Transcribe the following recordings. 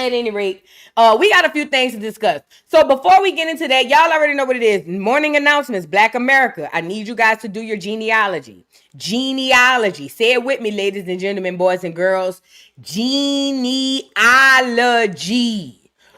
At any rate, we got a few things to discuss. So before we get into that, y'all already know what it is. Morning announcements, Black America. I need you guys to do your genealogy. Genealogy. Say it with me, ladies and gentlemen, boys and girls. Genealogy.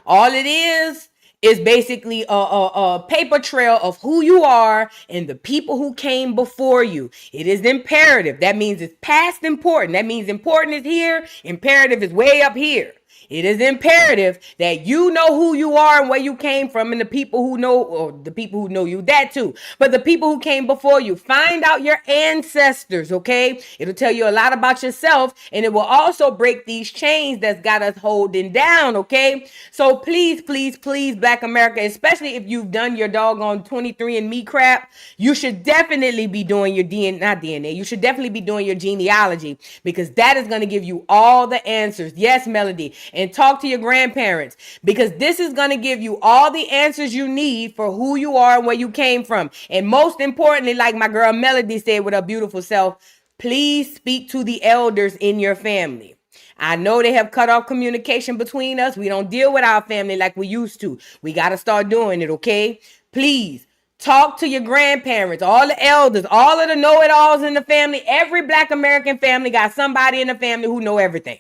All it is basically a paper trail of who you are and the people who came before you. It is imperative. That means it's past important. That means important is here. Imperative is way up here. It is imperative that you know who you are and where you came from, and the people who know, or the people who know you, that too. But the people who came before you, find out your ancestors, okay? It'll tell you a lot about yourself, and it will also break these chains that's got us holding down, okay? So please, please, please, Black America, especially if you've done your doggone 23andMe crap, you should definitely be doing your DNA, you should definitely be doing your genealogy, because that is going to give you all the answers. Yes, Melody. And talk to your grandparents, because this is going to give you all the answers you need for who you are and where you came from. And most importantly, like my girl Melody said with her beautiful self, please speak to the elders in your family. I know they have cut off communication between us. We don't deal with our family like we used to. We got to start doing it, okay? Please talk to your grandparents, all the elders, all of the know-it-alls in the family. Every Black American family got somebody in the family who know everything.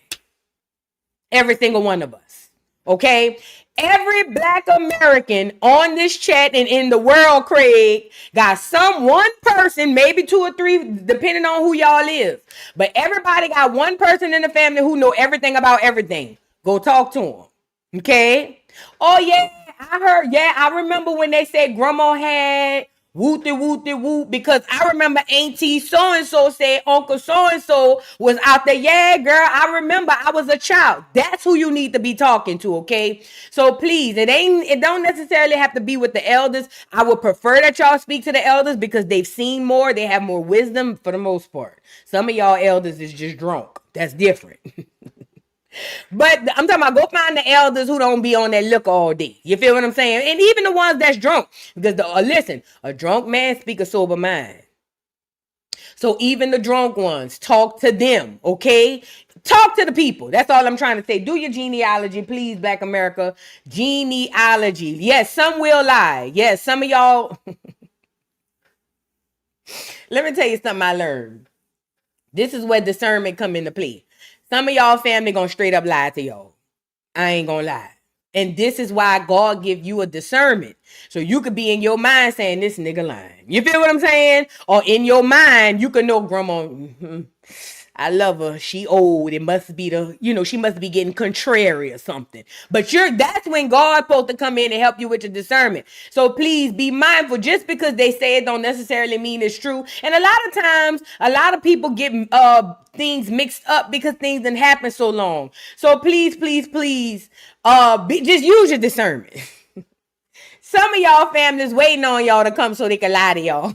Every single one of us. Okay? Every Black American on this chat and in the world, Craig, got one person, maybe 2 or 3, depending on who y'all is. But everybody got one person in the family who know everything about everything. Go talk to them. Okay? Oh, yeah, I heard. Yeah, I remember when they said grandma had wooty wooty woot, because I remember auntie so-and-so said uncle so-and-so was out there. Yeah, girl, I remember I was a child. That's who you need to be talking to, okay? So please, it don't necessarily have to be with the elders. I would prefer that y'all speak to the elders because they've seen more. They have more wisdom for the most part. Some of y'all elders is just drunk. That's different. But I'm talking about, go find the elders who don't be on that liquor all day. You feel what I'm saying? And even the ones that's drunk. Because listen, a drunk man speak a sober mind. So even the drunk ones, talk to them, okay? Talk to the people. That's all I'm trying to say. Do your genealogy, please, Black America. Genealogy. Yes, some will lie. Yes, some of y'all. Let me tell you something I learned. This is where discernment come into play. Some of y'all family gonna straight up lie to y'all. I ain't gonna lie. And this is why God give you a discernment. So you could be in your mind saying, this nigga lying. You feel what I'm saying? Or in your mind, you can know grandma, I love her. She old. It must be she must be getting contrary or something. But that's when God's supposed to come in and help you with your discernment. So please be mindful. Just because they say it don't necessarily mean it's true. And a lot of times, a lot of people get things mixed up because things didn't happen so long. So please, please, please, just use your discernment. Some of y'all families waiting on y'all to come so they can lie to y'all.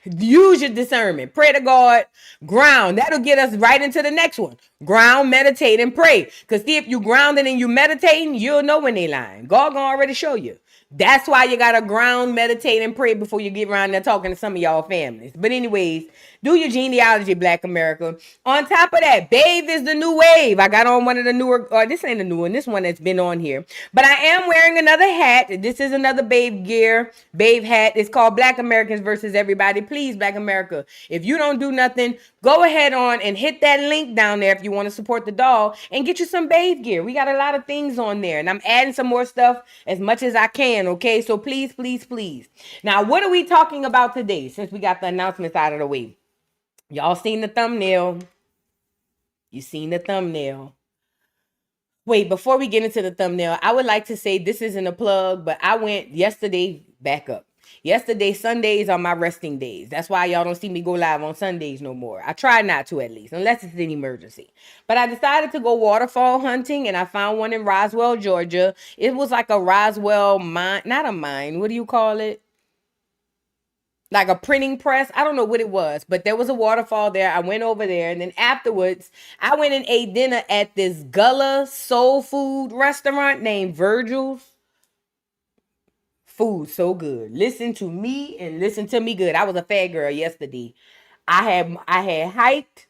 Use your discernment. Pray to God. Ground. That'll get us right into the next one. Ground, meditate, and pray. Because see, if you grounded and you meditating, you'll know when they lying. God gonna already show you. That's why you gotta ground, meditate, and pray before you get around there talking to some of y'all families. But anyways, do your genealogy, Black America. On top of that, Babe is the new wave. I got on one of the newer, this ain't a new one, this one that's been on here. But I am wearing another hat. This is another Babe gear, Babe hat. It's called Black Americans versus Everybody. Please, Black America, if you don't do nothing, go ahead on and hit that link down there if you want to support the doll and get you some Babe gear. We got a lot of things on there, and I'm adding some more stuff as much as I can, okay? So please, please, please. Now, what are we talking about today since we got the announcements out of the way? Y'all seen the thumbnail. You seen the thumbnail. Wait, before we get into the thumbnail, I would like to say this isn't a plug, but I went yesterday, back up. Yesterday, Sundays are my resting days. That's why y'all don't see me go live on Sundays no more. I try not to, at least, unless it's an emergency. But I decided to go waterfall hunting, and I found one in Roswell, Georgia. It was like a Roswell mine, not a mine. What do you call it? Like a printing press. I don't know what it was, but there was a waterfall there. I went over there, and then afterwards, I went and ate dinner at this Gullah soul food restaurant named Virgil's. Food so good. Listen to me and listen to me good. I was a fat girl yesterday. I had hiked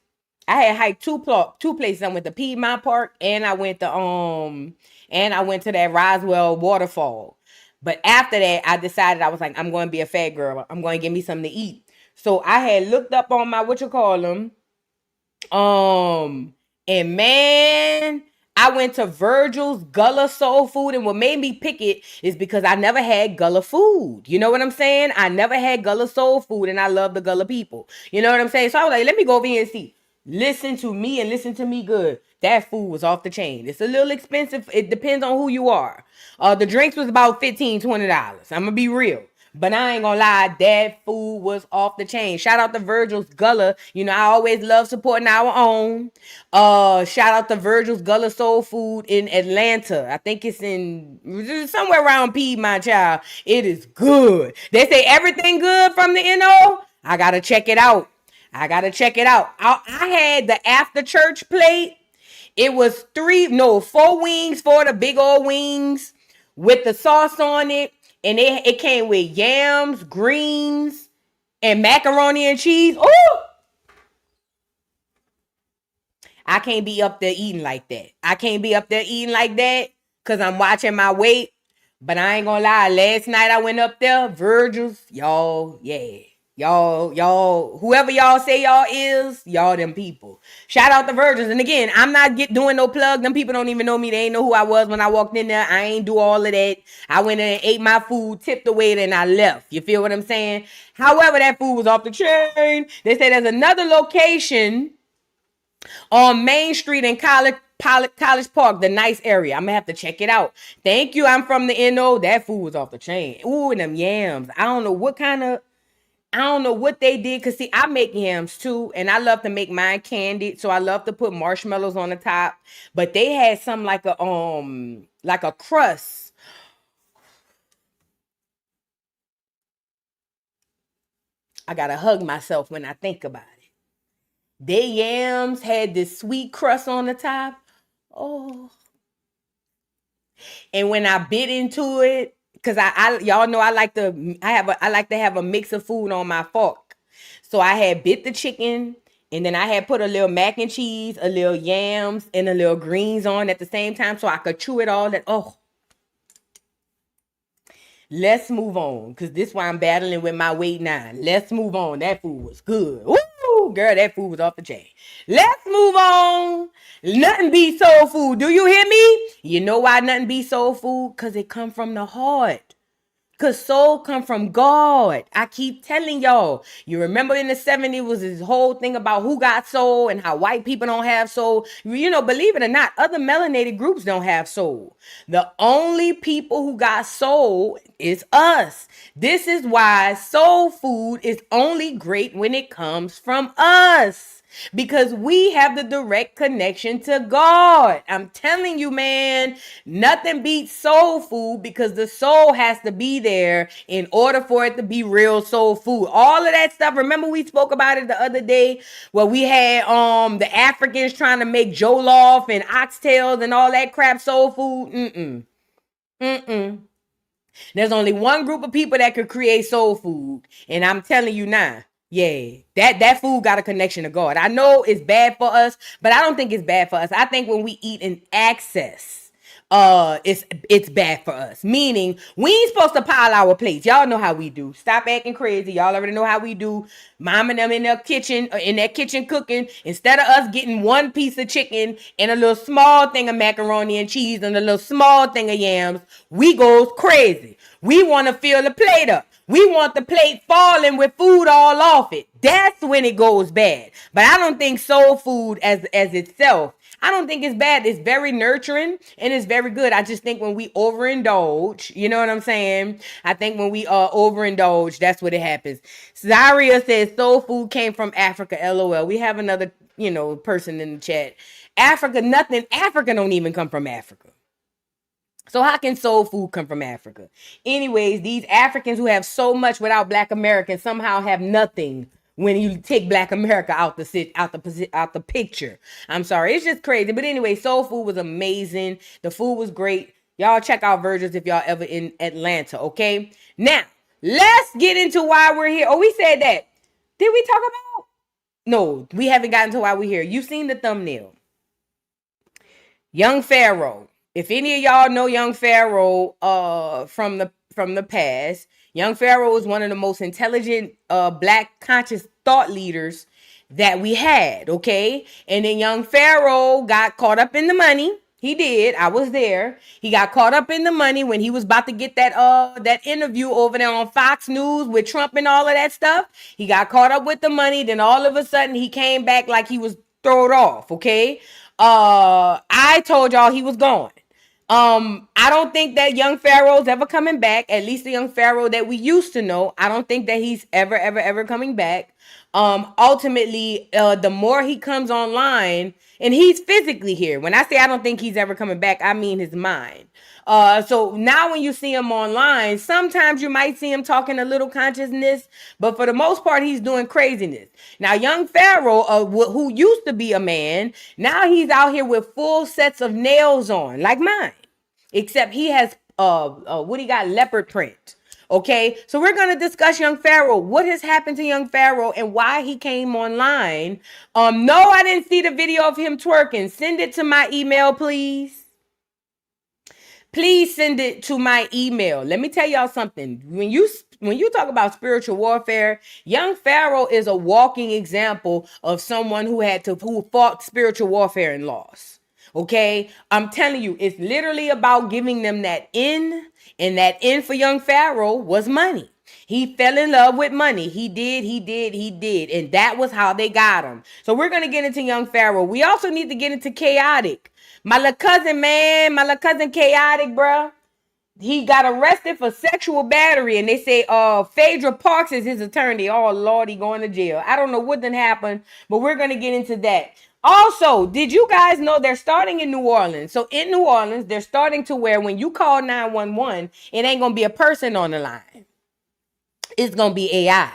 I had hiked two places. I went to Piedmont Park and I went to that Roswell waterfall. But after that, I decided I was like, I'm going to be a fat girl. I'm going to give me something to eat. So I had looked up on my and man, I went to Virgil's Gullah Soul Food, and what made me pick it is because I never had Gullah food. You know what I'm saying? I never had Gullah Soul Food, and I love the Gullah people. You know what I'm saying? So I was like, let me go over here and see. Listen to me and listen to me good. That food was off the chain. It's a little expensive. It depends on who you are. The drinks was about $15, $20. I'm gonna be real. But I ain't gonna lie, that food was off the chain. Shout out to Virgil's Gullah. You know, I always love supporting our own. Shout out to Virgil's Gullah Soul Food in Atlanta. I think it's in somewhere around Piedmont, child. It is good. They say everything good from the NO. I gotta check it out. I had the after church plate. It was 4 wings, for the big old wings with the sauce on it. And it came with yams, greens, and macaroni and cheese. Ooh! I can't be up there eating like that. Because I'm watching my weight. But I ain't gonna lie. Last night I went up there. Virgil's. Y'all, yeah. Y'all, whoever y'all say y'all is, y'all them people. Shout out to Virgins. And again, I'm not doing no plug. Them people don't even know me. They ain't know who I was when I walked in there. I ain't do all of that. I went in and ate my food, tipped the waiter, and I left. You feel what I'm saying? However, that food was off the chain. They say there's another location on Main Street in College Park, the nice area. I'm gonna have to check it out. Thank you. I'm from the NO. That food was off the chain. Ooh, and them yams. I don't know what they did, because see, I make yams too, and I love to make mine candied, so I love to put marshmallows on the top. But they had some like a crust. I gotta hug myself when I think about it. Their yams had this sweet crust on the top. Oh. And when I bit into it, because I y'all know I like to have a mix of food on my fork. So I had bit the chicken, and then I had put a little mac and cheese, a little yams, and a little greens on at the same time so I could chew it all. Let's move on, because this is why I'm battling with my weight now. Let's move on. That food was good. Woo, girl, that food was off the chain. Let's move on. Nothing beats soul food. Do you hear me? You know why nothing beats soul food? Because it come from the heart. Because soul come from God. I keep telling y'all. You remember in the 70s was this whole thing about who got soul and how white people don't have soul. You know, believe it or not, other melanated groups don't have soul. The only people who got soul is us. This is why soul food is only great when it comes from us. Because we have the direct connection to God. I'm telling you, man, nothing beats soul food, because the soul has to be there in order for it to be real soul food. All of that stuff. Remember we spoke about it the other day where we had the Africans trying to make jollof and oxtails and all that crap soul food. There's only one group of people that could create soul food, and I'm telling you now. Yeah, that food got a connection to God. I know it's bad for us, but I don't think it's bad for us. I think when we eat in excess, it's bad for us. Meaning, we ain't supposed to pile our plates. Y'all know how we do. Stop acting crazy. Y'all already know how we do. Mom and them in their kitchen, cooking. Instead of us getting one piece of chicken and a little small thing of macaroni and cheese and a little small thing of yams, we goes crazy. We want to fill the plate up. We want the plate falling with food all off it. That's when it goes bad. But I don't think soul food as itself, I don't think it's bad. It's very nurturing and it's very good. I just think when we overindulge, you know what I'm saying? I think when we overindulge, that's what it happens. Zaria says soul food came from Africa. LOL. We have another, person in the chat. Africa don't even come from Africa. So how can soul food come from Africa? Anyways, these Africans who have so much without Black Americans somehow have nothing when you take Black America out the picture. I'm sorry, it's just crazy. But anyway, soul food was amazing. The food was great. Y'all check out Virgins if y'all ever in Atlanta, okay? Now, let's get into why we're here. Oh, we said that. Did we talk about? No, we haven't gotten to why we're here. You've seen the thumbnail. Young Pharaoh. If any of y'all know Young Pharaoh from the past, Young Pharaoh is one of the most intelligent black conscious thought leaders that we had, okay? And then Young Pharaoh got caught up in the money. He did. I was there. He got caught up in the money when he was about to get that interview over there on Fox News with Trump and all of that stuff. He got caught up with the money. Then all of a sudden he came back like he was thrown off, okay? I told y'all he was gone. I don't think that Young Pharaoh's ever coming back. At least the Young Pharaoh that we used to know. I don't think that he's ever coming back. Ultimately, the more he comes online, and he's physically here. When I say I don't think he's ever coming back, I mean his mind. So now when you see him online, sometimes you might see him talking a little consciousness, but for the most part, he's doing craziness. Now, Young Pharaoh, who used to be a man, now he's out here with full sets of nails on, like mine, except he has what he got, leopard print. Okay, so we're going to discuss Young Pharaoh, what has happened to Young Pharaoh and why he came online. No, I didn't see the video of him twerking. Send it to my email, please. Please send it to my email. Let me tell y'all something. When you talk about spiritual warfare, Young Pharaoh is a walking example of someone who fought spiritual warfare and lost. Okay, I'm telling you, it's literally about giving them that in, and that in for Young Pharaoh was money. He fell in love with money. He did. And that was how they got him. So we're going to get into Young Pharaoh. We also need to get into Khaotic. My little cousin, Khaotic, bruh. He got arrested for sexual battery, and they say Phaedra Parks is his attorney. Oh, Lord, he going to jail. I don't know what done happened, but we're going to get into that. Also, did you guys know they're starting in New Orleans? So in New Orleans, they're starting to where when you call 911, it ain't going to be a person on the line. It's going to be AI.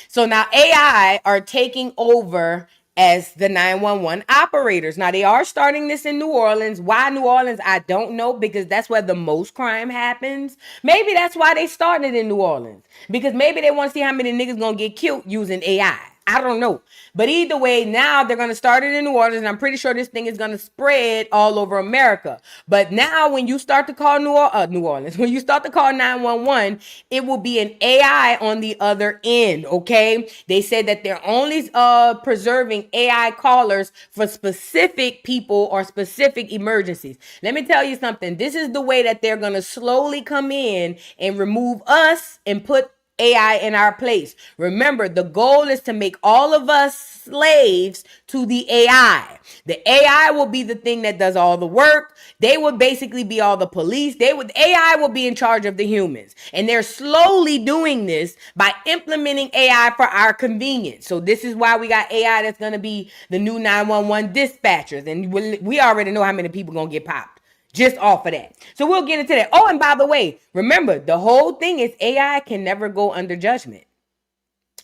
So now AI are taking over as the 911 operators. Now, they are starting this in New Orleans. Why New Orleans? I don't know, because that's where the most crime happens. Maybe that's why they started in New Orleans, because maybe they want to see how many niggas going to get killed using AI. I don't know. But either way, now they're going to start it in New Orleans, and I'm pretty sure this thing is going to spread all over America. But now when you start to call New Orleans, when you start to call 911, it will be an AI on the other end, okay? They said that they're only preserving AI callers for specific people or specific emergencies. Let me tell you something. This is the way that they're going to slowly come in and remove us and put AI in our place. Remember, the goal is to make all of us slaves to the AI. The AI will be the thing that does all the work. They would basically be all the police. AI will be in charge of the humans. And they're slowly doing this by implementing AI for our convenience. So this is why we got AI that's going to be the new 911 dispatchers. And we already know how many people going to get popped just off of that. So we'll get into that. Oh, and by the way, remember, the whole thing is AI can never go under judgment.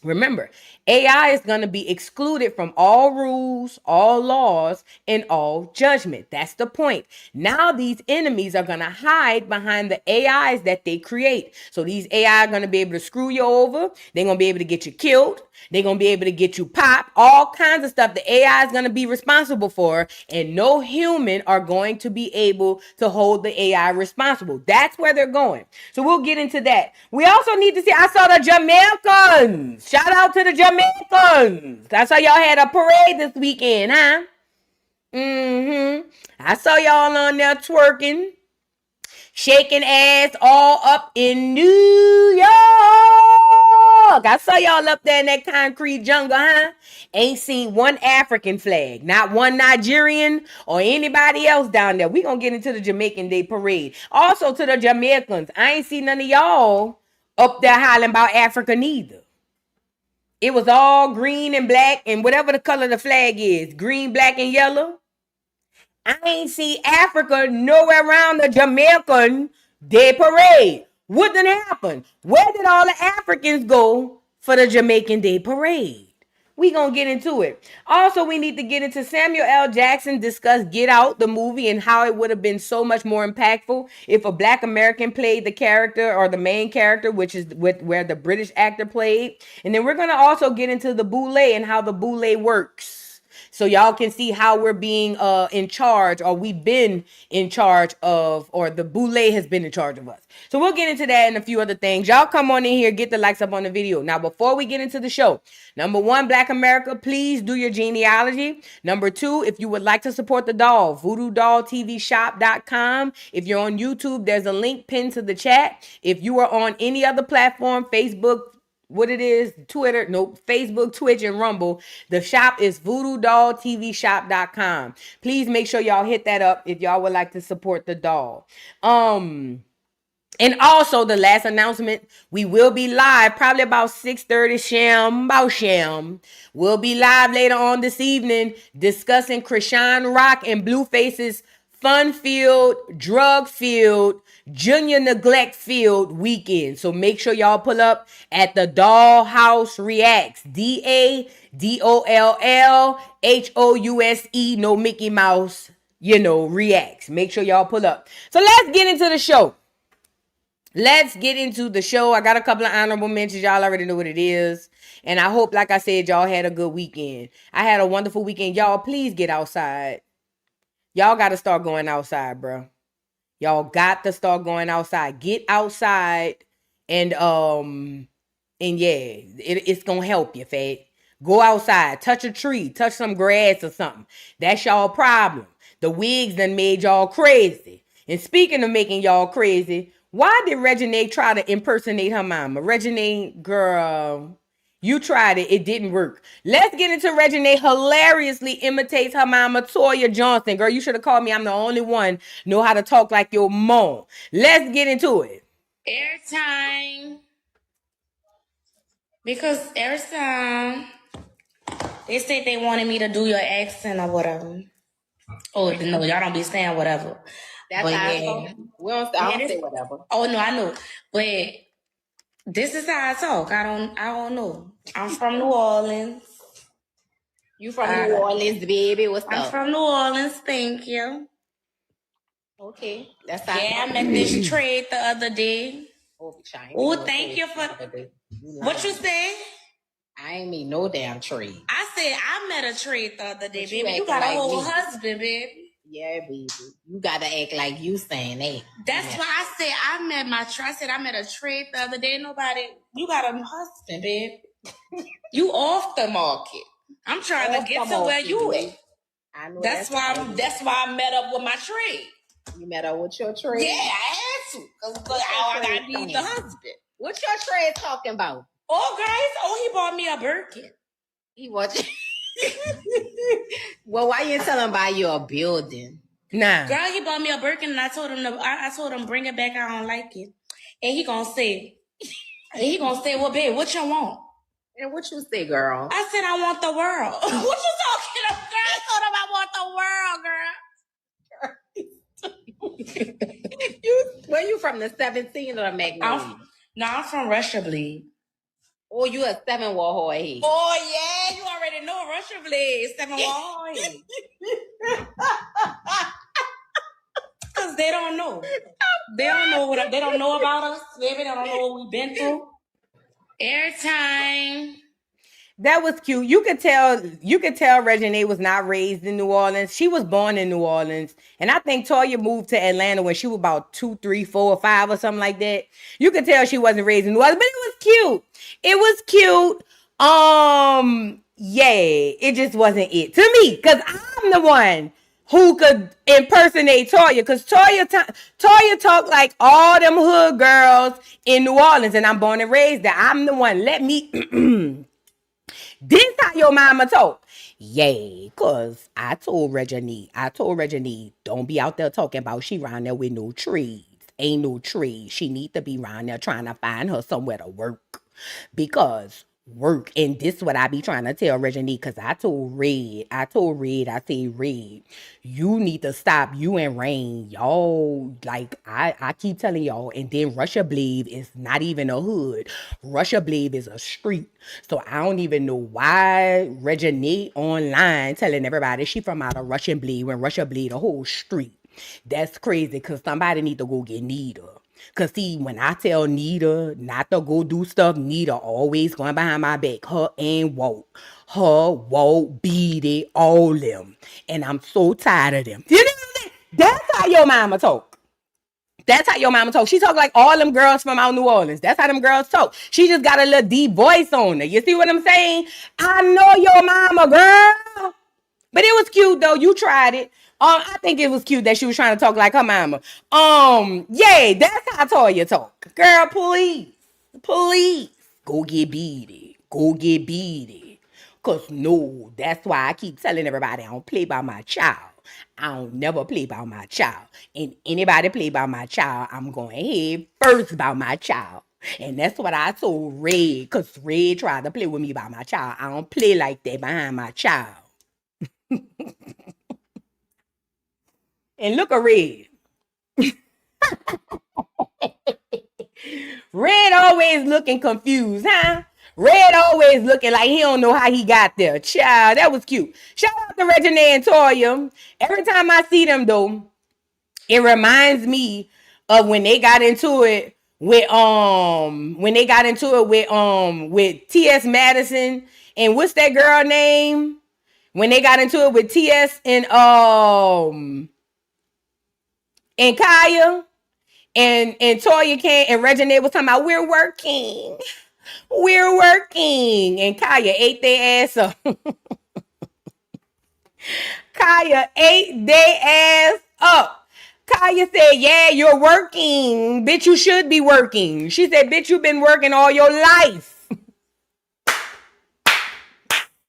Remember, AI is going to be excluded from all rules, all laws, and all judgment. That's the point. Now these enemies are going to hide behind the AIs that they create. So these AI are going to be able to screw you over. They're going to be able to get you killed. They're going to be able to get you popped. All kinds of stuff the AI is going to be responsible for. And no human are going to be able to hold the AI responsible. That's where they're going. So we'll get into that. We also need to see, I saw the Jamaicans. Shout out to the Jamaicans. I saw y'all had a parade this weekend, huh? I saw y'all on there twerking, shaking ass all up in New York. I saw y'all up there in that concrete jungle, huh? Ain't seen one African flag, not one Nigerian or anybody else down there. We gonna get into the Jamaican Day Parade. Also to the Jamaicans, I ain't seen none of y'all up there hollering about Africa neither. It was all green and black and whatever the color of the flag is, green, black, and yellow. I ain't see Africa nowhere around the Jamaican Day Parade. What done happened? Where did all the Africans go for the Jamaican Day Parade? We gonna get into it. Also, we need to get into Samuel L. Jackson discuss Get Out, the movie, and how it would have been so much more impactful if a Black American played the character or the main character, which is where the British actor played. And then we're gonna also get into the Boule and how the Boule works. So y'all can see how we're being in charge, or we've been in charge of, or the Boule has been in charge of us. So we'll get into that and a few other things. Y'all come on in here, get the likes up on the video. Now, before we get into the show, number one, Black America, please do your genealogy. Number two, if you would like to support the doll, voodoodolltvshop.com. If you're on YouTube, there's a link pinned to the chat. If you are on any other platform, Facebook, what it is, Twitter, nope, Facebook, Twitch, and Rumble. The shop is voodoodolltvshop.com. Please make sure y'all hit that up if y'all would like to support the doll. And also the last announcement, we will be live probably about 6:30 sham. We'll be live later on this evening discussing Krishan Rock and Blueface's fun-filled, drug-filled, junior neglect-filled weekend. So make sure y'all pull up at the Dollhouse Reacts. DADOLLHOUSE, no Mickey Mouse, reacts. Make sure y'all pull up. So let's get into the show. Let's get into the show. I got a couple of honorable mentions. Y'all already know what it is. And I hope, like I said, y'all had a good weekend. I had a wonderful weekend. Y'all, please get outside. Y'all got to start going outside, bro. Y'all got to start going outside. Get outside and yeah, it's going to help you, fat. Go outside. Touch a tree. Touch some grass or something. That's y'all problem. The wigs done made y'all crazy. And speaking of making y'all crazy, why did Reginae try to impersonate her mama? Reginae, girl, you tried it. It didn't work. Let's get into Reginae hilariously imitates her mama, Toya Johnson. Girl, you should have called me. I'm the only one know how to talk like your mom. Let's get into it. Airtime. Because every time they said they wanted me to do your accent or whatever. Oh, no, y'all don't be saying whatever. That's but how yeah. I don't say whatever. Oh, no, I know. But this is how I talk. I don't know. I'm from New Orleans. You from New Orleans, baby? What's up? I'm from New Orleans. Thank you. Okay, that's how. Yeah, I met this trade the other day. Oh, thank you for what you say. I ain't mean no damn trade. I said I met a trade the other day, baby. You got a whole husband, baby. Yeah, baby. You gotta act like you saying that. That's why I said I met a trade the other day. You got a husband, babe. You off the market. I'm trying to get to where you at. I know that's why I met up with my trade. You met up with your trade? Yeah, I had to. Cause I need the husband. What's your trade talking about? Oh, guys. Oh, he bought me a Birkin. He watching. Well, why you tell him buy you a building? Nah. Girl, he bought me a Birkin and I told him bring it back. I don't like it. And he gonna say, well, babe, what you want? And what you say, girl? I said, I want the world. What you talking about, girl? I told him I want the world, girl. Where you from, the 17 or the Magnolia? I'm from Russia Bleed. Oh, you a 7 War head. Oh, yeah, you already know Russia Bleed, 7 War head. Because they don't know. They don't know about us. Maybe they don't know what we've been through. Airtime. That was cute. You could tell Reginae was not raised in New Orleans. She was born in New Orleans. And I think Toya moved to Atlanta when she was about 2, 3, 4, or 5 or something like that. You could tell she wasn't raised in New Orleans, but it was cute. It was cute. Yeah, it just wasn't it to me, because I'm the one who could impersonate Toya, because Toya talk like all them hood girls in New Orleans, and I'm born and raised there. I'm the one. Let me this how your mama talk. Yeah, cause I told Reginae, don't be out there talking about she around there with no trees. Ain't no trees. She need to be around there trying to find her somewhere to work. Because work. And this what I be trying to tell Reggie, because I told Red, I said, Red, you need to stop. You and Rain, y'all, like, I keep telling y'all. And then Russia Blade is not even a hood. Russia Blade is a street. So I don't even know why Reggie online telling everybody she from out of Russian Blade when Russia Blade a whole street. That's crazy, because somebody need to go get Nita. Because see, when I tell Nita not to go do stuff, Nita always going behind my back. Her and Walt. Her, Walt, Beat It, all them. And I'm so tired of them. You know what I'm saying? That's how your mama talk. That's how your mama talk. She talk like all them girls from out New Orleans. That's how them girls talk. She just got a little deep voice on her. You see what I'm saying? I know your mama, girl. But it was cute though. You tried it. I think it was cute that she was trying to talk like her mama. Yeah, that's how Toya talk. Girl, please. Go get beated. Cause no, that's why I keep telling everybody I don't play by my child. I don't never play by my child. And anybody play by my child, I'm going head first about my child. And that's what I told Red, cause Red tried to play with me by my child. I don't play like that behind my child. And look at Red. Red always looking confused, huh? Red always looking like he don't know how he got there. Child, that was cute. Shout out to Reggie and Toya. Every time I see them though, it reminds me of when they got into it with with T.S. Madison and what's that girl name? When they got into it with T.S. and Kaya and Toya came and Reggie was talking about we're working. And Kaya ate their ass up. Kaya ate their ass up. Kaya said, yeah, you're working. Bitch, you should be working. She said, bitch, you've been working all your life.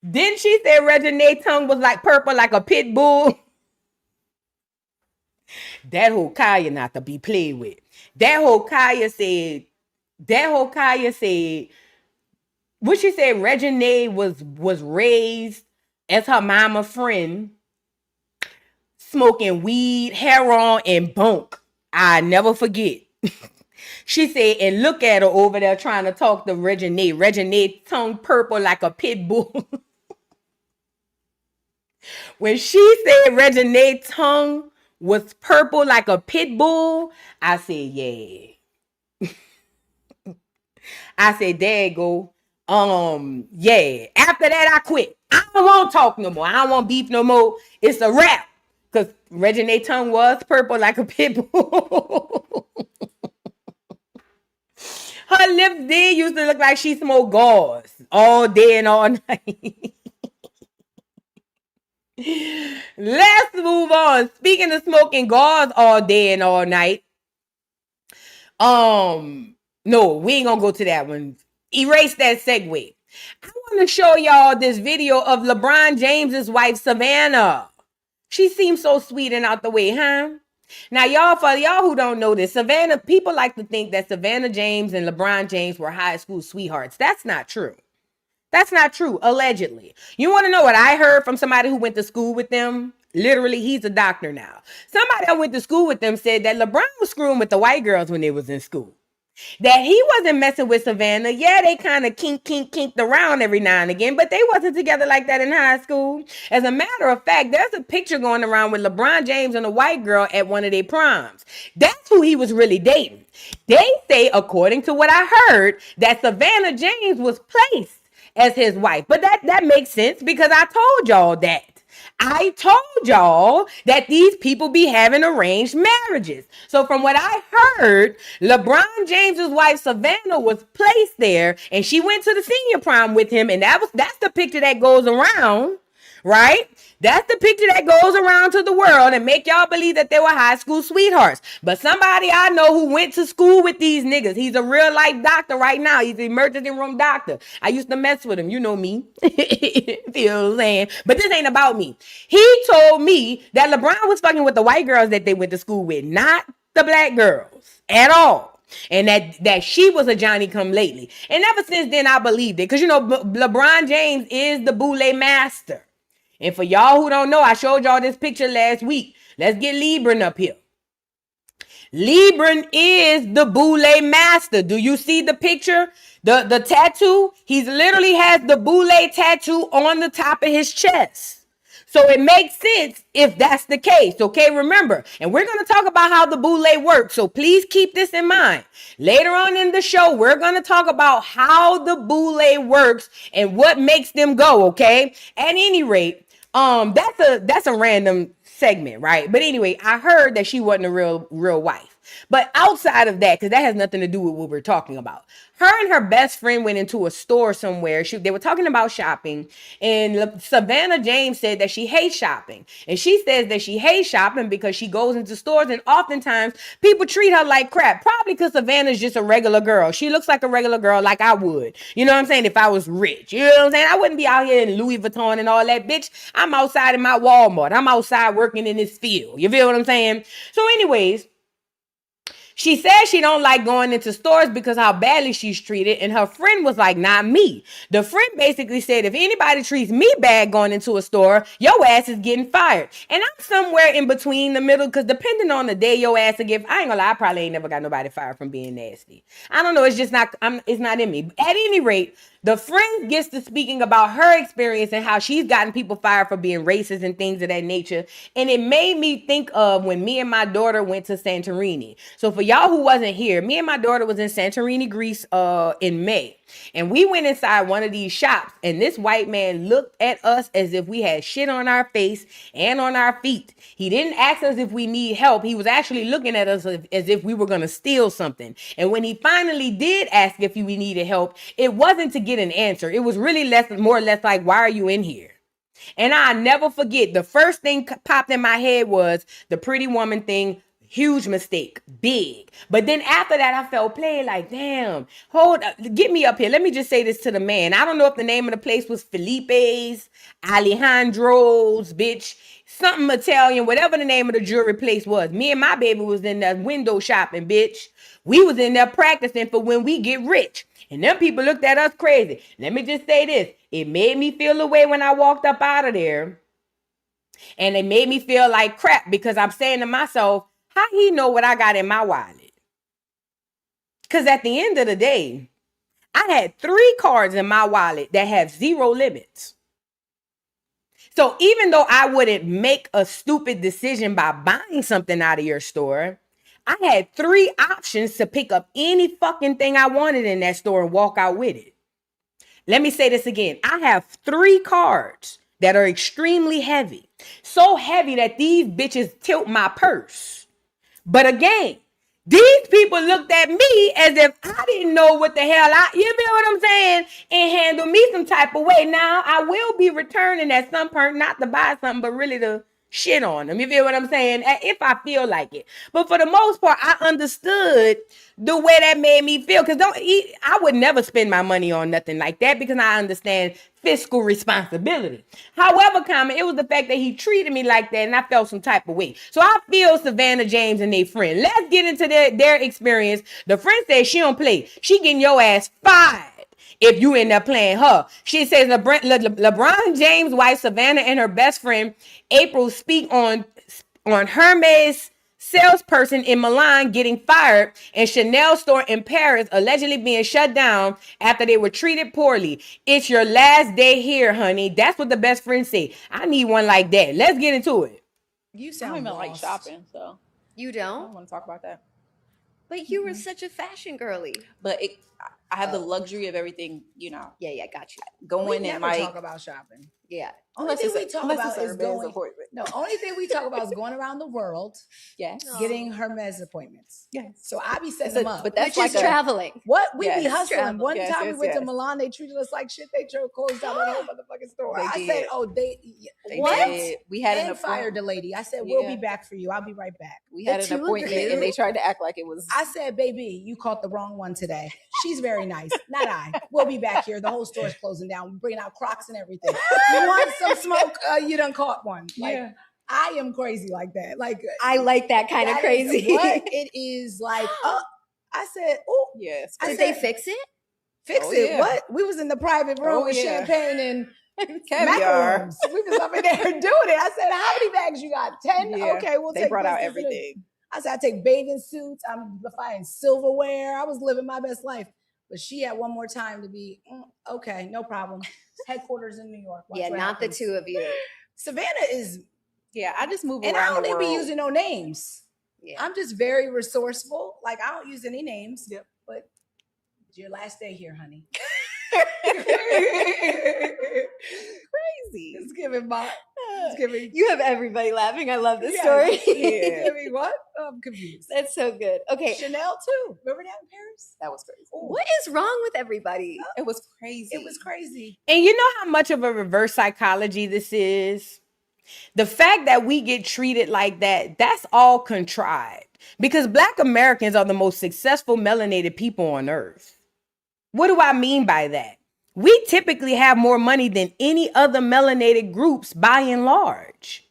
Then she said Reggie's tongue was like purple like a pit bull. That whole Kaya not to be played with. That whole Kaya said, what she said, Reggie was raised as her mama friend, smoking weed, heroin, and bunk. I never forget. She said, and look at her over there trying to talk to Reggie. Reggie tongue purple like a pit bull. When she said Reggie's tongue was purple like a pit bull, I said, yeah. I said, there you go. Yeah. After that, I quit. I don't want to talk no more. I don't want beef no more. It's a wrap. Because Reggie's tongue was purple like a pit bull. Her lips did used to look like she smoked gauze all day and all night. Let's move on. Speaking of smoking gauze all day and all night. No, we ain't gonna go to that one. Erase that segue. I want to show y'all this video of LeBron James's wife, Savannah. She seems so sweet and out the way, huh? Now, y'all, for y'all who don't know this, Savannah, people like to think that Savannah James and LeBron James were high school sweethearts. That's not true. That's not true, allegedly. You want to know what I heard from somebody who went to school with them? Literally, he's a doctor now. Somebody that went to school with them said that LeBron was screwing with the white girls when they was in school. That he wasn't messing with Savannah. Yeah, they kind of kinked around every now and again, but they wasn't together like that in high school. As a matter of fact, there's a picture going around with LeBron James and a white girl at one of their proms. That's who he was really dating. They say, according to what I heard, that Savannah James was placed as his wife. But that makes sense because I told y'all that. I told y'all that these people be having arranged marriages. So from what I heard, LeBron James's wife Savannah was placed there and she went to the senior prom with him. And that's the picture that goes around, right? That's the picture that goes around to the world and make y'all believe that they were high school sweethearts. But somebody I know who went to school with these niggas, he's a real life doctor right now. He's an emergency room doctor. I used to mess with him. You know me. Feel what I'm saying? But this ain't about me. He told me that LeBron was fucking with the white girls that they went to school with, not the black girls at all. and that she was a Johnny come lately. And ever since then, I believed it because LeBron James is the Boule master. And for y'all who don't know, I showed y'all this picture last week. Let's get Lebron up here. Lebron is the Boule master. Do you see the picture? The tattoo? He literally has the Boule tattoo on the top of his chest. So it makes sense if that's the case. Okay, remember, and we're going to talk about how the Boule works. So please keep this in mind. Later on in the show, we're going to talk about how the Boule works and what makes them go. Okay. At any rate, that's a random segment, right? But anyway, I heard that she wasn't a real wife. But outside of that, because that has nothing to do with what we're talking about, her and her best friend went into a store somewhere. They were talking about shopping, and Savannah James said that she hates shopping. And she says that she hates shopping because she goes into stores and oftentimes people treat her like crap. Probably because Savannah's just a regular girl. She looks like a regular girl like I would. You know what I'm saying? If I was rich. You know what I'm saying? I wouldn't be out here in Louis Vuitton and all that, bitch. I'm outside in my Walmart. I'm outside working in this field. You feel what I'm saying? So anyways, she says she don't like going into stores because how badly she's treated. And her friend was like, not me. The friend basically said, if anybody treats me bad going into a store, your ass is getting fired. And I'm somewhere in between the middle because depending on the day your ass will get, I ain't gonna lie, I probably ain't never got nobody fired from being nasty. I don't know. It's just not, it's not in me. At any rate, the friend gets to speaking about her experience and how she's gotten people fired for being racist and things of that nature. And it made me think of when me and my daughter went to Santorini. So for y'all who wasn't here, me and my daughter was in Santorini, Greece in May. And we went inside one of these shops and this white man looked at us as if we had shit on our face and on our feet. He didn't ask us if we need help. He was actually looking at us as if we were going to steal something. And when he finally did ask if we needed help, it wasn't to get an answer. It was really more or less like, why are you in here? And I never forget, the first thing popped in my head was the pretty woman thing. Huge mistake, big. But then after that, I felt played like, damn, hold up, get me up here. Let me just say this to the man. I don't know if the name of the place was Felipe's, Alejandro's, bitch, something Italian, whatever the name of the jewelry place was. Me and my baby was in there window shopping, bitch. We was in there practicing for when we get rich. And them people looked at us crazy. Let me just say this. It made me feel away when I walked up out of there. And it made me feel like crap because I'm saying to myself, how he know what I got in my wallet? Because at the end of the day, I had 3 cards in my wallet that have 0 limits. So even though I wouldn't make a stupid decision by buying something out of your store, I had 3 options to pick up any fucking thing I wanted in that store and walk out with it. Let me say this again. I have 3 cards that are extremely heavy. So heavy that these bitches tilt my purse. But again, these people looked at me as if I didn't know what the hell you feel what I'm saying? And handle me some type of way. Now, I will be returning at some point, not to buy something, but really to shit on them. You feel what I'm saying? If I feel like it. But for the most part, I understood the way that made me feel. Because I would never spend my money on nothing like that because I understand fiscal responsibility. However, it was the fact that he treated me like that and I felt some type of way. So I feel Savannah James and their friend. Let's get into their experience. The friend says she don't play. She getting your ass fired if you end up playing her. She says LeBron James' wife Savannah and her best friend April speak on Hermes salesperson in Milan getting fired and Chanel store in Paris allegedly being shut down after they were treated poorly. It's your last day here, honey. That's what the best friend say. I need one like that. Let's get into it. You sound I don't even like shopping, so you I don't want to talk about that. But you were such a fashion girly. But I have the luxury of everything, you know. Yeah, got you. Going we and never like talk about shopping. Yeah. Only thing we talk about is going. appointment. No, only thing we talk about is going around the world, Yes. getting Hermes appointments. Yes. So I be setting them up. But that's Which like is traveling. What we Yes. be hustling. Travel. One Yes, time we yes, went to yes. Milan, they treated us like shit. They closed down that whole motherfucking store. They I did. said, "Oh, they What? did. We had and an fired appointment. the lady." I said, "We'll Yeah. be back for you. I'll be right back." We had The an two of appointment you? and they tried to act like it was I said, "Baby, you caught the wrong one today. She's very nice. Not I. We'll be back here. The whole store's closing down. We're bringing out Crocs and everything. You want some smoke? You done caught one. Like, Yeah. I am crazy like that. Like I like that kind of that crazy. is what it is like. I said, "Oh, Yes. I Did said, they fix it? fix Oh, it? yeah. What? We was in the private room Oh, with yeah. champagne and Caviar. macaroons. We was up in there doing it. I said, how many bags you got? 10? Yeah. Okay, we'll They take brought out business in a-" everything. I said, I take bathing suits. I'm buying silverware. I was living my best life. But she had one more time to be, okay, no problem. Headquarters in New York. Watch Yeah, what not happens. the two of you. Savannah is, Yeah, I just move and I around don't the even be world. using no names. Yeah. I'm just very resourceful. Like, I don't use any names. Yep. But it's your last day here, honey. Crazy. It's giving my, it's giving. You have everybody laughing. I love this Yeah, story. Yeah. Giving what? I'm confused. That's so good. Okay. Chanel too. Remember that in Paris? That was crazy. What is wrong with everybody? It was crazy. It was crazy. And you know how much of a reverse psychology this is? The fact that we get treated like that, that's all contrived. Because Black Americans are the most successful melanated people on earth. What do I mean by that? We typically have more money than any other melanated groups by and large.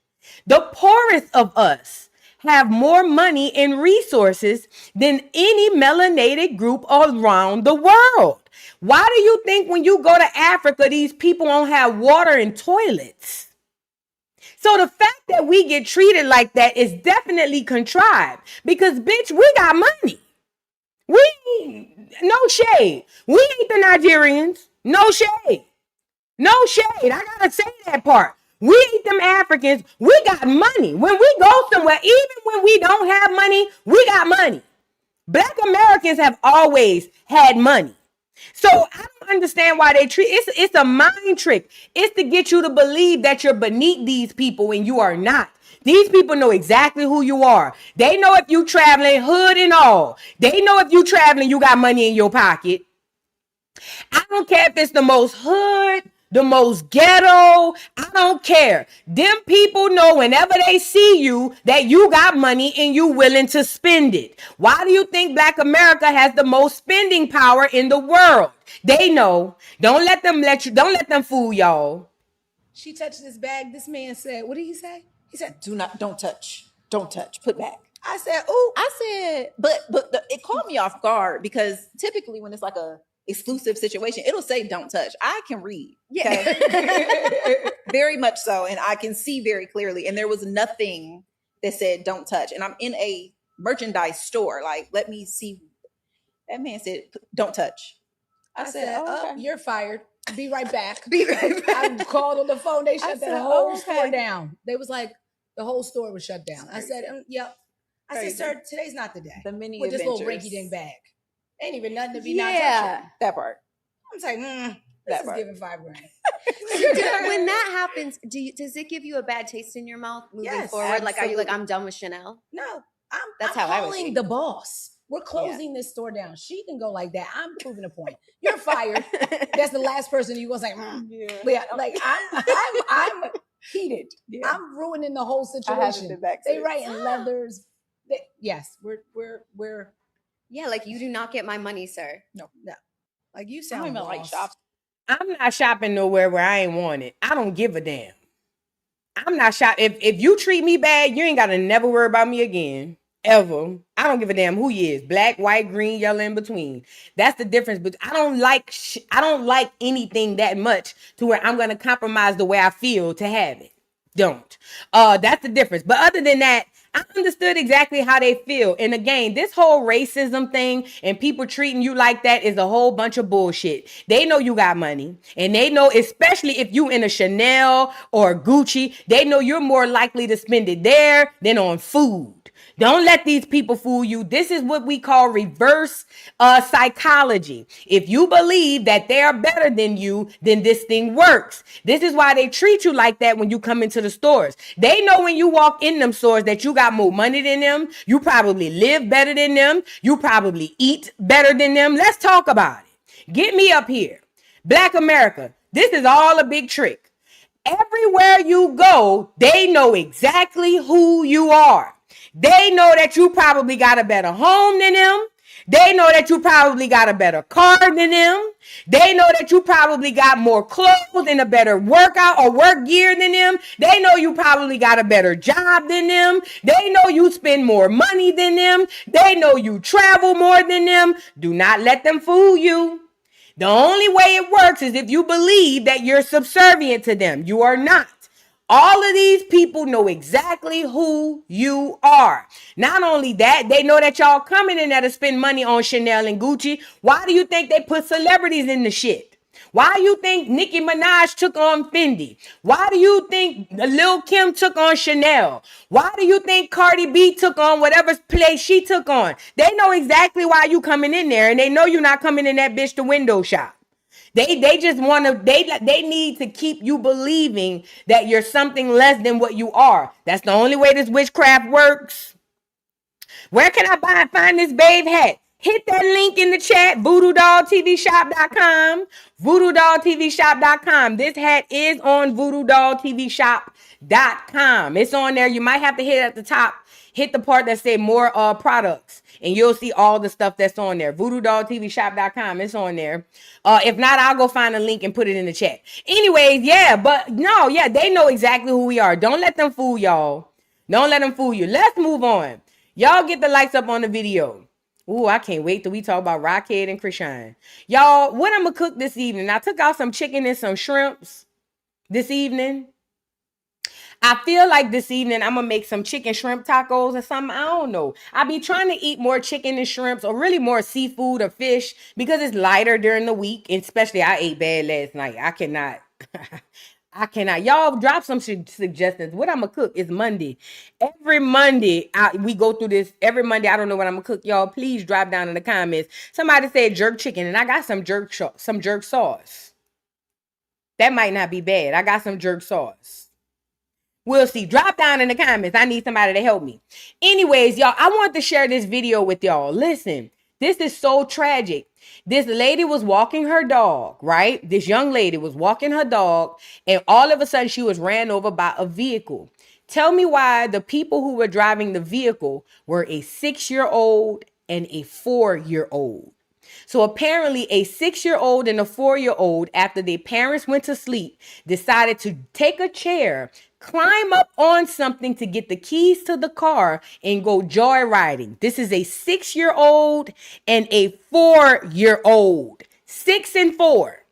The poorest of us have more money and resources than any melanated group around the world. Why do you think when you go to Africa, these people don't have water and toilets? So the fact that we get treated like that is definitely contrived because, bitch, we got money. No shade. We ain't the Nigerians. No shade. No shade. I gotta say that part. We ain't them Africans. We got money. When we go somewhere, even when we don't have money, we got money. Black Americans have always had money. So I don't understand why they treat it's a mind trick. It's to get you to believe that you're beneath these people when you are not. These people know exactly who you are. They know if you traveling, hood and all. They know if you traveling, you got money in your pocket. I don't care if it's the most hood, the most ghetto. I don't care. Them people know whenever they see you that you got money and you willing to spend it. Why do you think Black America has the most spending power in the world? They know. Don't let them fool y'all. She touched this bag. This man said, what did he say? He said, Don't touch. Don't touch. Put back. I said, ooh. I said, it caught me off guard because typically when it's like a exclusive situation, it'll say don't touch. I can read. Yeah. Very much so. And I can see very clearly. And there was nothing that said don't touch. And I'm in a merchandise store. Like, let me see. That man said, don't touch. I said, okay. you're fired. Be right back. Be right back. I called on the phone. They shut said, that whole okay. store down. They was like, the whole store was shut down. I said, yep. I Crazy. said, sir, today's not the day. The mini with this little adventures. rinky-dink bag. Ain't even nothing to be not Yeah. touching. That part. I'm like, this That is part. giving $5,000. When that happens, does it give you a bad taste in your mouth moving Yes, forward? Like, are you like, absolutely. I'm done with Chanel? No, That's I'm how I would calling be. the boss. We're closing this store down. She can go like that. I'm proving a point. You're fired. That's the last person you gonna say. Yeah. But yeah, like I'm heated. Yeah. I'm ruining the whole I haven't situation. been back They since. write in leathers. Yes, we're Yeah, like you do not get my money, sir. like you I sound don't even like lost. shop. I'm not shopping nowhere where I ain't want it. I don't give a damn. I'm not shopping. If you treat me bad, you ain't gotta never worry about me again. Ever. I don't give a damn who you is. Black, white, green, yellow, in between. That's the difference. But I don't like anything that much to where I'm gonna compromise the way I feel to have it. Don't. That's the difference. But other than that, I understood exactly how they feel. And again, this whole racism thing and people treating you like that is a whole bunch of bullshit. They know you got money. And they know, especially if you in a Chanel or a Gucci, they know you're more likely to spend it there than on food. Don't let these people fool you. This is what we call reverse psychology. If you believe that they are better than you, then this thing works. This is why they treat you like that when you come into the stores. They know when you walk in them stores that you got more money than them. You probably live better than them. You probably eat better than them. Let's talk about it. Get me up here. Black America, this is all a big trick. Everywhere you go, they know exactly who you are. They know that you probably got a better home than them. They know that you probably got a better car than them. They know that you probably got more clothes and a better workout or work gear than them. They know you probably got a better job than them. They know you spend more money than them. They know you travel more than them. Do not let them fool you. The only way it works is if you believe that you're subservient to them. You are not. All of these people know exactly who you are. Not only that, they know that y'all coming in there to spend money on Chanel and Gucci. Why do you think they put celebrities in the shit? Why do you think Nicki Minaj took on Fendi? Why do you think Lil Kim took on Chanel? Why do you think Cardi B took on whatever place she took on? They know exactly why you coming in there, and they know you're not coming in that bitch to window shop. They just want to, they need to keep you believing that you're something less than what you are. That's the only way this witchcraft works. Where can I find this babe hat? Hit that link in the chat, voodoodolltvshop.com, voodoodolltvshop.com. This hat is on voodoodolltvshop.com. It's on there. You might have to hit at the top, hit the part that say more products, and you'll see all the stuff that's on there. voodoodolltvshop.com. It's on there. If not, I'll go find a link and put it in the chat. Anyways, they know exactly who we are. Don't let them fool y'all. Don't let them fool you. Let's move on. Y'all get the likes up on the video. Ooh, I can't wait till we talk about Rockhead and Krishan. Y'all, what I'm going to cook this evening? I took out some chicken and some shrimps this evening. I feel like this evening I'm going to make some chicken shrimp tacos or something. I don't know. I be trying to eat more chicken and shrimps, or really more seafood or fish, because it's lighter during the week. And especially I ate bad last night. I cannot. I cannot. Y'all drop some suggestions. What I'm going to cook is Monday. Every Monday, we go through this. Every Monday, I don't know what I'm going to cook. Y'all, please drop down in the comments. Somebody said jerk chicken, and I got some jerk sauce. That might not be bad. I got some jerk sauce. We'll see. Drop down in the comments. I need somebody to help me. Anyways, y'all, I want to share this video with y'all. Listen, this is so tragic. This lady was walking her dog, right? This young lady was walking her dog, and all of a sudden she was ran over by a vehicle. Tell me why the people who were driving the vehicle were a 6-year-old and a 4-year-old. So apparently a 6-year-old and a 4-year-old, after their parents went to sleep, decided to take a chair, climb up on something to get the keys to the car, and go joyriding. This is a 6-year-old and a 4-year-old. 6 and 4.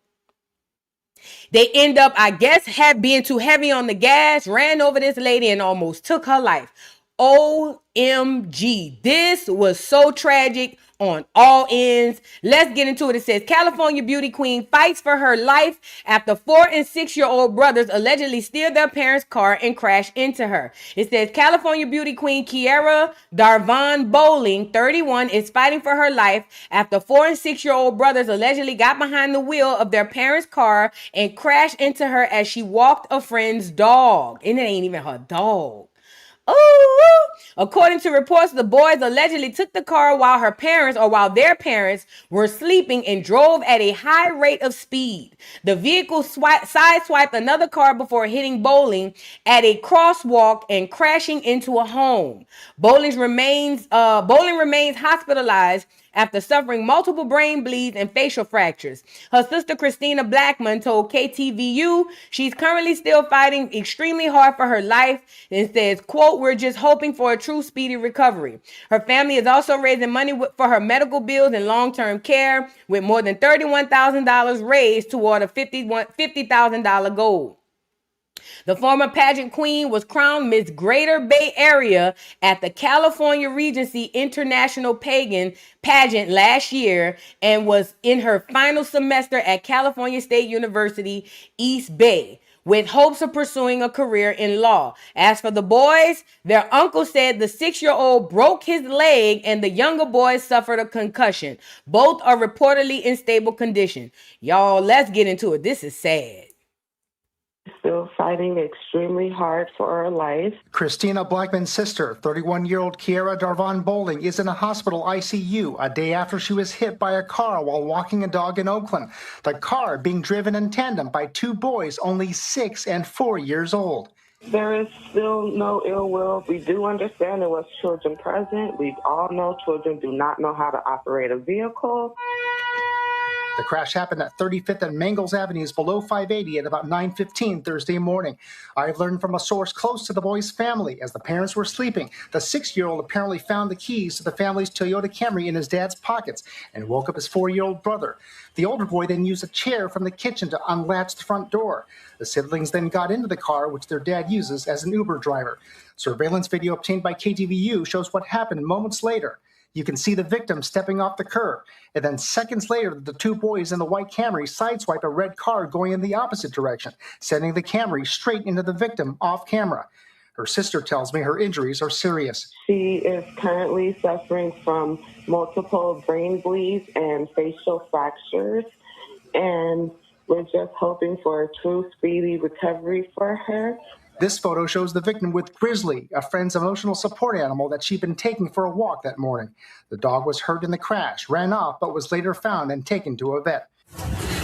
They end up, I guess, being too heavy on the gas, ran over this lady and almost took her life. OMG. This was so tragic on all ends. Let's get into it. It says California beauty queen fights for her life after 4 and 6-year-old brothers allegedly steal their parents' car and crash into her. It says California beauty queen Kiera Darvon Bowling, 31, is fighting for her life after 4 and 6-year-old brothers allegedly got behind the wheel of their parents' car and crashed into her as she walked a friend's dog. And it ain't even her dog. Oh, according to reports, the boys allegedly took the car while their parents were sleeping and drove at a high rate of speed. The vehicle sideswiped another car before hitting Bowling at a crosswalk and crashing into a home. Bowling remains hospitalized after suffering multiple brain bleeds and facial fractures. Her sister, Christina Blackman, told KTVU she's currently still fighting extremely hard for her life and says, quote, "We're just hoping for a true speedy recovery." Her family is also raising money for her medical bills and long-term care, with more than $31,000 raised toward a $50,000 goal. The former pageant queen was crowned Miss Greater Bay Area at the California Regency International Pageant last year and was in her final semester at California State University, East Bay, with hopes of pursuing a career in law. As for the boys, their uncle said the 6-year-old broke his leg and the younger boy suffered a concussion. Both are reportedly in stable condition. Y'all, let's get into it. This is sad. Still fighting extremely hard for her life. Christina Blackman's sister, 31-year-old Kiera Darvon Bowling, is in a hospital ICU a day after she was hit by a car while walking a dog in Oakland. The car being driven in tandem by two boys only 6 and 4 years old. There is still no ill will. We do understand there was children present. We all know children do not know how to operate a vehicle. The crash happened at 35th and Mangles Avenues below 580 at about 9:15 Thursday morning. I've learned from a source close to the boy's family as the parents were sleeping. The 6-year-old apparently found the keys to the family's Toyota Camry in his dad's pockets and woke up his 4-year-old brother. The older boy then used a chair from the kitchen to unlatch the front door. The siblings then got into the car, which their dad uses as an Uber driver. Surveillance video obtained by KTVU shows what happened moments later. You can see the victim stepping off the curb, and then seconds later, the two boys in the white Camry sideswipe a red car going in the opposite direction, sending the Camry straight into the victim off camera. Her sister tells me her injuries are serious. She is currently suffering from multiple brain bleeds and facial fractures, and we're just hoping for a true speedy recovery for her. This photo shows the victim with Grizzly, a friend's emotional support animal that she'd been taking for a walk that morning. The dog was hurt in the crash, ran off, but was later found and taken to a vet.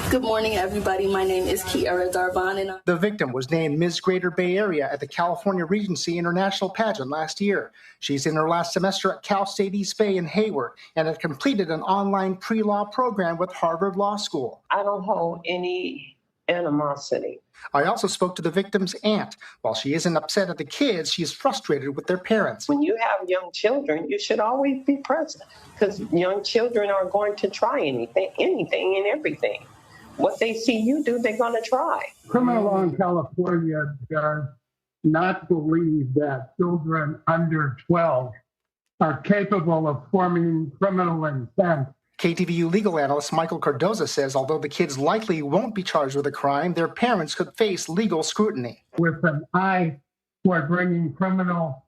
Good morning, everybody. My name is Kiara Darvan, and The victim was named Ms. Greater Bay Area at the California Regency International Pageant last year. She's in her last semester at Cal State East Bay in Hayward and had completed an online pre-law program with Harvard Law School. I don't hold any animosity. I also spoke to the victim's aunt. While she isn't upset at the kids, she is frustrated with their parents. When you have young children, you should always be present because young children are going to try anything and everything. What they see you do, they're going to try. Criminal law in California does not believe that children under 12 are capable of forming criminal intent. KTVU legal analyst Michael Cardoza says although the kids likely won't be charged with a crime, their parents could face legal scrutiny. With an eye toward bringing criminal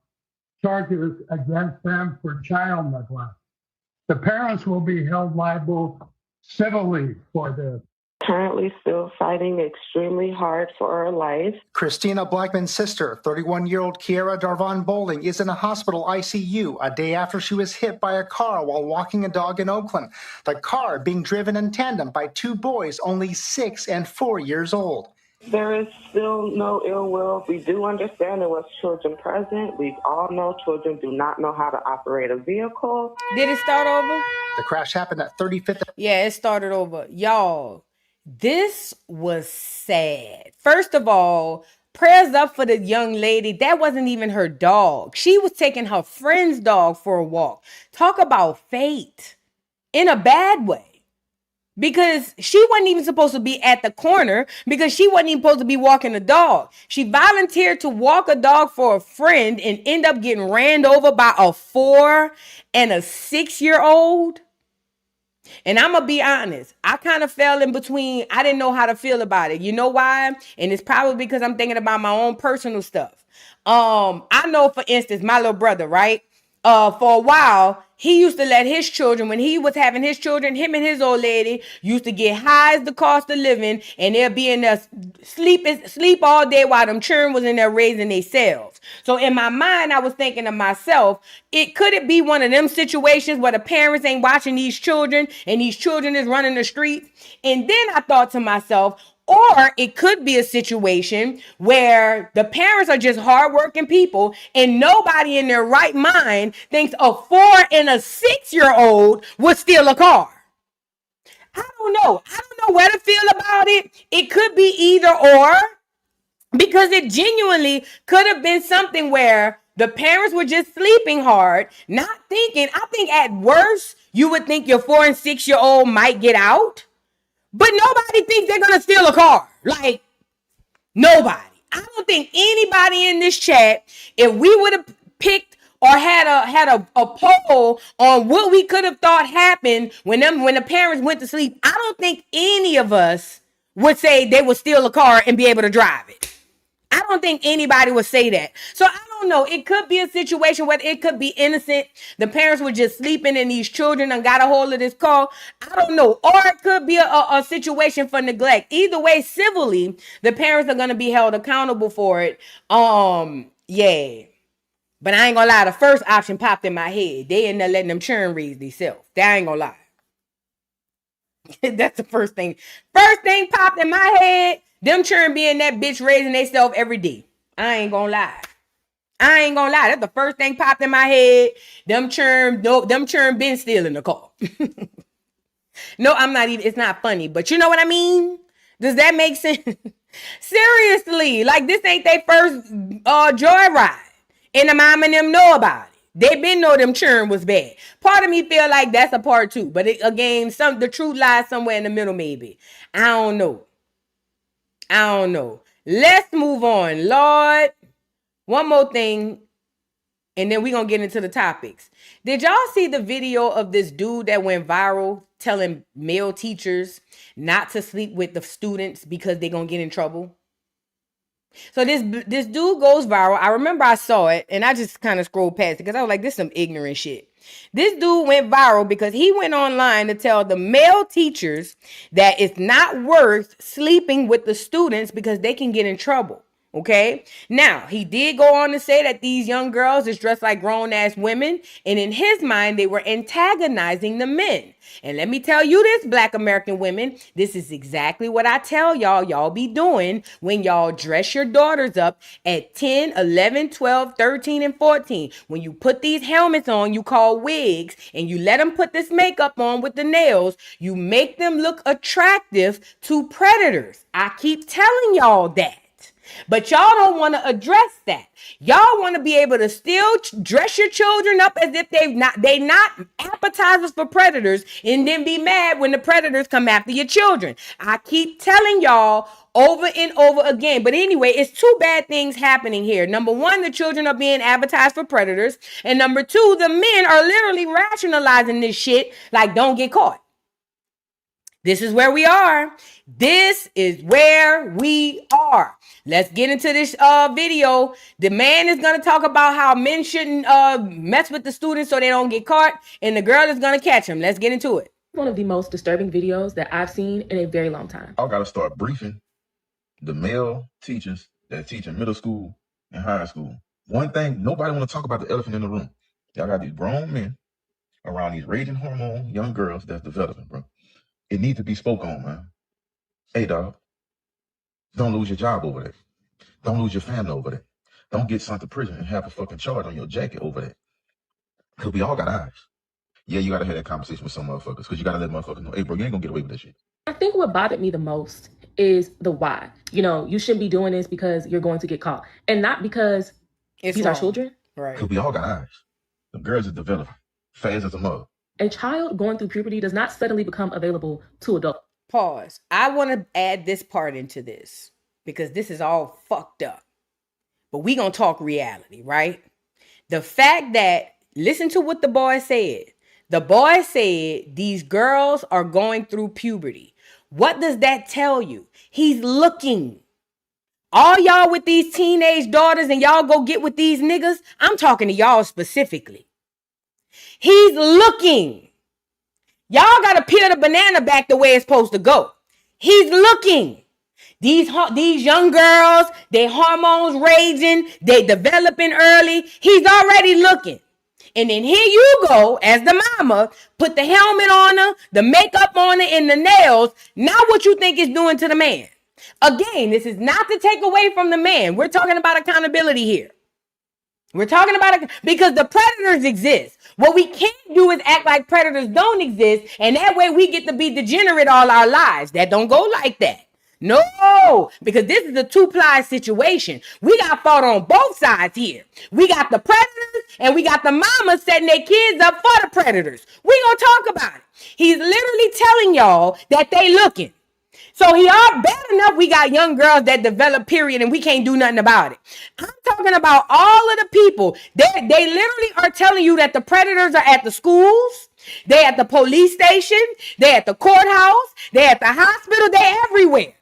charges against them for child neglect. The parents will be held liable civilly for this. Currently still fighting extremely hard for her life. Christina Blackman's sister, 31-year-old Kiara Darvan Bowling, is in a hospital ICU a day after she was hit by a car while walking a dog in Oakland. The car being driven in tandem by two boys only 6 and 4 years old. There is still no ill will. We do understand there was children present. We all know children do not know how to operate a vehicle. Did it start over? The crash happened at 35th. Yeah, it started over. Y'all, this was sad. First of all, prayers up for the young lady. That wasn't even her dog. She was taking her friend's dog for a walk. Talk about fate in a bad way. Because she wasn't even supposed to be at the corner because she wasn't even supposed to be walking the dog. She volunteered to walk a dog for a friend and end up getting ran over by a 4 and a 6-year-old. And I'm going to be honest. I kind of fell in between. I didn't know how to feel about it. You know why? And it's probably because I'm thinking about my own personal stuff. I know, for instance, my little brother, right? For a while, he used to let his children, when he was having his children, him and his old lady used to get high as the cost of living, and they'll be in there sleep all day while them children was in there raising themselves. So in my mind, I was thinking to myself, could it be one of them situations where the parents ain't watching these children and these children is running the streets? And then I thought to myself, or it could be a situation where the parents are just hardworking people and nobody in their right mind thinks a 4 and a 6-year-old would steal a car. I don't know. I don't know where to feel about it. It could be either or, because it genuinely could have been something where the parents were just sleeping hard, not thinking. I think at worst, you would think your 4 and 6-year-old might get out. But nobody thinks they're going to steal a car. Like, nobody. I don't think anybody in this chat, if we would have picked or had a poll on what we could have thought happened when the parents went to sleep, I don't think any of us would say they would steal a car and be able to drive it. I don't think anybody would say that. So I don't know. It could be a situation where it could be innocent. The parents were just sleeping and these children and got a hold of this car. I don't know. Or it could be a situation for neglect. Either way, civilly, the parents are going to be held accountable for it. Yeah. But I ain't gonna lie. The first option popped in my head. They in there letting them churn raise themselves. That ain't gonna lie. That's the first thing. First thing popped in my head. Them children being that bitch raising themselves every day. I ain't gonna lie. That's the first thing popped in my head. Them churn been still in the car. No, I'm not even, it's not funny, but you know what I mean? Does that make sense? Seriously, like this ain't their first joyride. And the mom and them know about it. They been know them churn was bad. Part of me feel like that's a part two, but again, the truth lies somewhere in the middle, maybe. I don't know. Let's move on, Lord. One more thing, and then we're going to get into the topics. Did y'all see the video of this dude that went viral telling male teachers not to sleep with the students because they're going to get in trouble? So this dude goes viral. I remember I saw it, and I just kind of scrolled past it because I was like, this is some ignorant shit. This dude went viral because he went online to tell the male teachers that it's not worth sleeping with the students because they can get in trouble. Okay. Now, he did go on to say that these young girls is dressed like grown-ass women, and in his mind, they were antagonizing the men. And let me tell you this, Black American women, this is exactly what I tell y'all be doing when y'all dress your daughters up at 10, 11, 12, 13, and 14. When you put these helmets on, you call wigs, and you let them put this makeup on with the nails, you make them look attractive to predators. I keep telling y'all that. But y'all don't want to address that. Y'all want to be able to still dress your children up as if they not appetizers for predators, and then be mad when the predators come after your children. I keep telling y'all over and over again. But anyway, it's two bad things happening here. Number one, the children are being advertised for predators. And number two, the men are literally rationalizing this shit like, don't get caught. This is where we are. Let's get into this video. The man is going to talk about how men shouldn't mess with the students so they don't get caught, and the girl is going to catch him. Let's get into it. One of the most disturbing videos that I've seen in a very long time. I got to start briefing the male teachers that teach in middle school and high school. One thing, nobody want to talk about the elephant in the room. Y'all got these grown men around these raging hormone young girls that's developing, bro. It needs to be spoke on, man. Hey, dog, don't lose your job over that. Don't lose your family over that. Don't get sent to prison and have a fucking charge on your jacket over that. Because we all got eyes. Yeah, you got to have that conversation with some motherfuckers because you got to let motherfuckers know, hey, bro, you ain't going to get away with that shit. I think what bothered me the most is the why. You shouldn't be doing this because you're going to get caught. And not because these are children. Right. Because we all got eyes. The girls are developing fast as a mother. A child going through puberty does not suddenly become available to adults. Pause. I want to add this part into this because this is all fucked up. But we gonna talk reality, right? The fact that, listen to what the boy said. The boy said these girls are going through puberty. What does that tell you? He's looking. All y'all with these teenage daughters and y'all go get with these niggas, I'm talking to y'all specifically. He's looking. Y'all got to peel the banana back the way it's supposed to go. He's looking. These young girls, their hormones raging, they developing early. He's already looking. And then here you go, as the mama, put the helmet on her, the makeup on her, and the nails. Now what you think it's doing to the man? Again, this is not to take away from the man. We're talking about accountability here. We're talking about it because the predators exist. What we can't do is act like predators don't exist, and that way we get to be degenerate all our lives. That don't go like that. No, because this is a two-ply situation. We got fought on both sides here. We got the predators and we got the mamas setting their kids up for the predators. We gonna talk about it. He's literally telling y'all that they looking. So he are bad enough. We got young girls that develop, period, and we can't do nothing about it. I'm talking about all of the people. They literally are telling you that the predators are at the schools, they at the police station, they at the courthouse, they at the hospital, they everywhere.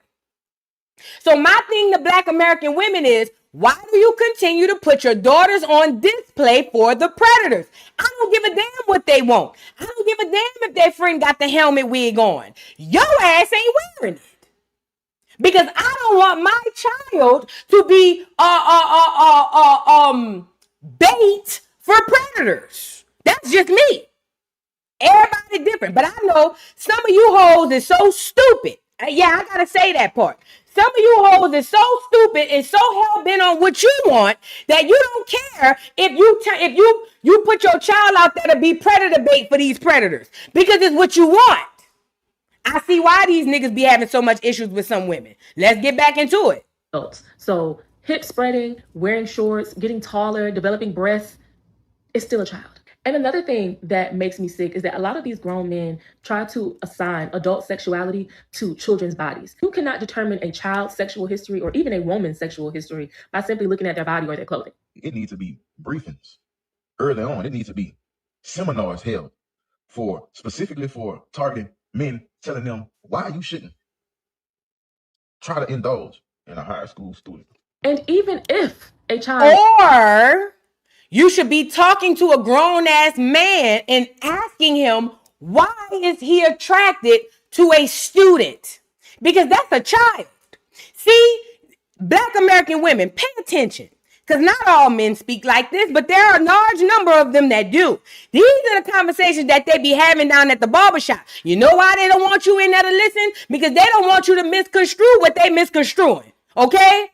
So my thing to Black American women is, why do you continue to put your daughters on display for the predators? I don't give a damn what they want. I don't give a damn if their friend got the helmet wig on. Your ass ain't wearing it. Because I don't want my child to be bait for predators. That's just me. Everybody different. But I know some of you hoes is so stupid. Yeah, I gotta say that part. Some of you hoes is so stupid and so hell bent on what you want that you don't care if you put your child out there to be predator bait for these predators because it's what you want. I see why these niggas be having so much issues with some women. Let's get back into it. So hip spreading, wearing shorts, getting taller, developing breasts is still a child. And another thing that makes me sick is that a lot of these grown men try to assign adult sexuality to children's bodies. You cannot determine a child's sexual history or even a woman's sexual history by simply looking at their body or their clothing. It needs to be briefings early on. It needs to be seminars held specifically for targeting men, telling them why you shouldn't try to indulge in a high school student. And even if a child... Or you should be talking to a grown-ass man and asking him, why is he attracted to a student? Because that's a child. See, Black American women, pay attention. Because not all men speak like this, but there are a large number of them that do. These are the conversations that they be having down at the barbershop. You know why they don't want you in there to listen? Because they don't want you to misconstrue what they misconstruing. Okay?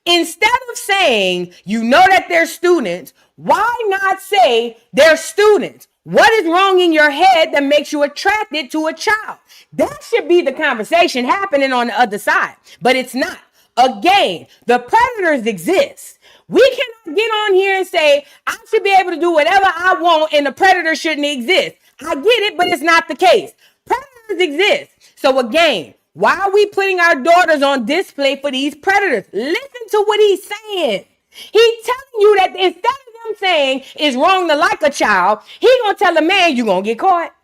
Instead of saying, you know that they're students, why not say they're students? What is wrong in your head that makes you attracted to a child? That should be the conversation happening on the other side, but it's not. Again, the predators exist. We cannot get on here and say, I should be able to do whatever I want and the predator shouldn't exist. I get it, but it's not the case. Predators exist. So again, why are we putting our daughters on display for these predators? Listen to what he's saying. He's telling you that instead of them saying it's wrong to like a child, he's going to tell the man you're going to get caught.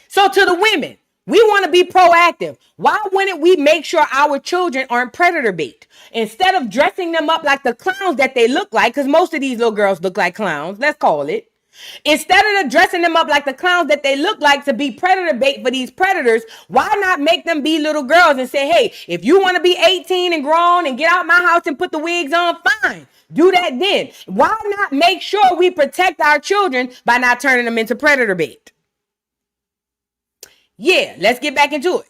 So to the women, we want to be proactive. Why wouldn't we make sure our children aren't predator bait? Instead of dressing them up like the clowns that they look like, because most of these little girls look like clowns, let's call it. Instead of dressing them up like the clowns that they look like to be predator bait for these predators, why not make them be little girls and say, hey, if you want to be 18 and grown and get out my house and put the wigs on, fine. Do that then. Why not make sure we protect our children by not turning them into predator bait? Yeah, let's get back into it.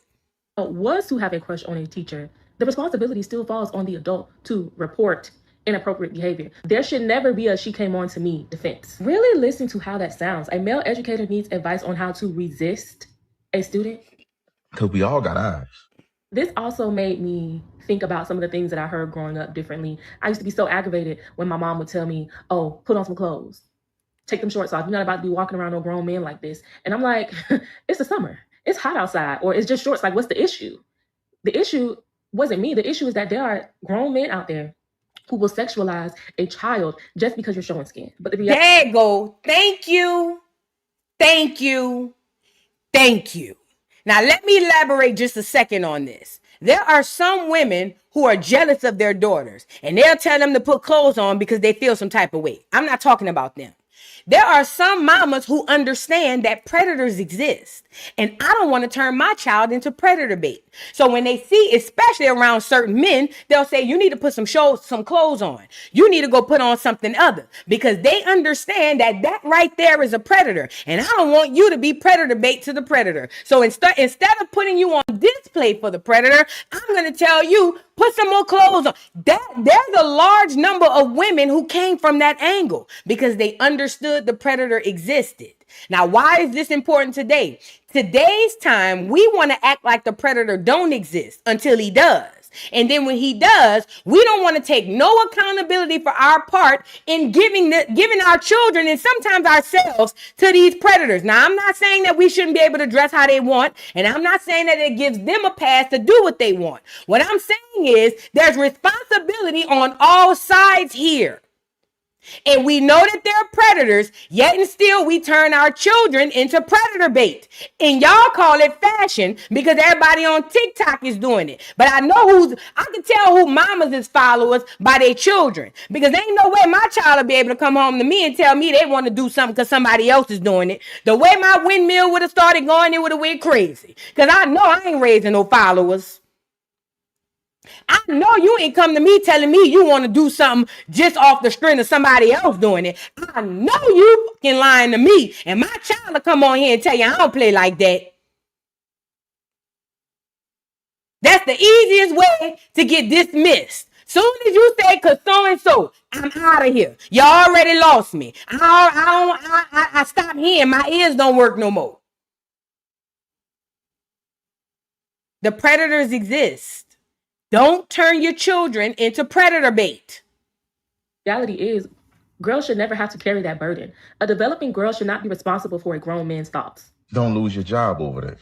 Was to have a crush on a teacher, the responsibility still falls on the adult to report inappropriate behavior. There should never be a she came on to me defense. Really listen to how that sounds. A male educator needs advice on how to resist a student. Because we all got eyes. This also made me think about some of the things that I heard growing up differently. I used to be so aggravated when my mom would tell me, oh, put on some clothes. Take them shorts off. You're not about to be walking around no grown men like this. And I'm like, it's the summer. It's hot outside. Or it's just shorts. Like, what's the issue? The issue wasn't me. The issue is that there are grown men out there who will sexualize a child just because you're showing skin. But there you go. Thank you. Thank you. Thank you. Now, let me elaborate just a second on this. There are some women who are jealous of their daughters, and they'll tell them to put clothes on because they feel some type of way. I'm not talking about them. There are some mamas who understand that predators exist, and I don't want to turn my child into predator bait. So when they see, especially around certain men, they'll say, you need to put some clothes on. You need to go put on something other, because they understand that that right there is a predator, and I don't want you to be predator bait to the predator. So instead of putting you on display for the predator, I'm going to tell you, put some more clothes on. There's a large number of women who came from that angle because they understood the predator existed. Now, why is this important today? Today's time, we want to act like the predator don't exist until he does. And then when he does, we don't want to take no accountability for our part in giving our children and sometimes ourselves to these predators. Now, I'm not saying that we shouldn't be able to dress how they want, and I'm not saying that it gives them a pass to do what they want. What I'm saying is there's responsibility on all sides here. And we know that they're predators, yet and still we turn our children into predator bait. And y'all call it fashion because everybody on TikTok is doing it. But I can tell who mamas is followers by their children. Because ain't no way my child will be able to come home to me and tell me they want to do something because somebody else is doing it. The way my windmill would have started going, it would have went crazy. Because I know I ain't raising no followers. I know you ain't come to me telling me you want to do something just off the strength of somebody else doing it. I know you fucking lying to me, and my child will come on here and tell you I don't play like that. That's the easiest way to get dismissed. Soon as you say, cause so and so, I'm out of here. You already lost me. I stopped hearing. My ears don't work no more. The predators exist. Don't turn your children into predator bait. Reality is, girls should never have to carry that burden. A developing girl should not be responsible for a grown man's thoughts. Don't lose your job over that.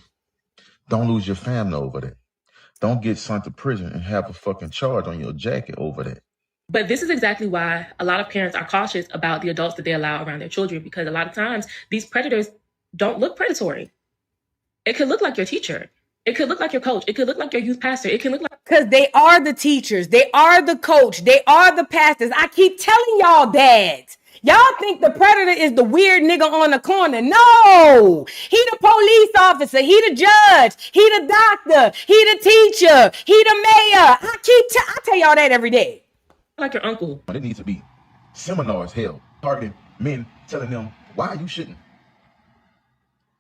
Don't lose your family over that. Don't get sent to prison and have a fucking charge on your jacket over that. But this is exactly why a lot of parents are cautious about the adults that they allow around their children, because a lot of times these predators don't look predatory. It could look like your teacher. It could look like your coach. It could look like your youth pastor. It can look like... Because they are the teachers. They are the coach. They are the pastors. I keep telling y'all dads. Y'all think the predator is the weird nigga on the corner. No. He the police officer. He the judge. He the doctor. He the teacher. He the mayor. I tell y'all that every day. Like your uncle. But it needs to be seminars held targeting men, telling them why you shouldn't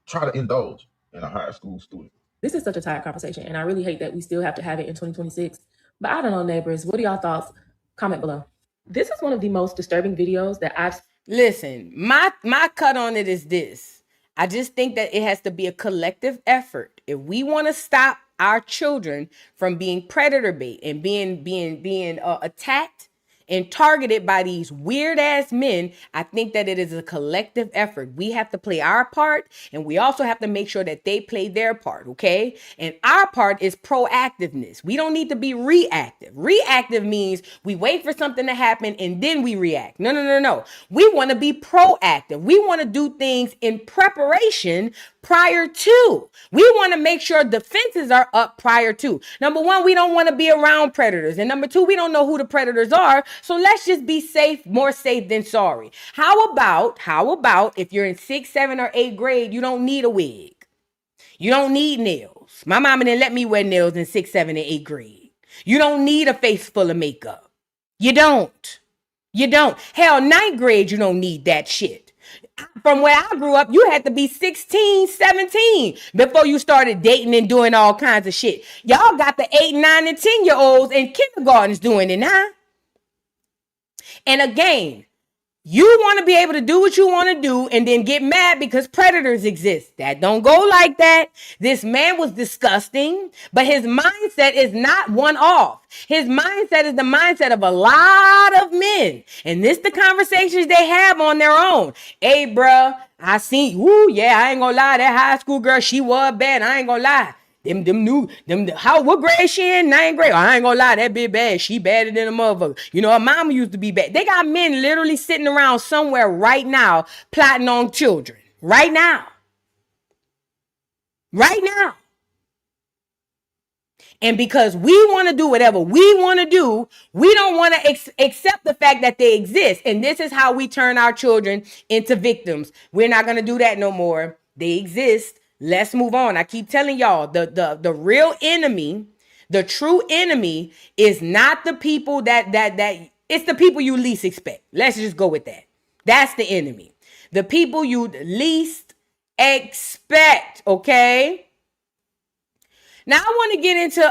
try to indulge in a high school student. This is such a tired conversation, and I really hate that we still have to have it in 2026. But I don't know, neighbors. What are y'all thoughts? Comment below. This is one of the most disturbing videos that I've... Listen, my cut on it is this. I just think that it has to be a collective effort. If we want to stop our children from being predator bait and being attacked and targeted by these weird ass men, I think that it is a collective effort. We have to play our part, and we also have to make sure that they play their part, okay? And our part is proactiveness. We don't need to be reactive. Reactive means we wait for something to happen and then we react. No. We want to be proactive. We want to do things in preparation prior to. We want to make sure defenses are up prior to. Number one, we don't want to be around predators. And number two, we don't know who the predators are. So let's just be safe, more safe than sorry. How about if you're in 6th, 7th, or 8th grade, you don't need a wig. You don't need nails. My mama didn't let me wear nails in 6th, 7th, and 8th grade. You don't need a face full of makeup. You don't. Hell, 9th grade, you don't need that shit. From where I grew up, you had to be 16, 17 before you started dating and doing all kinds of shit. Y'all got the 8, 9, and 10-year-olds in kindergartens doing it now. And again, you want to be able to do what you want to do and then get mad because predators exist. That don't go like that. This man was disgusting, but his mindset is not one off. His mindset is the mindset of a lot of men. And this the conversations they have on their own. Hey, bruh, I seen, I ain't gonna lie. That high school girl, she was bad. I ain't gonna lie. What grade she in? 9th grade. I ain't gonna lie, that bitch bad. She badder than a motherfucker. You know, her mama used to be bad. They got men literally sitting around somewhere right now plotting on children. Right now. And because we want to do whatever we want to do, we don't want to accept the fact that they exist. And this is how we turn our children into victims. We're not going to do that no more. They exist. Let's move on. I keep telling y'all, the real enemy, the true enemy is not the people that it's the people you least expect. Let's just go with that. That's the enemy. The people you least expect, okay? Now I want to get into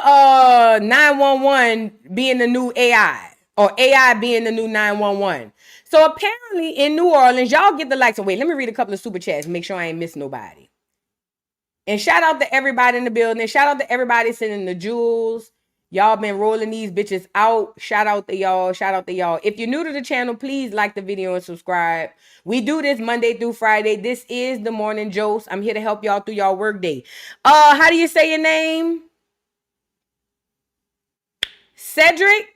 911 being the new AI or AI being the new 911. So apparently in New Orleans, y'all get the likes of, wait, let me read a couple of super chats, make sure I ain't missing nobody. And shout out to everybody in the building. Shout out to everybody sending the jewels. Y'all been rolling these bitches out. Shout out to y'all. If you're new to the channel, please like the video and subscribe. We do this Monday through Friday. This is the Morning Joce. I'm here to help y'all through y'all work day. How do you say your name? Cedric?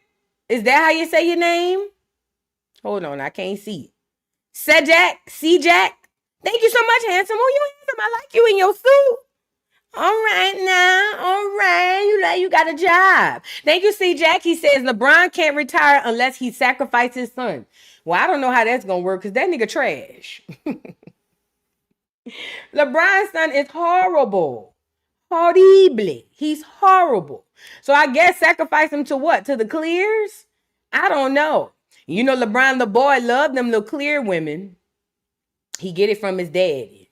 Is that how you say your name? Hold on, I can't see. C-Jack? Thank you so much, handsome. Oh, you handsome. I like you in your suit. All right now. All right. You like you got a job. Thank you, C-Jack. He says LeBron can't retire unless he sacrifices his son. Well, I don't know how that's going to work because that nigga trash. LeBron's son is horrible. Horrible. He's horrible. So I guess sacrifice him to what? To the clears? I don't know. You know, LeBron, the boy, loved them little clear women. He get it from his daddy.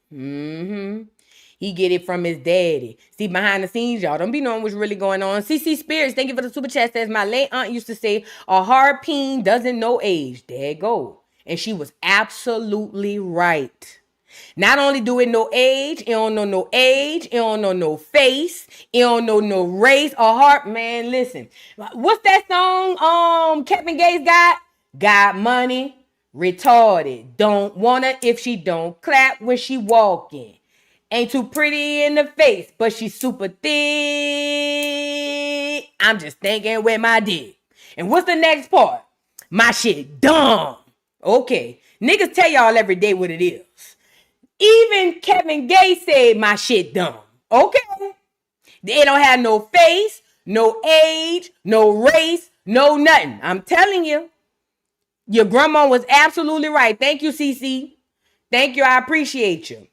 He get it from his daddy. See, behind the scenes, y'all don't be knowing what's really going on. CC Spirits, thank you for the super chat. Says, my late aunt used to say, a hard peen doesn't know age. There it go. And she was absolutely right. Not only do it know age, it don't know no age, it don't know no face, it don't know no race or heart. Man, listen. What's that song Kevin Gates got? Got money, retarded. Don't want her if she don't clap when she walking. Ain't too pretty in the face, but she's super thick. I'm just thinking with my dick. And what's the next part? My shit dumb. Okay. Niggas tell y'all every day what it is. Even Kevin Gates said my shit dumb. Okay. They don't have no face, no age, no race, no nothing. I'm telling you. Your grandma was absolutely right. Thank you, CC. Thank you. I appreciate you.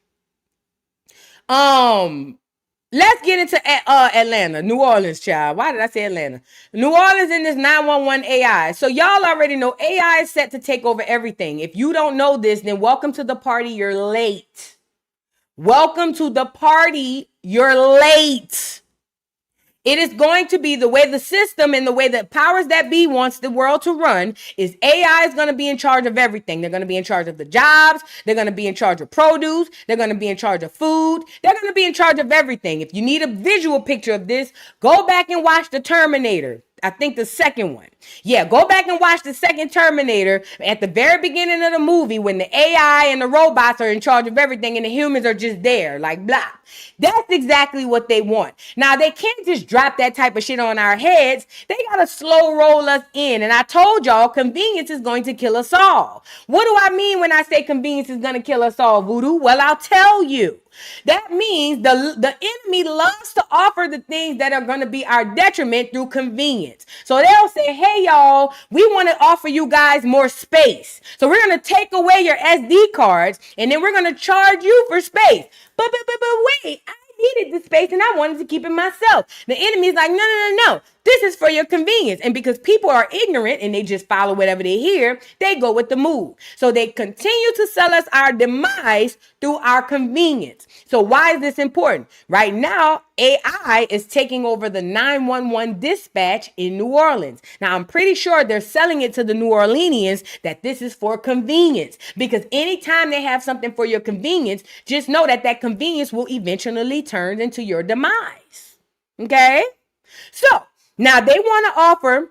Let's get into Atlanta, New Orleans, child. Why did I say Atlanta? New Orleans in this 911 AI. So y'all already know AI is set to take over everything. If you don't know this, then welcome to the party. You're late. Welcome to the party. You're late. It is going to be the way the system and the way that powers that be wants the world to run is AI is going to be in charge of everything. They're going to be in charge of the jobs. They're going to be in charge of produce. They're going to be in charge of food. They're going to be in charge of everything. If you need a visual picture of this, go back and watch The Terminator. I think the second one. Yeah, go back and watch the second Terminator at the very beginning of the movie when the AI and the robots are in charge of everything and the humans are just there, like blah. That's exactly what they want. Now, they can't just drop that type of shit on our heads. They got to slow roll us in. And I told y'all, convenience is going to kill us all. What do I mean when I say convenience is going to kill us all, Voodoo? Well, I'll tell you. That means the enemy loves to offer the things that are going to be our detriment through convenience. So they'll say, hey, y'all, we want to offer you guys more space. So we're going to take away your SD cards and then we're going to charge you for space. But wait, I needed the space and I wanted to keep it myself. The enemy's like, no. This is for your convenience. And because people are ignorant and they just follow whatever they hear, they go with the move. So they continue to sell us our demise through our convenience. So why is this important? Right now, AI is taking over the 911 dispatch in New Orleans. Now, I'm pretty sure they're selling it to the New Orleanians that this is for convenience. Because anytime they have something for your convenience, just know that that convenience will eventually turn into your demise. Okay? So, now they want to offer,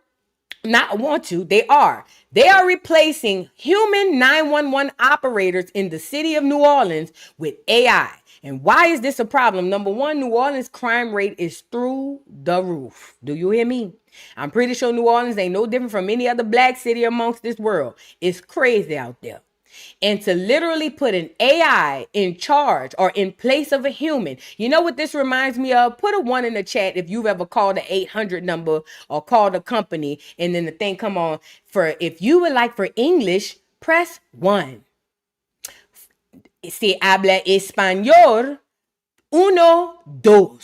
they are replacing human 911 operators in the city of New Orleans with AI. And why is this a problem? Number one, New Orleans crime rate is through the roof. Do you hear me? I'm pretty sure New Orleans ain't no different from any other black city amongst this world. It's crazy out there. And to literally put an AI in charge or in place of a human. You know what this reminds me of? Put a 1 in the chat if you've ever called the 800 number or called a company and then the thing come on for, if you would like for English, press 1. Si habla español, 1, 2.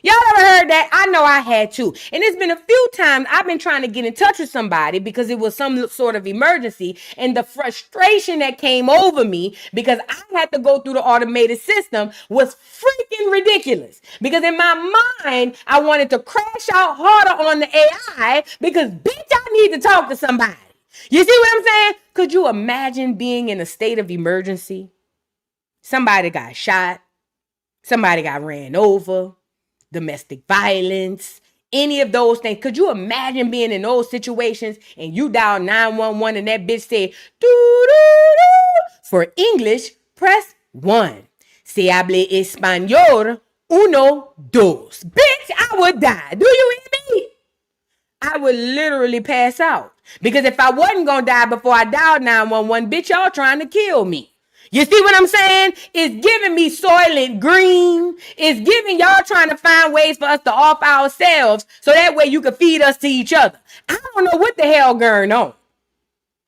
Y'all ever heard that? I know I had to. And it's been a few times I've been trying to get in touch with somebody because it was some sort of emergency. And the frustration that came over me because I had to go through the automated system was freaking ridiculous. Because in my mind, I wanted to crash out harder on the AI because, bitch, I need to talk to somebody. You see what I'm saying? Could you imagine being in a state of emergency? Somebody got shot. Somebody got ran over. Domestic violence, any of those things. Could you imagine being in those situations and you dial 911 and that bitch said, doo-doo-doo. For English, press 1. Si hable español, 1, 2. Bitch, I would die. Do you hear me? I would literally pass out. Because if I wasn't going to die before I dialed 911, bitch, y'all trying to kill me. You see what I'm saying? It's giving me Soylent Green. It's giving y'all trying to find ways for us to off ourselves so that way you can feed us to each other. I don't know what the hell going on.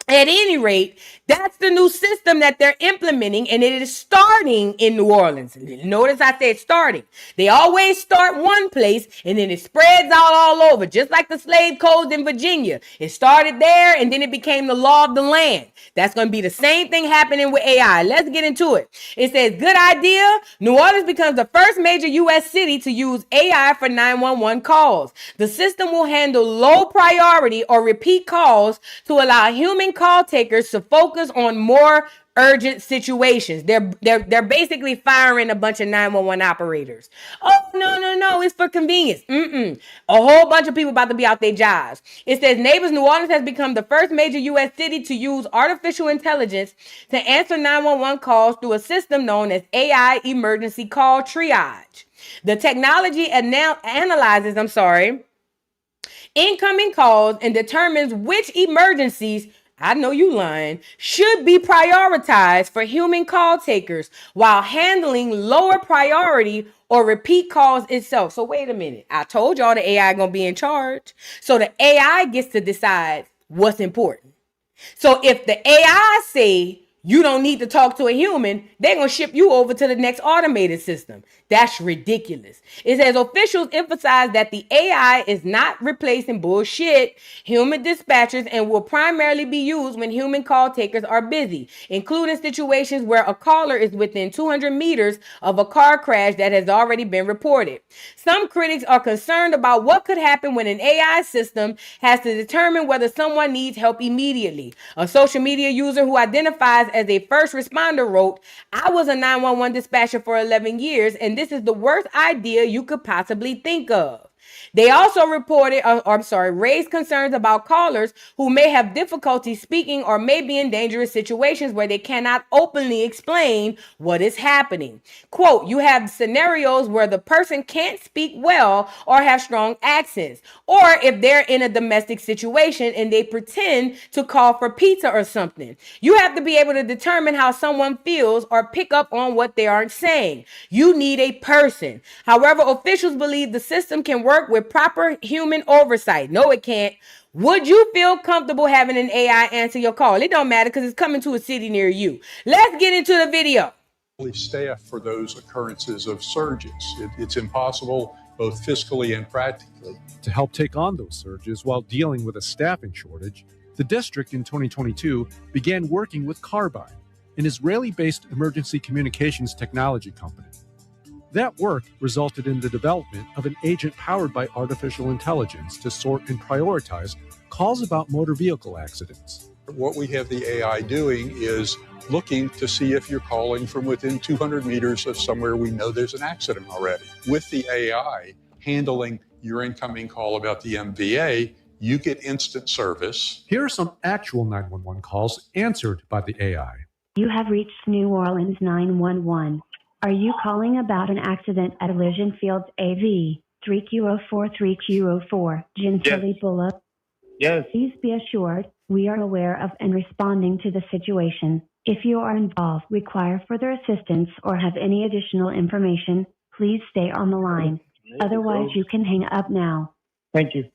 At any rate, that's the new system that they're implementing, and it is starting in New Orleans. Notice I said starting. They always start one place, and then it spreads out all over, just like the slave codes in Virginia. It started there, and then it became the law of the land. That's going to be the same thing happening with AI. Let's get into it. It says, good idea. New Orleans becomes the first major U.S. city to use AI for 911 calls. The system will handle low priority or repeat calls to allow human call takers to focus on more urgent situations. They're basically firing a bunch of 911 operators. Oh, no, it's for convenience. A whole bunch of people about to be out their jobs. It says neighbors, New Orleans has become the first major U.S. city to use artificial intelligence to answer 911 calls through a system known as AI emergency call triage. The technology analyzes incoming calls and determines which emergencies, I know you lying, should be prioritized for human call takers while handling lower priority or repeat calls itself. So wait a minute. I told y'all the AI gonna be in charge. So the AI gets to decide what's important. So if the AI say you don't need to talk to a human, they're going to ship you over to the next automated system. That's ridiculous. It says officials emphasize that the AI is not replacing bullshit human dispatchers and will primarily be used when human call takers are busy, including situations where a caller is within 200 meters of a car crash that has already been reported. Some critics are concerned about what could happen when an AI system has to determine whether someone needs help immediately. A social media user who identifies as a first responder wrote, I was a 911 dispatcher for 11 years, and this is the worst idea you could possibly think of. They also raised concerns about callers who may have difficulty speaking or may be in dangerous situations where they cannot openly explain what is happening. Quote, you have scenarios where the person can't speak well or have strong accents, or if they're in a domestic situation and they pretend to call for pizza or something. You have to be able to determine how someone feels or pick up on what they aren't saying. You need a person. However, officials believe the system can work with proper human oversight. No, it can't. Would you feel comfortable having an AI answer your call? It don't matter because it's coming to a city near you. Let's get into the video. Staff for those occurrences of surges. It's impossible, both fiscally and practically. To help take on those surges while dealing with a staffing shortage, the district in 2022 began working with Carbine, an Israeli-based emergency communications technology company. That work resulted in the development of an agent powered by artificial intelligence to sort and prioritize calls about motor vehicle accidents. What we have the AI doing is looking to see if you're calling from within 200 meters of somewhere we know there's an accident already. With the AI handling your incoming call about the MVA, you get instant service. Here are some actual 911 calls answered by the AI. You have reached New Orleans 911. Are you calling about an accident at Elysian Fields AV 3Q04 Gentilly Boule? Yes. Please be assured we are aware of and responding to the situation. If you are involved, require further assistance, or have any additional information, please stay on the line. Otherwise, you can hang up now. Thank you.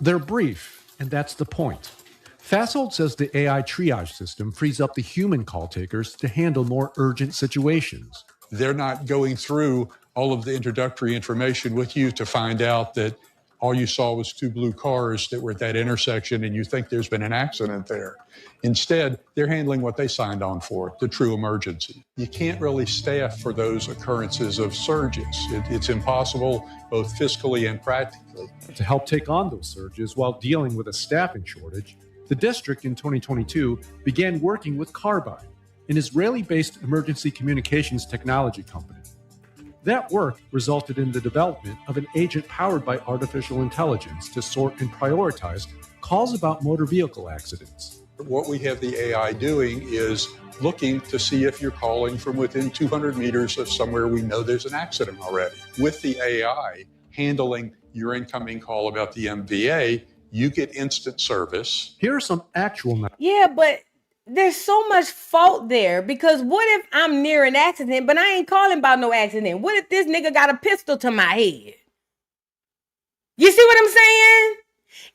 They're brief, and that's the point. Fasold says the AI triage system frees up the human call takers to handle more urgent situations. They're not going through all of the introductory information with you to find out that all you saw was two blue cars that were at that intersection and you think there's been an accident there. Instead, they're handling what they signed on for, the true emergency. You can't really staff for those occurrences of surges. It's impossible, both fiscally and practically. To help take on those surges while dealing with a staffing shortage, the district in 2022 began working with Carbine, an Israeli-based emergency communications technology company. That work resulted in the development of an agent powered by artificial intelligence to sort and prioritize calls about motor vehicle accidents. What we have the AI doing is looking to see if you're calling from within 200 meters of somewhere we know there's an accident already. With the AI handling your incoming call about the MVA, you get instant service. Here are some actual... Yeah, but there's so much fault there, because what if I'm near an accident, but I ain't calling about no accident? What if this nigga got a pistol to my head? You see what I'm saying?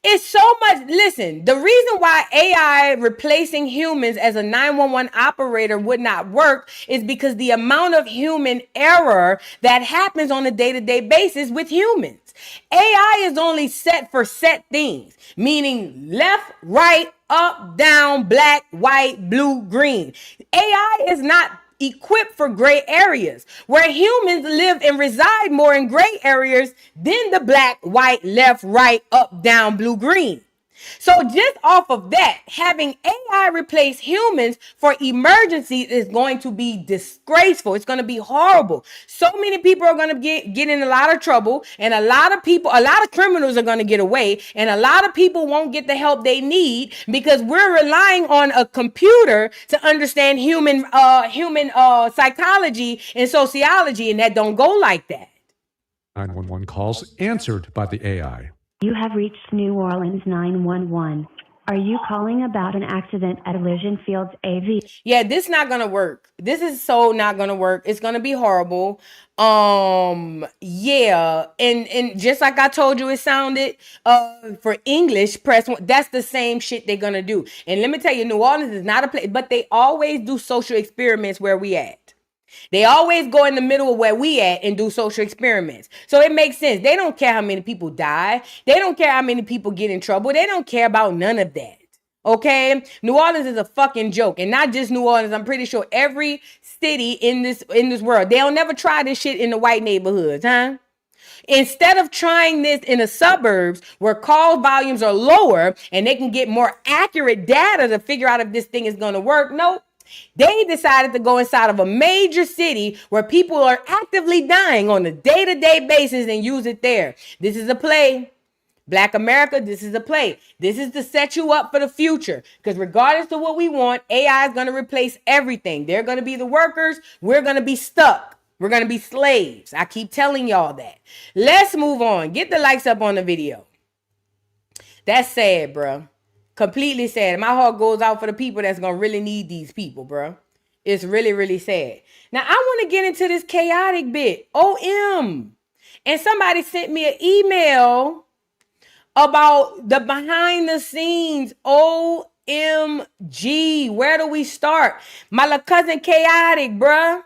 It's so much. Listen, the reason why AI replacing humans as a 911 operator would not work is because the amount of human error that happens on a day-to-day basis with humans. AI is only set for set things, meaning left, right, up, down, black, white, blue, green. AI is not equipped for gray areas, where humans live and reside more in gray areas than the black, white, left, right, up, down, blue, green. So just off of that, having AI replace humans for emergencies is going to be disgraceful. It's going to be horrible. So many people are going to get in a lot of trouble, and a lot of criminals are going to get away, and a lot of people won't get the help they need because we're relying on a computer to understand human psychology and sociology, and that don't go like that. 911 calls answered by the AI. You have reached New Orleans 911. Are you calling about an accident at Elysian Fields AV? Yeah, this not gonna work. This is so not gonna work. It's gonna be horrible. Yeah, and just like I told you, it sounded for English press one. That's the same shit they're gonna do. And let me tell you, New Orleans is not a place, but they always do social experiments where we at. They always go in the middle of where we at and do social experiments. So it makes sense. They don't care how many people die. They don't care how many people get in trouble. They don't care about none of that. Okay? New Orleans is a fucking joke. And not just New Orleans. I'm pretty sure every city in this world. They'll never try this shit in the white neighborhoods, huh? Instead of trying this in the suburbs where call volumes are lower and they can get more accurate data to figure out if this thing is going to work, nope. They decided to go inside of a major city where people are actively dying on a day-to-day basis and use it there. This is a play. Black America, this is a play. This is to set you up for the future. Because regardless of what we want, AI is going to replace everything. They're going to be the workers. We're going to be stuck. We're going to be slaves. I keep telling y'all that. Let's move on. Get the likes up on the video. That's sad, bro. Completely sad. My heart goes out for the people that's going to really need these people, bro. It's really, really sad. Now, I want to get into this chaotic bit. OM. And somebody sent me an email about the behind the scenes. OMG. Where do we start? My little cousin Khaotic, bruh.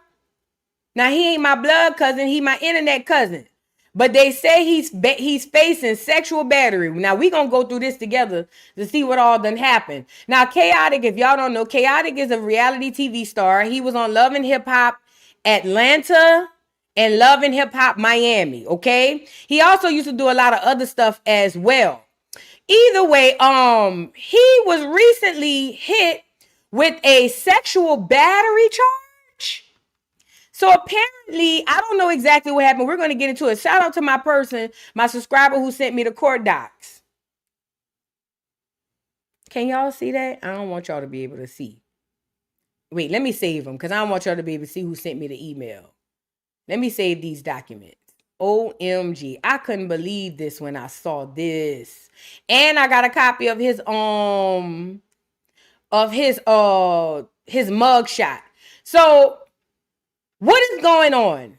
Now, he ain't my blood cousin. He my internet cousin. But they say he's facing sexual battery. Now, we going to go through this together to see what all done happened. Now, Khaotic, if y'all don't know, Khaotic is a reality TV star. He was on Love and Hip Hop Atlanta and Love and Hip Hop Miami, okay? He also used to do a lot of other stuff as well. Either way, he was recently hit with a sexual battery charge. So apparently, I don't know exactly what happened. We're going to get into it. Shout out to my person, my subscriber who sent me the court docs. Can y'all see that? I don't want y'all to be able to see. Wait, let me save them because I don't want y'all to be able to see who sent me the email. Let me save these documents. OMG. I couldn't believe this when I saw this. And I got a copy of his mugshot. So what is going on?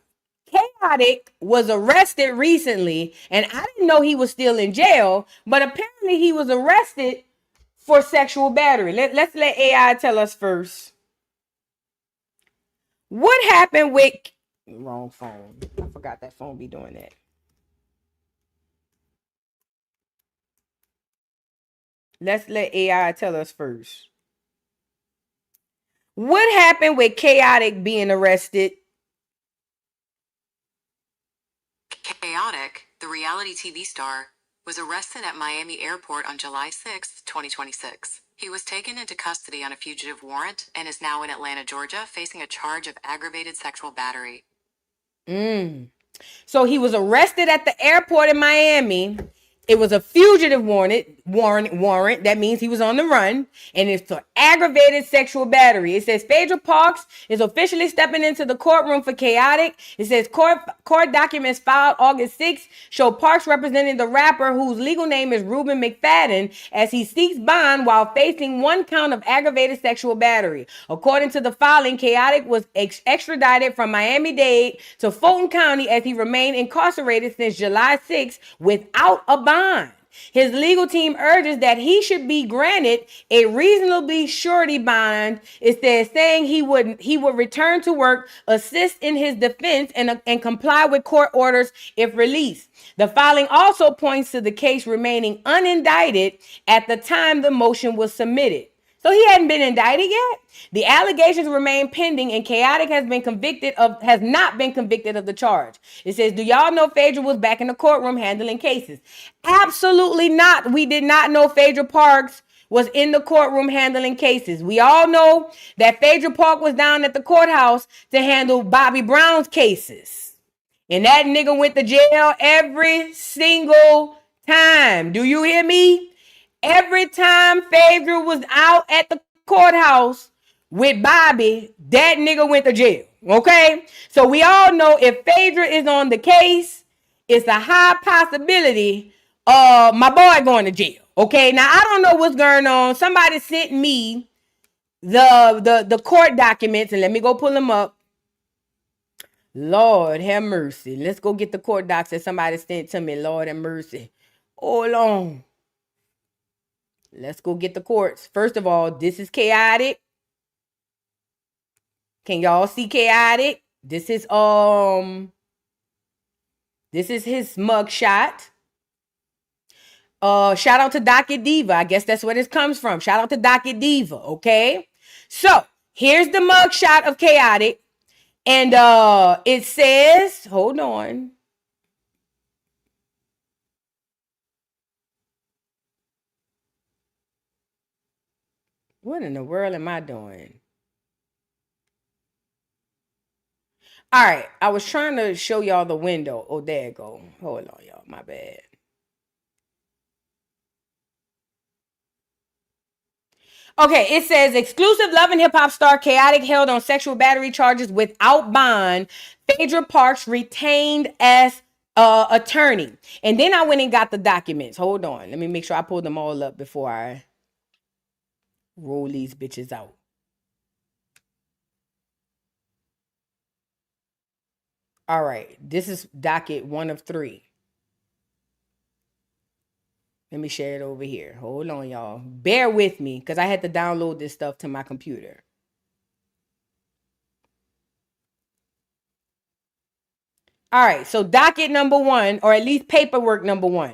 Khaotic was arrested recently, and I didn't know he was still in jail, but apparently he was arrested for sexual battery. Let's let AI tell us first. What happened with... Wrong phone. I forgot that phone be doing that. Let's let AI tell us first. What happened with Khaotic being arrested? Khaotic, the reality TV star, was arrested at Miami Airport on July 6, 2026. He was taken into custody on a fugitive warrant and is now in Atlanta, Georgia, facing a charge of aggravated sexual battery. So he was arrested at the airport in Miami. It was a fugitive warrant. That means he was on the run. And it's for aggravated sexual battery. It says Phaedra Parks is officially stepping into the courtroom for Khaotic. It says court documents filed August 6th show Parks representing the rapper whose legal name is Reuben McFadden as he seeks bond while facing one count of aggravated sexual battery. According to the filing, Khaotic was extradited from Miami-Dade to Fulton County as he remained incarcerated since July 6th without a bond. His legal team urges that he should be granted a reasonably surety bond, instead saying he would return to work, assist in his defense, and comply with court orders if released. The filing also points to the case remaining unindicted at the time the motion was submitted. So he hadn't been indicted yet. The allegations remain pending, and Khaotic has not been convicted of the charge. It says, do y'all know Phaedra was back in the courtroom handling cases? Absolutely not. We did not know Phaedra Parks was in the courtroom handling cases. We all know that Phaedra Park was down at the courthouse to handle Bobby Brown's cases. And that nigga went to jail every single time. Do you hear me? Every time Phaedra was out at the courthouse with Bobby, that nigga went to jail. Okay? So we all know if Phaedra is on the case, it's a high possibility of my boy going to jail. Okay? Now, I don't know what's going on. Somebody sent me the court documents, and let me go pull them up. Lord have mercy. Let's go get the court docs that somebody sent to me. Lord have mercy. Hold on. Let's go get the courts. First of all, this is Khaotic. Can y'all see Khaotic? This is his mug shot. Shout out to Docket Diva. I guess that's where this comes from. Shout out to Docket Diva, okay? So, here's the mug shot of Khaotic. And it says, hold on. What in the world am I doing? All right, I was trying to show y'all the window. Oh, there it go. Hold on, y'all. My bad. Okay, it says exclusive Love and Hip Hop star Khaotic held on sexual battery charges without bond. Phaedra Parks retained as attorney. And then I went and got the documents. Hold on. Let me make sure I pull them all up before I roll these bitches out. All right, this is docket 1 of 3. Let me share it over here. Hold on, y'all. Bear with me, because I had to download this stuff to my computer. All right, so docket number 1, or at least paperwork number 1.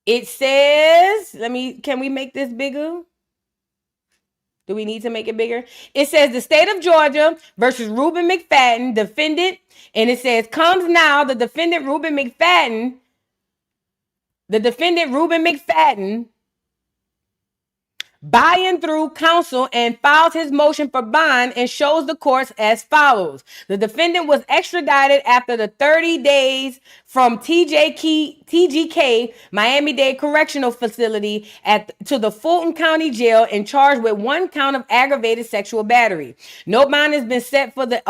It says, can we make this bigger? Do we need to make it bigger? It says the state of Georgia versus Reuben McFadden, defendant. And it says, comes now the defendant Reuben McFadden, buying through counsel and files his motion for bond and shows the courts as follows. The defendant was extradited after the 30 days from TGK Miami-Dade Correctional Facility to the Fulton County Jail and charged with 1 count of aggravated sexual battery. No bond has been set for the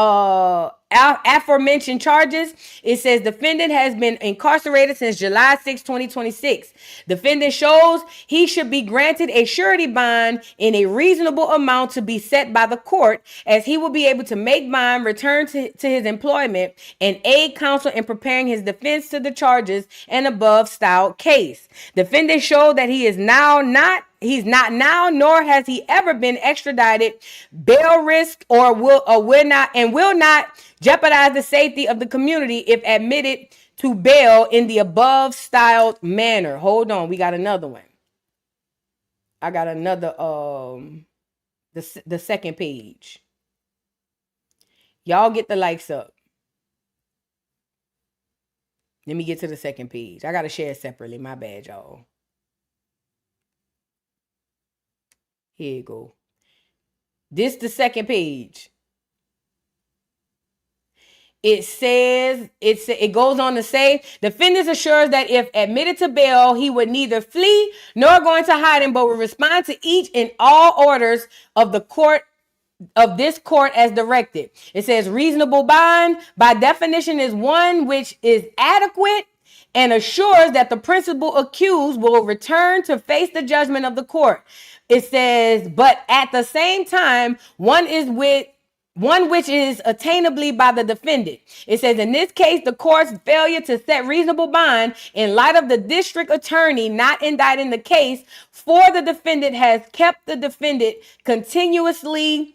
aforementioned charges. It says defendant has been incarcerated since July 6, 2026. Defendant shows he should be granted a surety bond in a reasonable amount to be set by the court, as he will be able to make bond, return to his employment, and aid counsel in preparing his defense to the charges and above styled case. Defendant showed that he's not now, nor has he ever been extradited, bail risk, or will not jeopardize the safety of the community if admitted to bail in the above styled manner. Hold on, we got another one. I got another the second page. Y'all get the likes up. Let me get to the second page. I gotta share it separately. My bad, y'all. Here you go. This the second page. It says, it goes on to say, defendant assures that if admitted to bail, he would neither flee nor go into hiding, but will respond to each and all orders of the court, of this court as directed. It says reasonable bond by definition is one which is adequate and assures that the principal accused will return to face the judgment of the court. It says, but at the same time, one is with one which is attainably by the defendant. It says, in this case, the court's failure to set reasonable bond in light of the district attorney not indicting the case for the defendant has kept the defendant continuously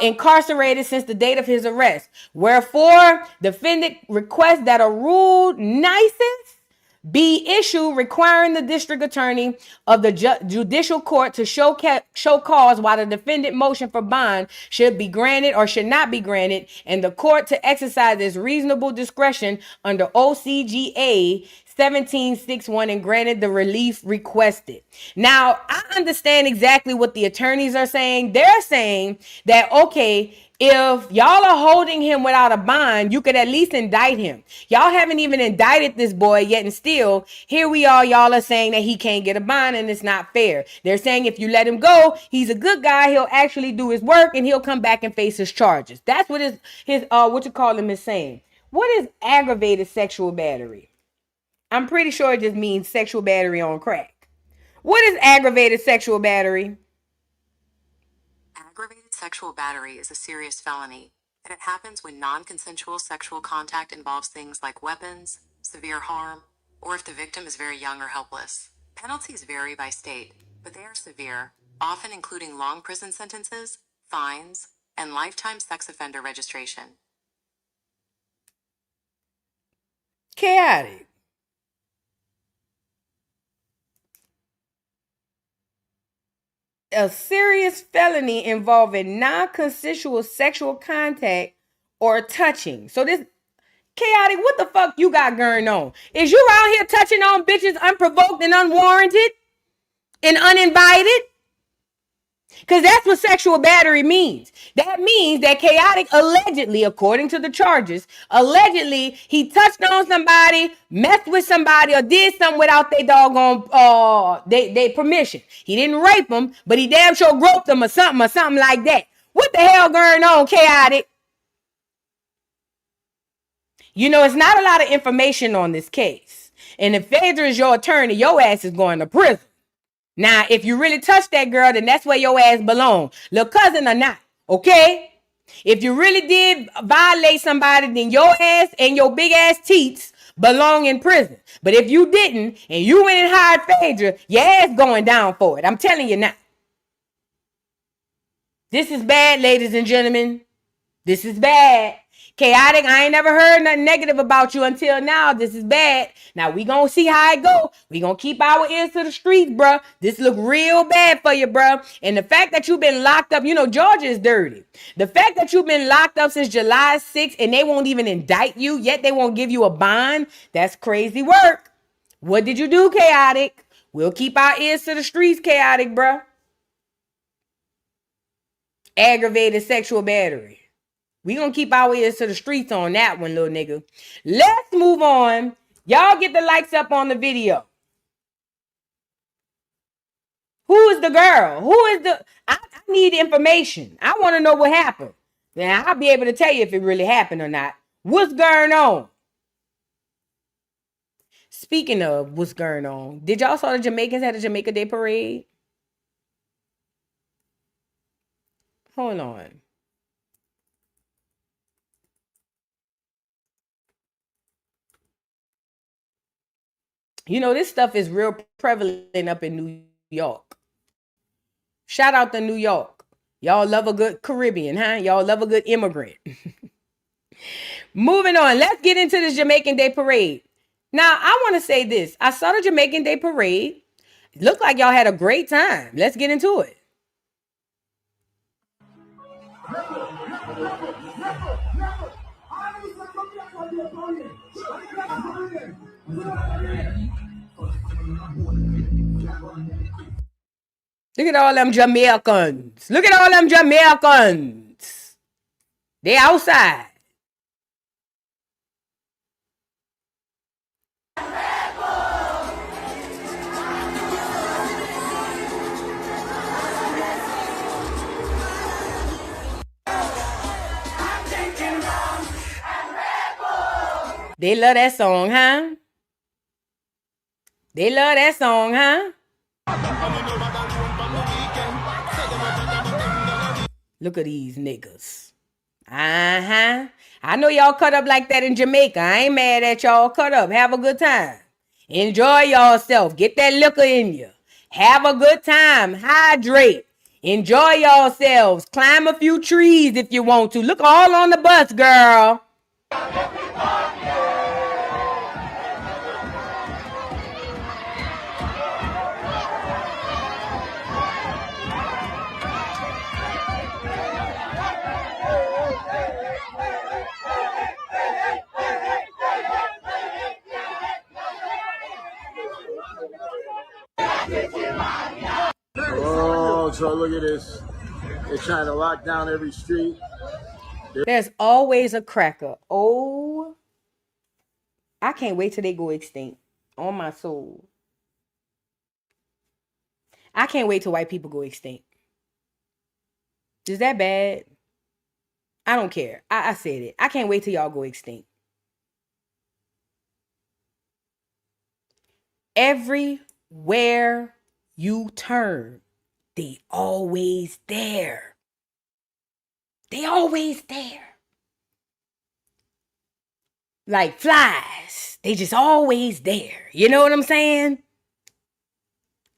incarcerated since the date of his arrest. Wherefore, defendant requests that a rule nisus be issued requiring the district attorney of the judicial court to show cause why the defendant motion for bond should be granted or should not be granted, and the court to exercise its reasonable discretion under OCGA 1761 and granted the relief requested. Now, I understand exactly what the attorneys are saying. They're saying that, okay, if y'all are holding him without a bond, you could at least indict him. Y'all haven't even indicted this boy yet, and still, here we are, y'all are saying that he can't get a bond, and it's not fair. They're saying if you let him go, he's a good guy, he'll actually do his work, and he'll come back and face his charges. That's what his what you call him is saying. What is aggravated sexual battery? I'm pretty sure it just means sexual battery on crack. What is aggravated sexual battery? Aggravated sexual battery is a serious felony, and it happens when non-consensual sexual contact involves things like weapons, severe harm, or if the victim is very young or helpless. Penalties vary by state, but they are severe, often including long prison sentences, fines, and lifetime sex offender registration. Khaotic. A serious felony involving non-consensual sexual contact or touching. So this Khaotic, what the fuck you got going on? Is you out here touching on bitches unprovoked and unwarranted and uninvited? Because that's what sexual battery means. That means that Khaotic allegedly, according to the charges, allegedly he touched on somebody, messed with somebody, or did something without their doggone they permission. He didn't rape them, but he damn sure groped them or something like that. What the hell going on, Khaotic? You know, it's not a lot of information on this case. And if Phaedra is your attorney, your ass is going to prison. Now, if you really touch that girl, then that's where your ass belong. Little cousin or not, okay? If you really did violate somebody, then your ass and your big ass teats belong in prison. But if you didn't, and you went and hired Phaedra, your ass going down for it. I'm telling you now. This is bad, ladies and gentlemen. This is bad. Khaotic, I ain't never heard nothing negative about you until now. This is bad. Now we gonna see how it go. We gonna keep our ears to the streets, bruh. This look real bad for you, bruh. And the fact that you've been locked up, you know, Georgia is dirty. The fact that you've been locked up since July 6th and they won't even indict you, yet they won't give you a bond, that's crazy work. What did you do, Khaotic? We'll keep our ears to the streets, Khaotic, bruh. Aggravated sexual battery. We gonna keep our ears to the streets on that one, little nigga. Let's move on. Y'all get the likes up on the video. Who is the girl? Who is the... I need information. I want to know what happened. Then I'll be able to tell you if it really happened or not. What's going on? Speaking of what's going on, did y'all saw the Jamaicans had a Jamaica Day parade? Hold on. You know, this stuff is real prevalent up in New York. Shout out to New York. Y'all love a good Caribbean, huh? Y'all love a good immigrant. Moving on. Let's get into this Jamaican Day parade. Now, I want to say this. I saw the Jamaican Day parade. It looked like y'all had a great time. Let's get into it. Look at all them Jamaicans. Look at all them Jamaicans. They outside. They love that song, huh? They love that song, huh? Look at these niggas. Uh-huh. I know y'all cut up like that in Jamaica. I ain't mad at y'all. Cut up. Have a good time. Enjoy yourself. Get that liquor in you. Have a good time. Hydrate. Enjoy yourselves. Climb a few trees if you want to. Look all on the bus, girl. Oh, so look at this. They're trying to lock down every street. There's always a cracker. Oh, I can't wait till they go extinct. On my soul. I can't wait till white people go extinct. Is that bad? I don't care. I said it. I can't wait till y'all go extinct. Everywhere you turn, they always there. They always there. Like flies. They just always there. You know what I'm saying?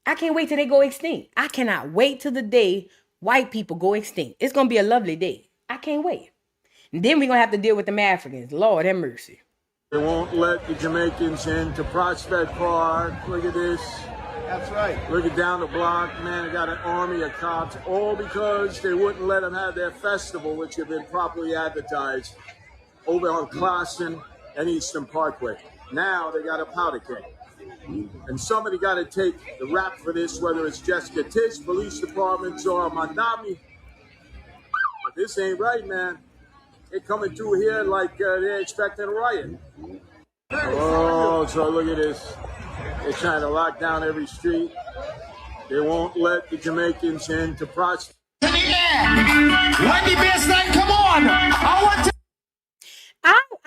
I can't wait till they go extinct. I cannot wait till the day white people go extinct. It's going to be a lovely day. I can't wait. And then we're going to have to deal with them Africans. Lord have mercy. They won't let the Jamaicans into Prospect Park. Look at this. That's right. Look at down the block, man. They got an army of cops, all because they wouldn't let them have their festival, which had been properly advertised, over on Clawson and Eastern Parkway. Now they got a powder keg. And somebody got to take the rap for this, whether it's Jessica Tish, police departments, or Mandami. But this ain't right, man. They're coming through here like they're expecting a riot. Oh, so look at this. They're trying to lock down every street. They won't let the Jamaicans into Prospect. To the air. When the baseline come on, I want to.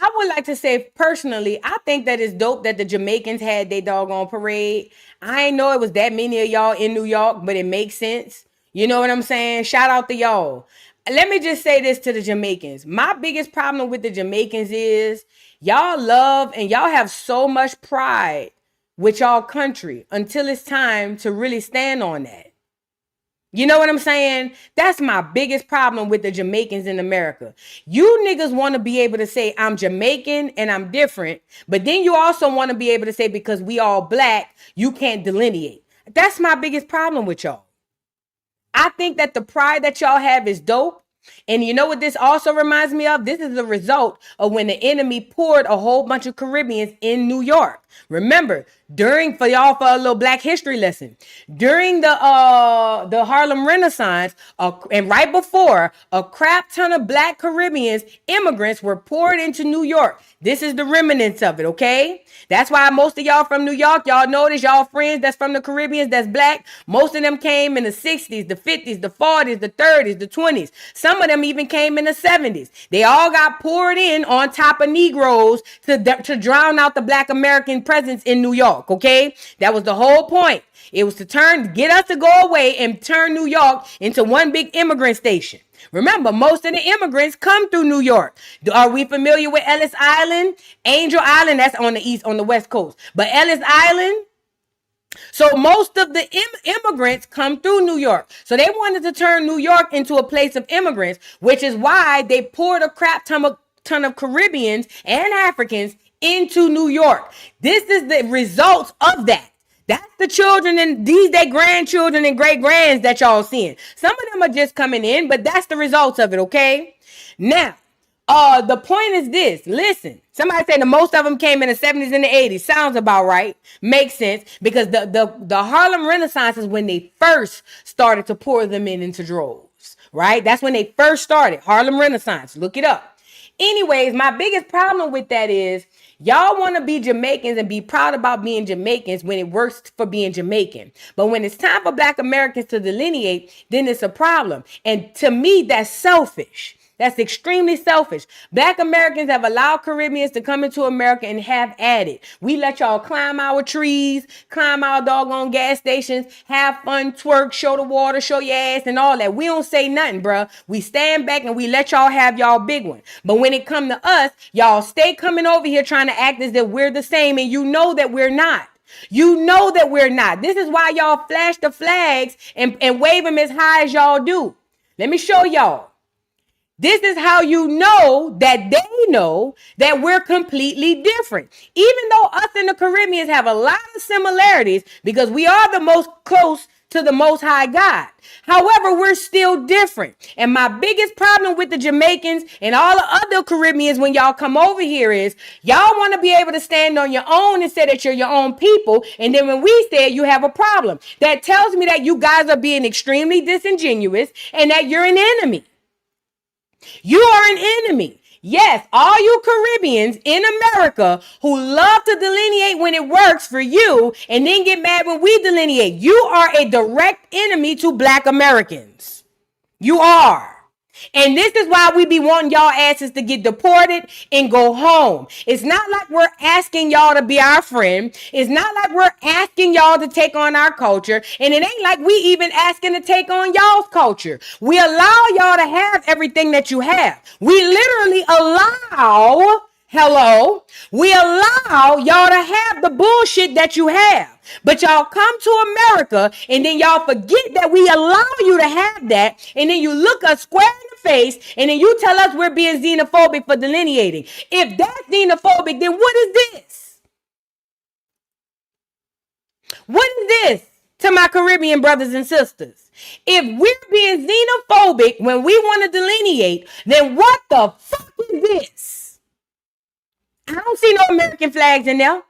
I would like to say personally, I think that it's dope that the Jamaicans had their doggone parade. I ain't know it was that many of y'all in New York, but it makes sense. You know what I'm saying? Shout out to y'all. Let me just say this to the Jamaicans. My biggest problem with the Jamaicans is y'all love and y'all have so much pride with y'all country until it's time to really stand on that. You know what I'm saying? That's my biggest problem with the Jamaicans in America. You niggas want to be able to say I'm Jamaican and I'm different, but then you also want to be able to say because we all black, you can't delineate. That's my biggest problem with y'all. I think that the pride that y'all have is dope. And you know what this also reminds me of? This is the result of when the enemy poured a whole bunch of Caribbeans in New York. Remember, for a little Black history lesson, during the Harlem Renaissance, and right before, a crap ton of Black Caribbeans, immigrants, were poured into New York. This is the remnants of it, okay? That's why most of y'all from New York, y'all notice y'all friends that's from the Caribbean, that's Black. Most of them came in the 60s, the 50s, the 40s, the 30s, the 20s. Some of them even came in the 70s. They all got poured in on top of Negroes to drown out the Black American presence in New York, okay? That was the whole point. It was to get us to go away and turn New York into one big immigrant station. Remember, most of the immigrants come through New York. Are we familiar with Ellis Island? Angel Island, that's on the West Coast. But Ellis Island, so most of the immigrants come through New York. So they wanted to turn New York into a place of immigrants, which is why they poured a crap ton of Caribbeans and Africans into New York. This is the results of that. That's the children and their grandchildren and great grands that y'all seeing. Some of them are just coming in, but that's the results of it, okay? Now, the point is this. Listen, somebody said the most of them came in the 70s and the 80s. Sounds about right. Makes sense because the Harlem Renaissance is when they first started to pour them into droves, right? That's when they first started. Harlem Renaissance. Look it up. Anyways, my biggest problem with that is y'all want to be Jamaicans and be proud about being Jamaicans when it works for being Jamaican. But when it's time for Black Americans to delineate, then it's a problem. And to me, that's selfish. That's extremely selfish. Black Americans have allowed Caribbeans to come into America and have at it. We let y'all climb our trees, climb our doggone gas stations, have fun, twerk, show the water, show your ass and all that. We don't say nothing, bruh. We stand back and we let y'all have y'all big one. But when it come to us, y'all stay coming over here trying to act as if we're the same, and you know that we're not. You know that we're not. This is why y'all flash the flags and wave them as high as y'all do. Let me show y'all. This is how you know that they know that we're completely different. Even though us and the Caribbeans have a lot of similarities because we are the most close to the Most High God. However, we're still different. And my biggest problem with the Jamaicans and all the other Caribbeans when y'all come over here is y'all want to be able to stand on your own and say that you're your own people. And then when we say you have a problem, that tells me that you guys are being extremely disingenuous and that you're an enemy. You are an enemy. Yes, all you Caribbeans in America who love to delineate when it works for you and then get mad when we delineate. You are a direct enemy to Black Americans. You are. And this is why we be wanting y'all asses to get deported and go home. It's not like we're asking y'all to be our friend. It's not like we're asking y'all to take on our culture. And it ain't like we even asking to take on y'all's culture. We allow y'all to have everything that you have. We literally allow... Hello, we allow y'all to have the bullshit that you have, but y'all come to America and then y'all forget that we allow you to have that, and then you look us square in the face and then you tell us we're being xenophobic for delineating. If that's xenophobic, then what is this? What is this to my Caribbean brothers and sisters? If we're being xenophobic when we want to delineate, then what the fuck is this? I don't see no American flags in there.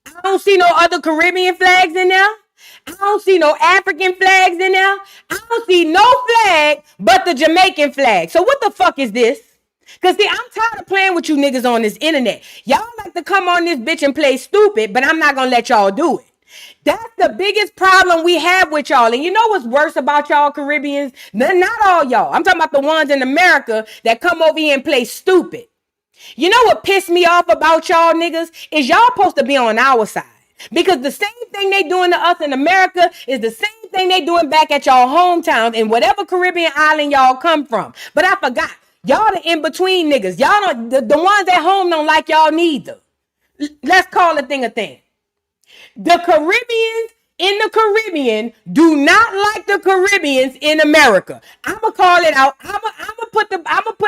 I don't see no other Caribbean flags in there. I don't see no African flags in there. I don't see no flag but the Jamaican flag. So what the fuck is this? Because see, I'm tired of playing with you niggas on this internet. Y'all like to come on this bitch and play stupid, but I'm not going to let y'all do it. That's the biggest problem we have with y'all. And you know what's worse about y'all Caribbeans? Not all y'all. I'm talking about the ones in America that come over here and play stupid. You know what pissed me off about y'all niggas is y'all supposed to be on our side. Because the same thing they doing to us in America is the same thing they doing back at y'all hometowns in whatever Caribbean island y'all come from. But I forgot. Y'all the in-between niggas. Y'all don't, the ones at home don't like y'all neither. Let's call a thing a thing. The Caribbeans in the Caribbean do not like the Caribbeans in America. I'ma call it out. I'ma put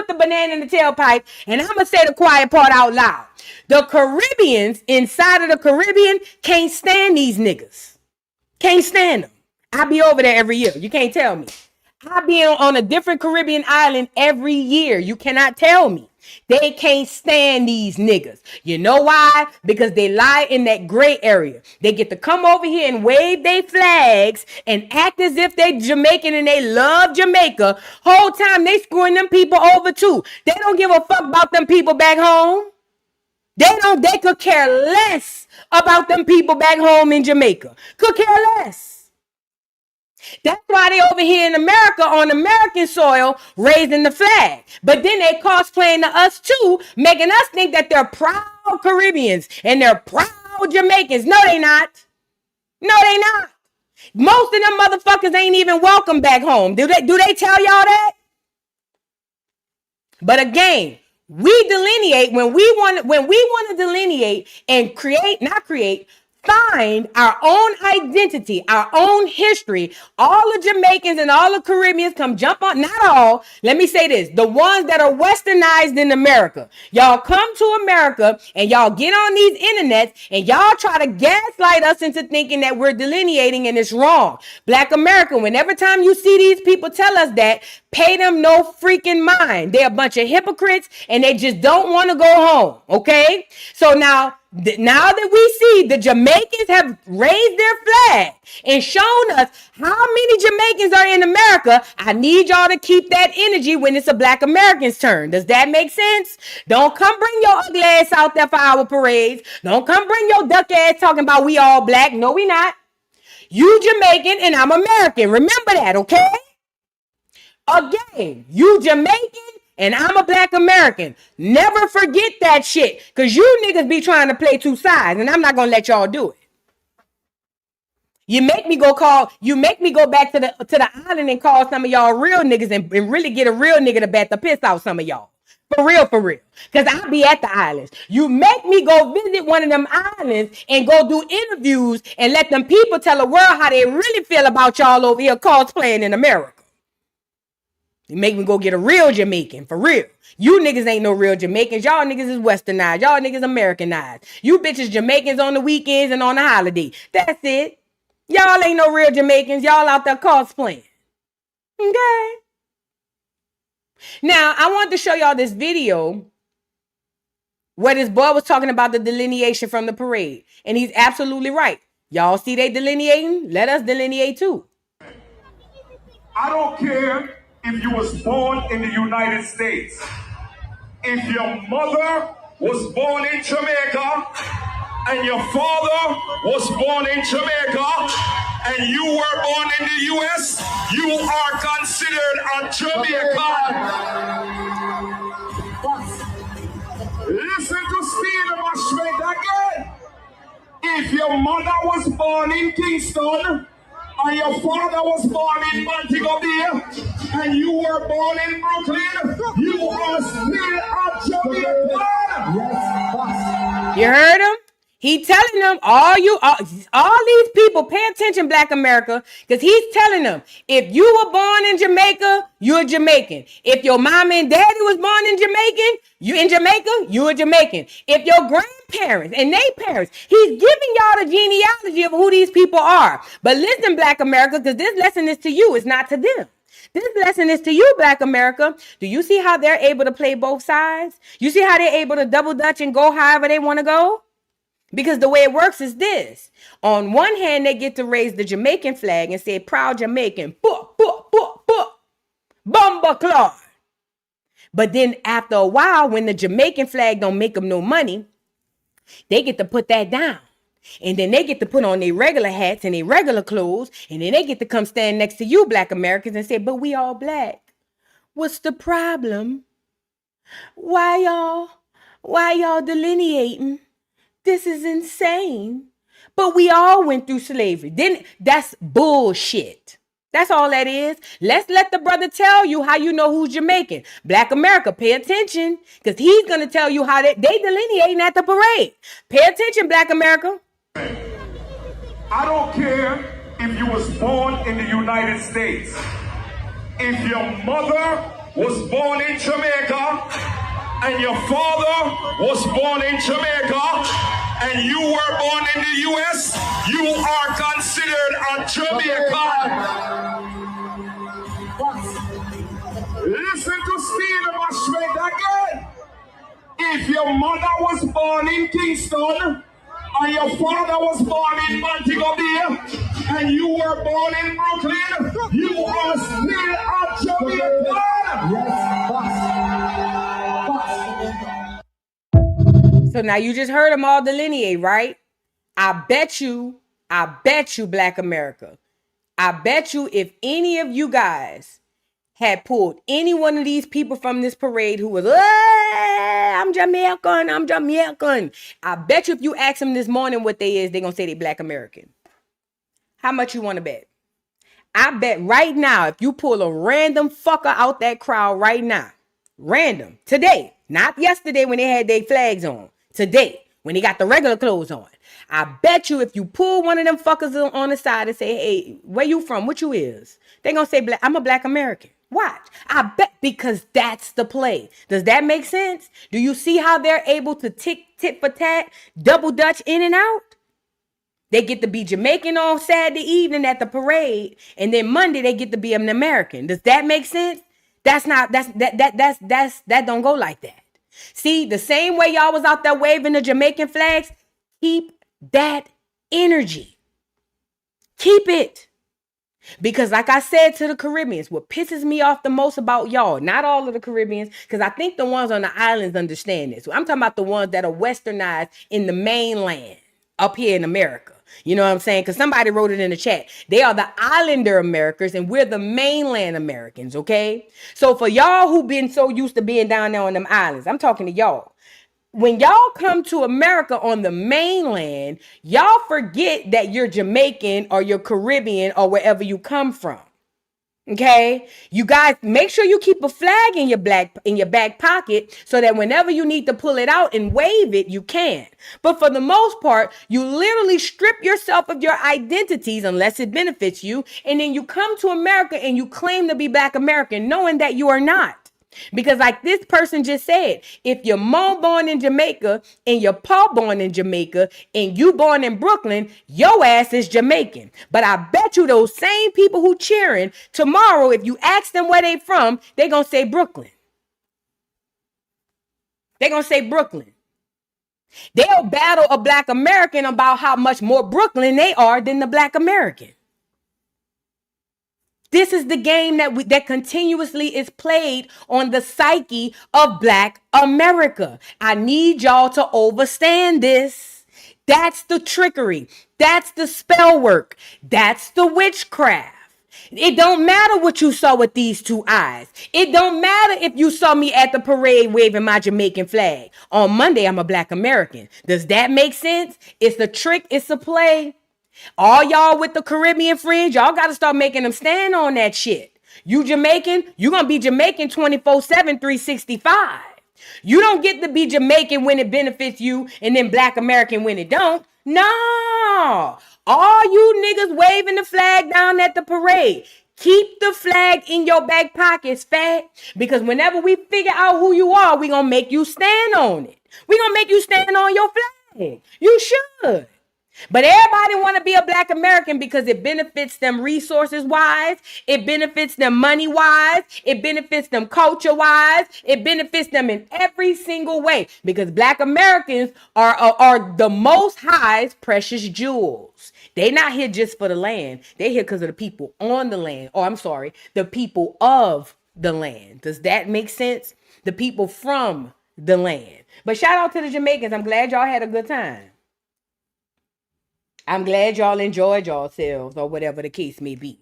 the banana in the tailpipe and I'ma say the quiet part out loud. The Caribbeans inside of the Caribbean can't stand these niggas. Can't stand them. I be over there every year. You can't tell me. I be on a different Caribbean island every year. You cannot tell me. They can't stand these niggas. You know why? Because they lie in that gray area. They get to come over here and wave their flags and act as if they Jamaican and they love Jamaica. Whole time they screwing them people over too. They don't give a fuck about them people back home. They could care less about them people back home in Jamaica. Could care less. That's why they over here in America on American soil raising the flag. But then they cosplaying to us too, making us think that they're proud Caribbeans and they're proud Jamaicans. No, they not. No, they not. Most of them motherfuckers ain't even welcome back home. Do they tell y'all that? But again, we delineate when we want to delineate and find our own identity, our own history. All the Jamaicans and all the Caribbeans come jump on, not all, let me say this, the ones that are westernized in America. Y'all come to America and y'all get on these internets and y'all try to gaslight us into thinking that we're delineating and it's wrong. Black America, whenever time you see these people tell us that, pay them no freaking mind. They're a bunch of hypocrites and they just don't want to go home, okay? So now that we see the Jamaicans have raised their flag and shown us how many Jamaicans are in America, I need y'all to keep that energy when it's a Black American's turn. Does that make sense? Don't come bring your ugly ass out there for our parades. Don't come bring your duck ass talking about we all Black. No, we not. You Jamaican and I'm American. Remember that, okay? Again, you Jamaican And I'm a black American. Never forget that shit. Because you niggas be trying to play two sides. And I'm not going to let y'all do it. You make me go back to the island and call some of y'all real niggas and really get a real nigga to bat the piss out some of y'all. For real. Because I'll be at the islands. You make me go visit one of them islands and go do interviews and let them people tell the world how they really feel about y'all over here cosplaying in America. You make me go get a real Jamaican, for real. You niggas ain't no real Jamaicans. Y'all niggas is westernized. Y'all niggas Americanized. You bitches Jamaicans on the weekends and on the holiday. That's it. Y'all ain't no real Jamaicans. Y'all out there cosplaying. Okay. Now, I wanted to show y'all this video where this boy was talking about the delineation from the parade. And he's absolutely right. Y'all see they delineating? Let us delineate too. I don't care if you was born in the United States. If your mother was born in Jamaica and your father was born in Jamaica and you were born in the U.S., you are considered a Jamaican. Listen to Steve Bashment again. If your mother was born in Kingston and your father was born in Montego Bay and you were born in Brooklyn, you are still a Jamaican. You heard him? He telling them, all these people, pay attention, Black America, because he's telling them, if you were born in Jamaica, you're a Jamaican. If your mama and daddy was born in Jamaica, you're a Jamaican. If your grandparents and their parents, he's giving y'all the genealogy of who these people are. But listen, Black America, because this lesson is to you, it's not to them. This lesson is to you, Black America. Do you see how they're able to play both sides? You see how they're able to double dutch and go however they want to go? Because the way it works is this. On one hand, they get to raise the Jamaican flag and say, proud Jamaican, Bumba Claw. But then after a while, when the Jamaican flag don't make them no money, they get to put that down. And then they get to put on their regular hats and their regular clothes. And then they get to come stand next to you, Black Americans, and say, but we all black. What's the problem? Why y'all delineating? This is insane. But we all went through slavery. Then that's bullshit. That's all that is. Let's let the brother tell you how you know who's Jamaican. Black America, pay attention. Because he's going to tell you how they delineating at the parade. Pay attention, Black America. I don't care if you was born in the United States. If your mother was born in Jamaica and your father was born in Jamaica and you were born in the U.S., you are considered a Jamaican. Listen to Steve Bashment again. If your mother was born in Kingston and your father was born in Montego Bay and you were born in Brooklyn, you are still a Jamaican. So now you just heard them all delineate, right? I bet you, Black America, I bet you if any of you guys had pulled any one of these people from this parade who was, I'm Jamaican. I bet you if you ask them this morning what they is, they're going to say they Black American. How much you want to bet? I bet right now, if you pull a random fucker out that crowd right now, random, today, not yesterday when they had their flags on, today, when they got the regular clothes on, I bet you if you pull one of them fuckers on the side and say, hey, where you from? What you is? They're going to say, I'm a Black American. Watch. I bet, because that's the play. Does that make sense? Do you see how they're able to tit for tat, double dutch in and out? They get to be Jamaican on Saturday evening at the parade, and then Monday they get to be an American. Does that make sense? That don't go like that. See, the same way y'all was out there waving the Jamaican flags, keep that energy. Keep it. Because like I said to the Caribbeans, what pisses me off the most about y'all, not all of the Caribbeans, because I think the ones on the islands understand this. I'm talking about the ones that are westernized in the mainland up here in America. You know what I'm saying? Because somebody wrote it in the chat. They are the islander Americans and we're the mainland Americans, okay? So for y'all who been so used to being down there on them islands, I'm talking to y'all. When y'all come to America on the mainland, y'all forget that you're Jamaican or you're Caribbean or wherever you come from. Okay, you guys make sure you keep a flag in your back pocket so that whenever you need to pull it out and wave it, you can. But for the most part, you literally strip yourself of your identities unless it benefits you, and then you come to America and you claim to be Black American, knowing that you are not. Because like this person just said, if your mom born in Jamaica and your pa born in Jamaica and you born in Brooklyn, your ass is Jamaican. But I bet you those same people who cheering tomorrow, if you ask them where they from, they gonna say Brooklyn. They gonna say Brooklyn. They'll battle a Black American about how much more Brooklyn they are than the Black American. This is the game that continuously is played on the psyche of Black America. I need y'all to understand this. That's the trickery. That's the spell work. That's the witchcraft. It don't matter what you saw with these two eyes. It don't matter if you saw me at the parade waving my Jamaican flag. On Monday, I'm a Black American. Does that make sense? It's a trick. It's a play. All y'all with the Caribbean friends, y'all got to start making them stand on that shit. You Jamaican, you going to be Jamaican 24/7, 365. You don't get to be Jamaican when it benefits you and then Black American when it don't. No. All you niggas waving the flag down at the parade. Keep the flag in your back pockets, fat. Because whenever we figure out who you are, we going to make you stand on it. We going to make you stand on your flag. You should. But everybody want to be a Black American because it benefits them resources wise, it benefits them money wise, it benefits them culture wise, it benefits them in every single way because Black Americans are the most highest precious jewels. They not here just for the land. They here because of the people on the land. Oh, I'm sorry, the people of the land. Does that make sense? The people from the land. But shout out to the Jamaicans. I'm glad y'all had a good time. I'm glad y'all enjoyed yourselves or whatever the case may be.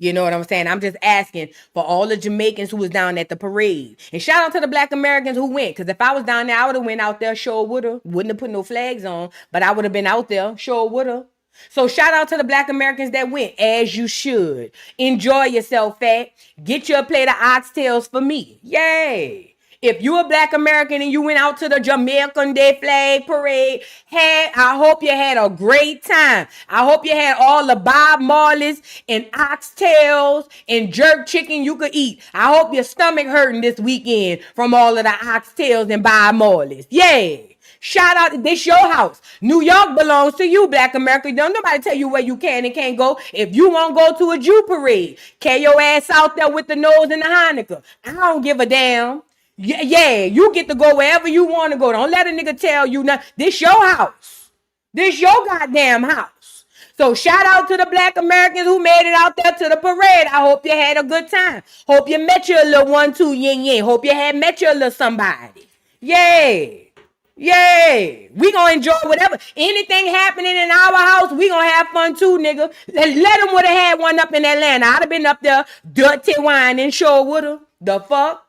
You know what I'm saying? I'm just asking for all the Jamaicans who was down at the parade. And shout out to the Black Americans who went. Because if I was down there, I would have went out there, sure would have. Wouldn't have put no flags on. But I would have been out there, sure would have. So shout out to the Black Americans that went, as you should. Enjoy yourself, fat. Get you a plate of oxtails for me. Yay. If you a Black American and you went out to the Jamaican Day flag parade, I hope you had a great time. I hope you had all the Bob Marleys and oxtails and jerk chicken you could eat. I hope your stomach hurting this weekend from all of the oxtails and Bob Marleys. Yay. Shout out, this your house. New York belongs to you, Black America. Don't nobody tell you where you can and can't go. If you won't go to a Jew parade, carry your ass out there with the nose and the Hanukkah. I don't give a damn. Yeah, you get to go wherever you want to go. Don't let a nigga tell you nothing. This your house. This your goddamn house. So shout out to the Black Americans who made it out there to the parade. I hope you had a good time. Hope you met your little 1-2 yin yin. Hope you had met your little somebody. Yay. Yay. We gonna enjoy whatever. Anything happening in our house, we gonna have fun too, nigga. Let them would have had one up in Atlanta. I'd have been up there dirty wine and sure would have. The fuck?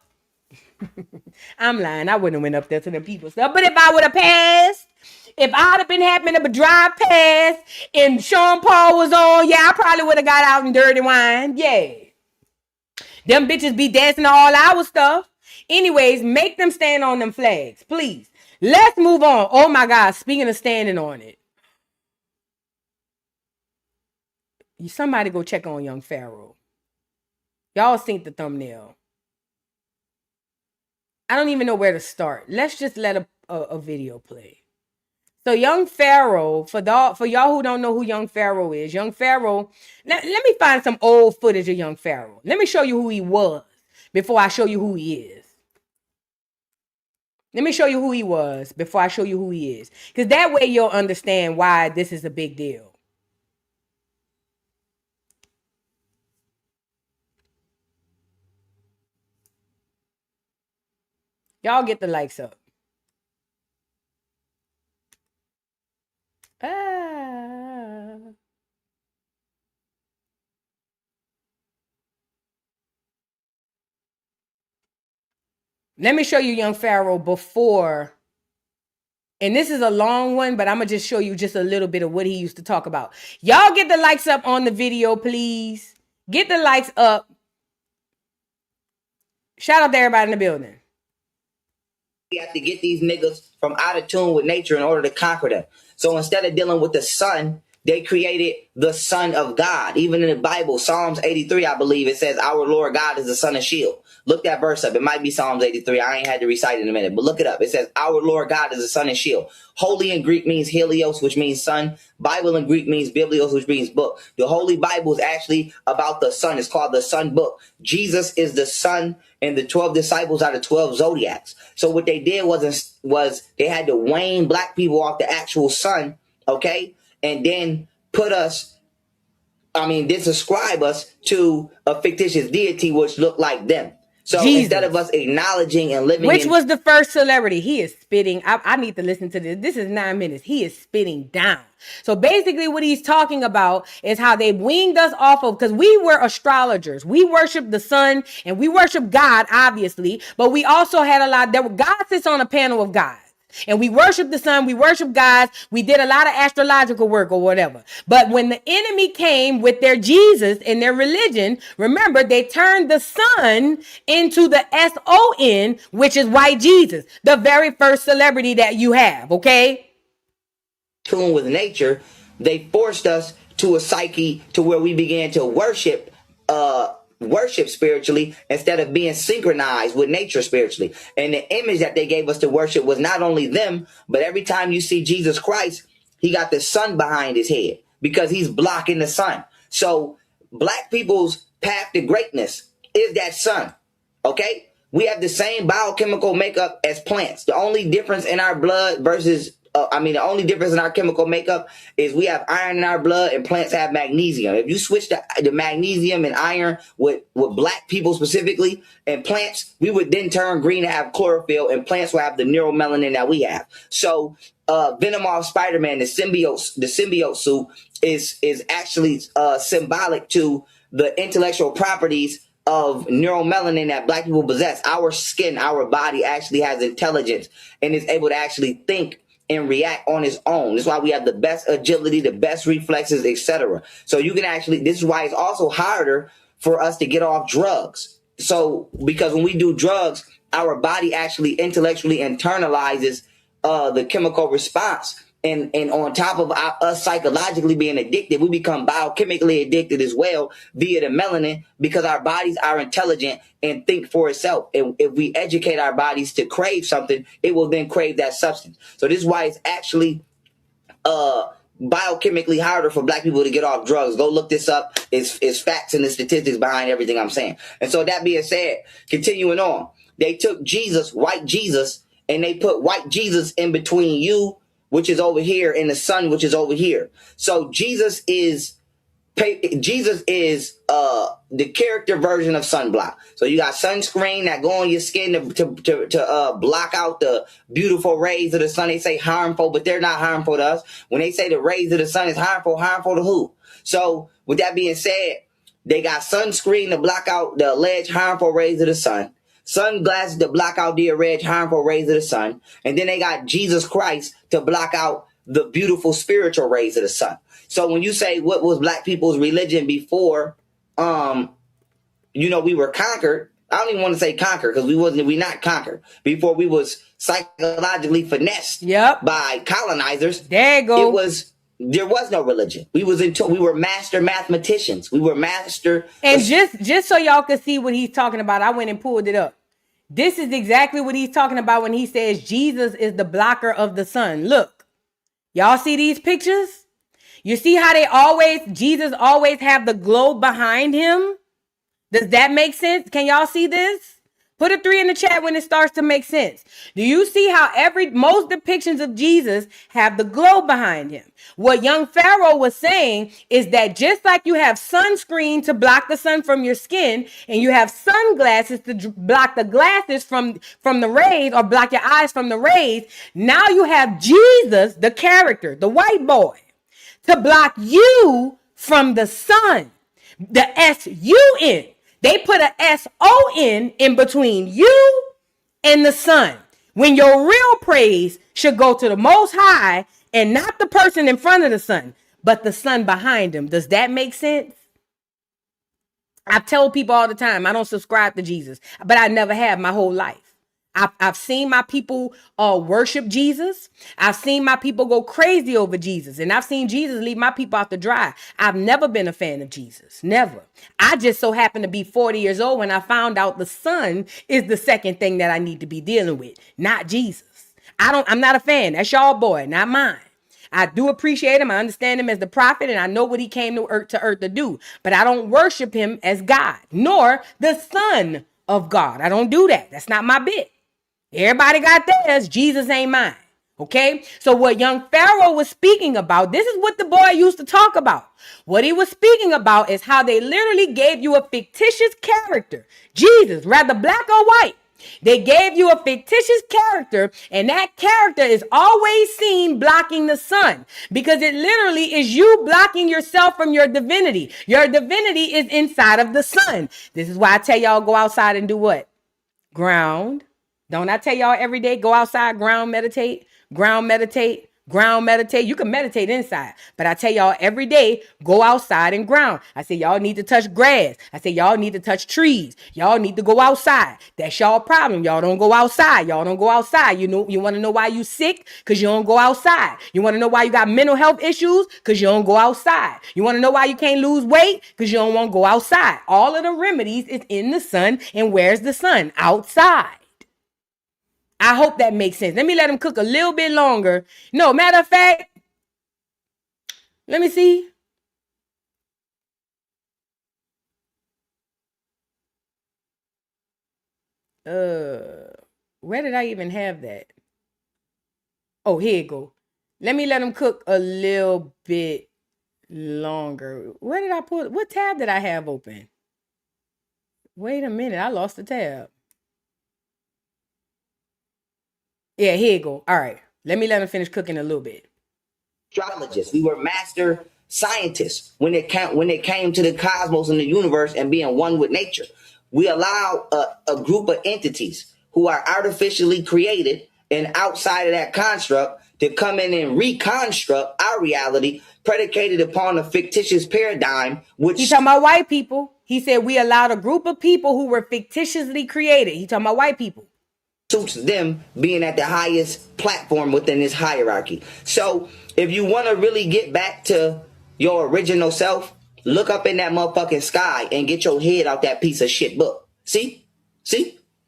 I'm lying. I wouldn't have went up there to the people stuff. But if I would have passed, if I'd have been happening to drive past and Sean Paul was on, yeah, I probably would have got out in dirty wine. Yeah. Them bitches be dancing to all our stuff. Anyways, make them stand on them flags, please. Let's move on. Oh my God. Speaking of standing on it. Somebody go check on young Pharaoh. Y'all seen the thumbnail. I don't even know where to start. Let's just let a video play. So young Pharaoh, for y'all who don't know who young Pharaoh is, young Pharaoh, let me find some old footage of young Pharaoh. Let me show you who he was before I show you who he is. Let me show you who he was before I show you who he is. Because that way you'll understand why this is a big deal. Y'all get the likes up. Let me show you young Pharaoh before. And this is a long one, but I'm going to just show you just a little bit of what he used to talk about. Y'all get the likes up on the video, please. Get the likes up. Shout out to everybody in the building. We have to get these niggas from out of tune with nature in order to conquer them. So instead of dealing with the sun, they created the Son of God. Even in the Bible, Psalms 83, I believe, it says, our Lord God is the Son of Shield. Look that verse up. It might be Psalms 83. I ain't had to recite it in a minute, but look it up. It says, our Lord God is the Son and Shield. Holy in Greek means Helios, which means sun. Bible in Greek means Biblios, which means book. The Holy Bible is actually about the sun. It's called the Sun Book. Jesus is the sun, and the 12 disciples are the 12 zodiacs. So what they did was they had to wane black people off the actual sun, okay? And then describe us to a fictitious deity which looked like them. So instead of us acknowledging and living Which was the first celebrity? He is spitting. I need to listen to this. This is 9 minutes. He is spitting down. So basically what he's talking about is how they weaned us off of, because we were astrologers. We worship the sun and we worship God, obviously, but we also had God sits on a panel of gods. And we worship the sun, we worship gods, we did a lot of astrological work or whatever. But when the enemy came with their Jesus and their religion, remember, they turned the sun into the S-O-N, which is white Jesus, the very first celebrity that you have, okay? Tune with nature, they forced us to a psyche to where we began to worship spiritually instead of being synchronized with nature spiritually. And the image that they gave us to worship was not only them, but every time you see Jesus Christ, he got the sun behind his head because he's blocking the sun. So black people's path to greatness is that sun. Okay? We have the same biochemical makeup as plants. The only difference in our blood versus the only difference in our chemical makeup is we have iron in our blood and plants have magnesium. If you switch the magnesium and iron with black people specifically and plants, we would then turn green and have chlorophyll, and plants will have the neuromelanin that we have. So Venom off Spider-Man, the symbiote suit is actually symbolic to the intellectual properties of neuromelanin that black people possess. Our skin, our body actually has intelligence and is able to actually think and react on its own. That's why we have the best agility, the best reflexes, etc. So you can this is why it's also harder for us to get off drugs. So because when we do drugs, our body actually intellectually internalizes the chemical response. And on top of us psychologically being addicted, we become biochemically addicted as well via the melanin, because our bodies are intelligent and think for itself. And if we educate our bodies to crave something, it will then crave that substance. So this is why it's actually biochemically harder for black people to get off drugs. Go look this up. It's facts and the statistics behind everything I'm saying. And so that being said, continuing on, they took Jesus, white Jesus, and they put white Jesus in between you, which is over here, and the sun, which is over here. So Jesus is the character version of sunblock. So you got sunscreen that go on your skin to block out the beautiful rays of the sun. They say harmful, but they're not harmful to us. When they say the rays of the sun is harmful to who? So with that being said, they got sunscreen to block out the alleged harmful rays of the sun, sunglasses to block out the alleged harmful rays of the sun, and then they got Jesus Christ to block out the beautiful spiritual rays of the sun. So when you say what was black people's religion before, we were conquered. I don't even want to say conquered, because we not conquered. Before we was psychologically finessed by colonizers. There you go. There was no religion. We were master mathematicians. We were master. And just so y'all can see what he's talking about, I went and pulled it up. This is exactly what he's talking about when he says Jesus is the blocker of the sun. Look, y'all see these pictures? You see how Jesus always have the globe behind him? Does that make sense? Can y'all see this? Put a 3 in the chat when it starts to make sense. Do you see how most depictions of Jesus have the globe behind him? What young Pharaoh was saying is that just like you have sunscreen to block the sun from your skin, and you have sunglasses to block the glasses from the rays, or block your eyes from the rays, now you have Jesus, the character, the white boy, to block you from the sun. The S-U-N. They put a S-O-N in between you and the Son. When your real praise should go to the Most High and not the person in front of the Son, but the Son behind him. Does that make sense? I tell people all the time, I don't subscribe to Jesus, but I never have my whole life. I've seen my people worship Jesus. I've seen my people go crazy over Jesus. And I've seen Jesus leave my people out to dry. I've never been a fan of Jesus. Never. I just so happened to be 40 years old when I found out the Son is the second thing that I need to be dealing with, not Jesus. I'm not a fan. That's y'all boy, not mine. I do appreciate him. I understand him as the prophet, and I know what he came to earth to do. But I don't worship him as God, nor the Son of God. I don't do that. That's not my bit. Everybody got theirs. Jesus ain't mine. Okay? So what young Pharaoh was speaking about, this is what the boy used to talk about. What he was speaking about is how they literally gave you a fictitious character. Jesus, rather black or white. They gave you a fictitious character, and that character is always seen blocking the sun because it literally is you blocking yourself from your divinity. Your divinity is inside of the sun. This is why I tell y'all go outside and do what? Ground. Don't I tell y'all every day, go outside, ground meditate, ground meditate, ground meditate. You can meditate inside, but I tell y'all every day, go outside and ground. I say y'all need to touch grass. I say y'all need to touch trees. Y'all need to go outside. That's y'all problem. Y'all don't go outside. Y'all don't go outside. You know, you want to know why you sick? Because you don't go outside. You want to know why you got mental health issues? Because you don't go outside. You want to know why you can't lose weight? Because you don't want to go outside. All of the remedies is in the sun. And where's the sun? Outside. I hope that makes sense. Let me let him cook a little bit longer. No, matter of fact, let me see. Where did I even have that? Oh, here you go. Let me let him cook a little bit longer. Where did I put? What tab did I have open? Wait a minute. I lost the tab. Yeah, here you go. All right. Let me let him finish cooking a little bit. Astrologists. We were master scientists when it came to the cosmos and the universe and being one with nature. We allow a group of entities who are artificially created and outside of that construct to come in and reconstruct our reality predicated upon a fictitious paradigm. Which he talking about white people. He said we allowed a group of people who were fictitiously created. He talking about white people. Suits them being at the highest platform within this hierarchy. So if you want to really get back to your original self, look up in that motherfucking sky and get your head out that piece of shit book. See?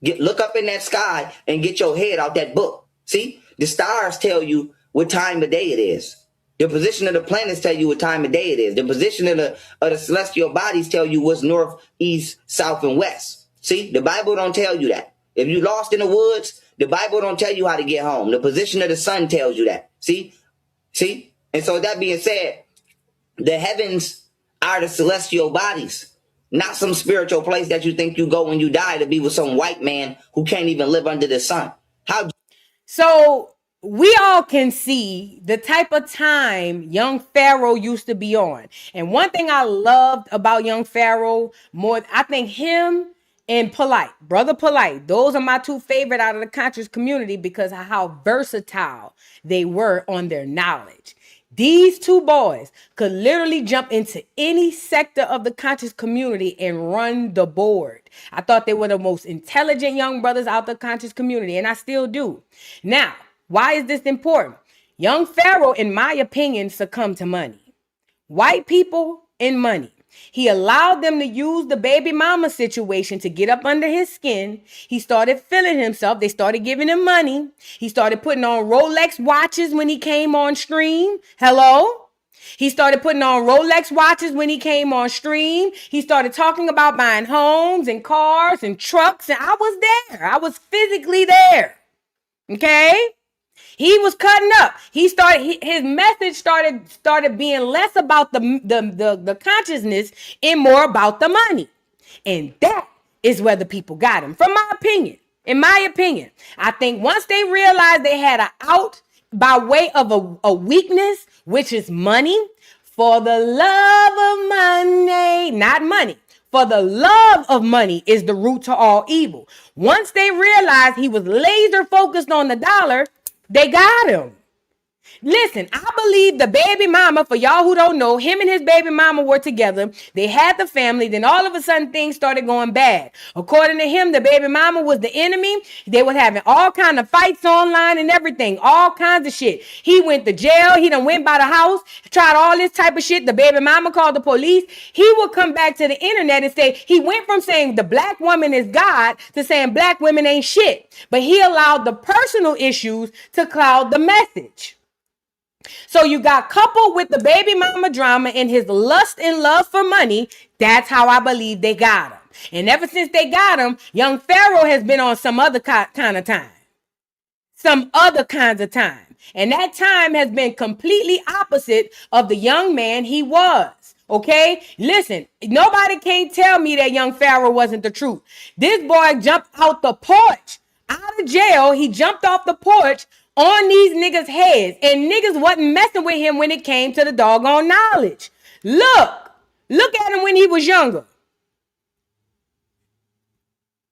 Look up in that sky and get your head out that book. See? The stars tell you what time of day it is. The position of the planets tell you what time of day it is. The position of the celestial bodies tell you what's north, east, south, and west. See? The Bible don't tell you that. If you lost in the woods, the Bible don't tell you how to get home. The position of the sun tells you that. See? And so that being said, the heavens are the celestial bodies, not some spiritual place that you think you go when you die to be with some white man who can't even live under the sun. So we all can see the type of time young Pharaoh used to be on. And one thing I loved about young Pharaoh more, I think him and Brother Polite, those are my two favorite out of the conscious community because of how versatile they were on their knowledge. These two boys could literally jump into any sector of the conscious community and run the board. I thought they were the most intelligent young brothers out the conscious community, and I still do. Now, why is this important? Young Pharaoh, in my opinion, succumbed to money. White people and money. He allowed them to use the baby mama situation to get up under his skin. He started feeling himself. They started giving him money. He started putting on Rolex watches when he came on stream. Hello? He started putting on Rolex watches when he came on stream. He started talking about buying homes and cars and trucks. And I was there. I was physically there. Okay? He was cutting up. His message started being less about the consciousness and more about the money. And that is where the people got him. From my opinion, in my opinion, I think once they realized they had an out by way of a weakness, which is money, for the love of money, not money, For the love of money is the root to all evil. Once they realized he was laser focused on the dollar, they got him. Listen, I believe the baby mama, for y'all who don't know, him and his baby mama were together. They had the family. Then all of a sudden things started going bad. According to him, the baby mama was the enemy. They were having all kind of fights online and everything. All kinds of shit. He went to jail. He done went by the house, tried all this type of shit. The baby mama called the police. He would come back to the internet and say, he went from saying the black woman is God to saying black women ain't shit. But he allowed the personal issues to cloud the message. So you got coupled with the baby mama drama and his lust and love for money. That's how I believe they got him. And ever since they got him, young Pharaoh has been on some other kind of time. Some other kinds of time. And that time has been completely opposite of the young man he was. Okay? Listen, nobody can't tell me that young Pharaoh wasn't the truth. This boy jumped out the porch. Out of jail, he jumped off the porch on these niggas' heads. And niggas wasn't messing with him when it came to the doggone knowledge. Look at him when he was younger.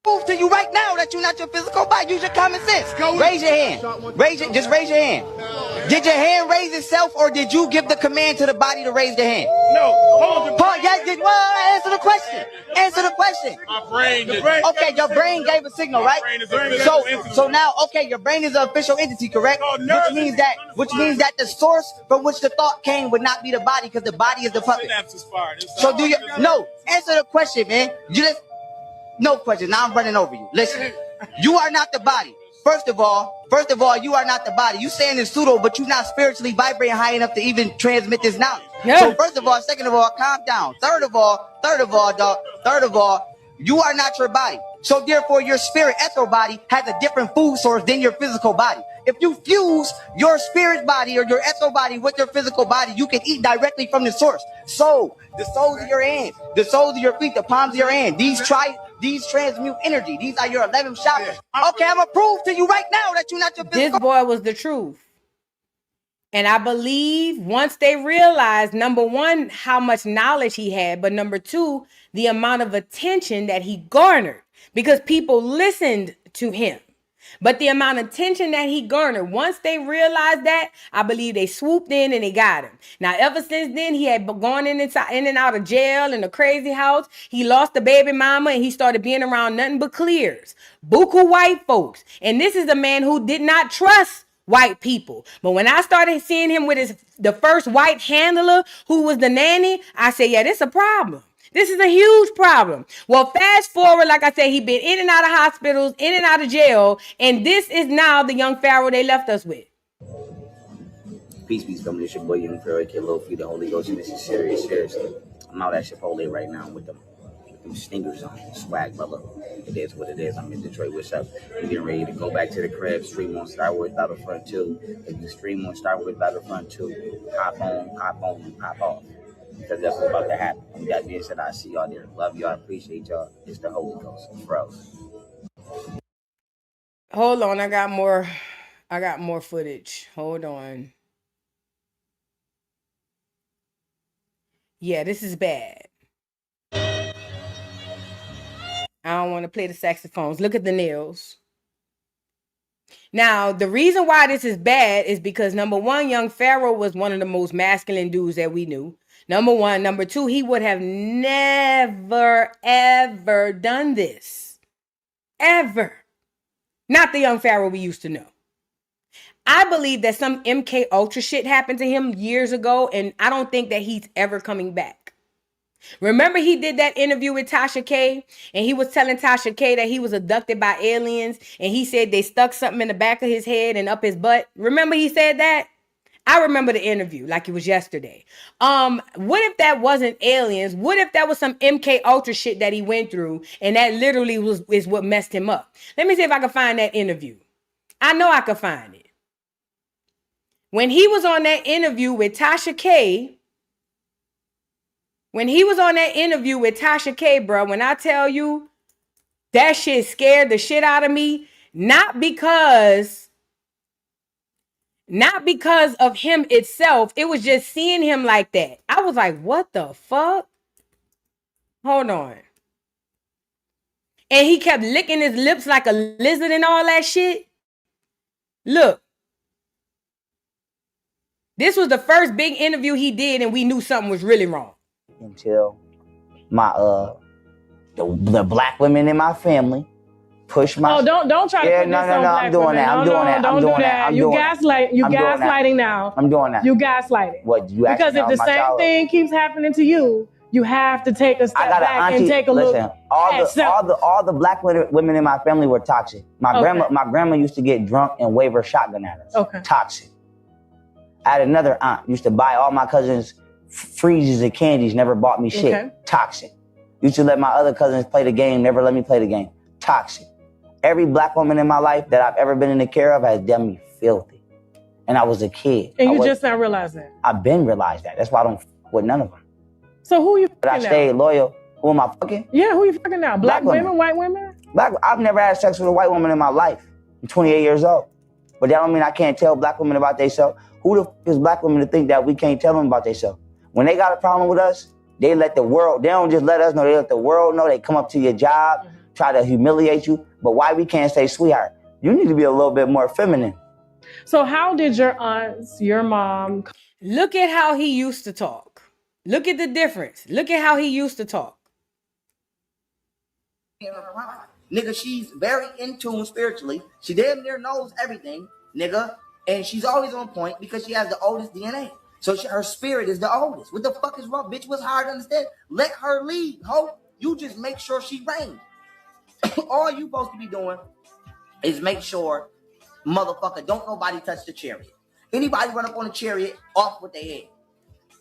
Prove to you right now that you're not your physical body. Use your common sense. Raise your hand. Just raise your hand. Did your hand raise itself, or did you give the command to the body to raise the hand? No. Paul, well, answer the question. Answer the question. My brain. Okay, your brain gave a signal, right? So now, okay, your brain is an official entity, correct? Which means that the source from which the thought came would not be the body, because the body is the puppet. So answer the question, man. No question. Now I'm running over you. Listen, you are not the body. First of all, you are not the body. You saying it's pseudo, but you're not spiritually vibrating high enough to even transmit this knowledge. Yeah. So first of all, second of all, calm down. Third of all, you are not your body. So therefore, your spirit ether body has a different food source than your physical body. If you fuse your spirit body or your ether body with your physical body, you can eat directly from the source. So the soles of your hands, the soles of your feet, the palms of your hand, these transmute energy. These are your 11 chakras. Okay, I'm gonna prove to you right now that you're not your physical. This boy was the truth. And I believe once they realized, number one, how much knowledge he had, but number two, the amount of attention that he garnered, because people listened to him. But the amount of attention that he garnered, once they realized that, I believe they swooped in and they got him. Now, ever since then, he had gone in and out of jail in a crazy house. He lost the baby mama and he started being around nothing but clears. Buku white folks. And this is a man who did not trust white people. But when I started seeing him with the first white handler who was the nanny, I said, yeah, this is a problem. This is a huge problem. Well, fast forward, like I said, he been in and out of hospitals, in and out of jail, and this is now the young Pharaoh they left us with. Peace, family. It's your boy, young Pharaoh, aka Little Feet, the Holy Ghost, and this is serious. Seriously, I'm out at Chipotle right now with them stingers on, swag, brother. It is what it is. I'm in Detroit. What's up? I'm getting ready to go back to the crib, stream on Star Wars Battlefront 2. If you stream on Star Wars Battlefront 2, hop on, and pop off. Because that's what's about to happen. With that being said, I see y'all there. Love y'all. Appreciate y'all. It's the Holy Ghost, bro. Hold on, I got more footage. Hold on. Yeah, this is bad. I don't want to play the saxophones. Look at the nails. Now, the reason why this is bad is because, number one, young Pharaoh was one of the most masculine dudes that we knew. Number one. Number two, he would have never, ever done this. Ever. Not the young Pharaoh we used to know. I believe that some MK Ultra shit happened to him years ago, and I don't think that he's ever coming back. Remember he did that interview with Tasha K, and he was telling Tasha K that he was abducted by aliens, and he said they stuck something in the back of his head and up his butt. Remember he said that? I remember the interview like it was yesterday. What if that wasn't aliens? What if that was some MK Ultra shit that he went through, and that literally is what messed him up? Let me see if I can find that interview. I know I could find it. When he was on that interview with Tasha K, bro, when I tell you that shit scared the shit out of me, not because of him itself. It was just seeing him like that. I was like, what the fuck? Hold on. And he kept licking his lips like a lizard and all that shit. Look. This was the first big interview he did, and we knew something was really wrong. Until my the black women in my family push my. Oh, don't try to put this on black I'm doing women. that. I'm No, doing that. don't I'm do doing that. that. You I'm doing gaslighting now. I'm doing that. You gaslighting. What you Because if the same thing keeps happening to you, you have to take a step back and take a look. All the black women in my family were toxic. My grandma used to get drunk and wave her shotgun at us. Okay. Toxic. I had another aunt used to buy all my cousins freezes and candies, never bought me shit. Okay. Toxic. Used to let my other cousins play the game, never let me play the game. Toxic. Every black woman in my life that I've ever been in the care of has done me filthy. And I was a kid. And you just not realize that? I've been realized that. That's why I don't fuck with none of them. So who you fucking But I stayed loyal. Who am I fucking? Yeah, who you fucking now? Black women, white women? I've never had sex with a white woman in my life. I'm 28 years old. But that don't mean I can't tell black women about themselves. Who the fuck is black women to think that we can't tell them about themselves? When they got a problem with us, they let the world, they don't just let us know, they let the world know. They come up to your job, try to humiliate you. But why we can't say, sweetheart, you need to be a little bit more feminine. So how did your aunts, your mom... Look at how he used to talk. Look at the difference. Look at how he used to talk. Nigga, she's very in tune spiritually. She damn near knows everything, nigga. And she's always on point because she has the oldest DNA. So her spirit is the oldest. What the fuck is wrong? Bitch, what's hard to understand? Let her lead, ho. You just make sure she reigns. All you supposed to be doing is make sure, motherfucker, don't nobody touch the chariot. Anybody run up on the chariot, off with their head.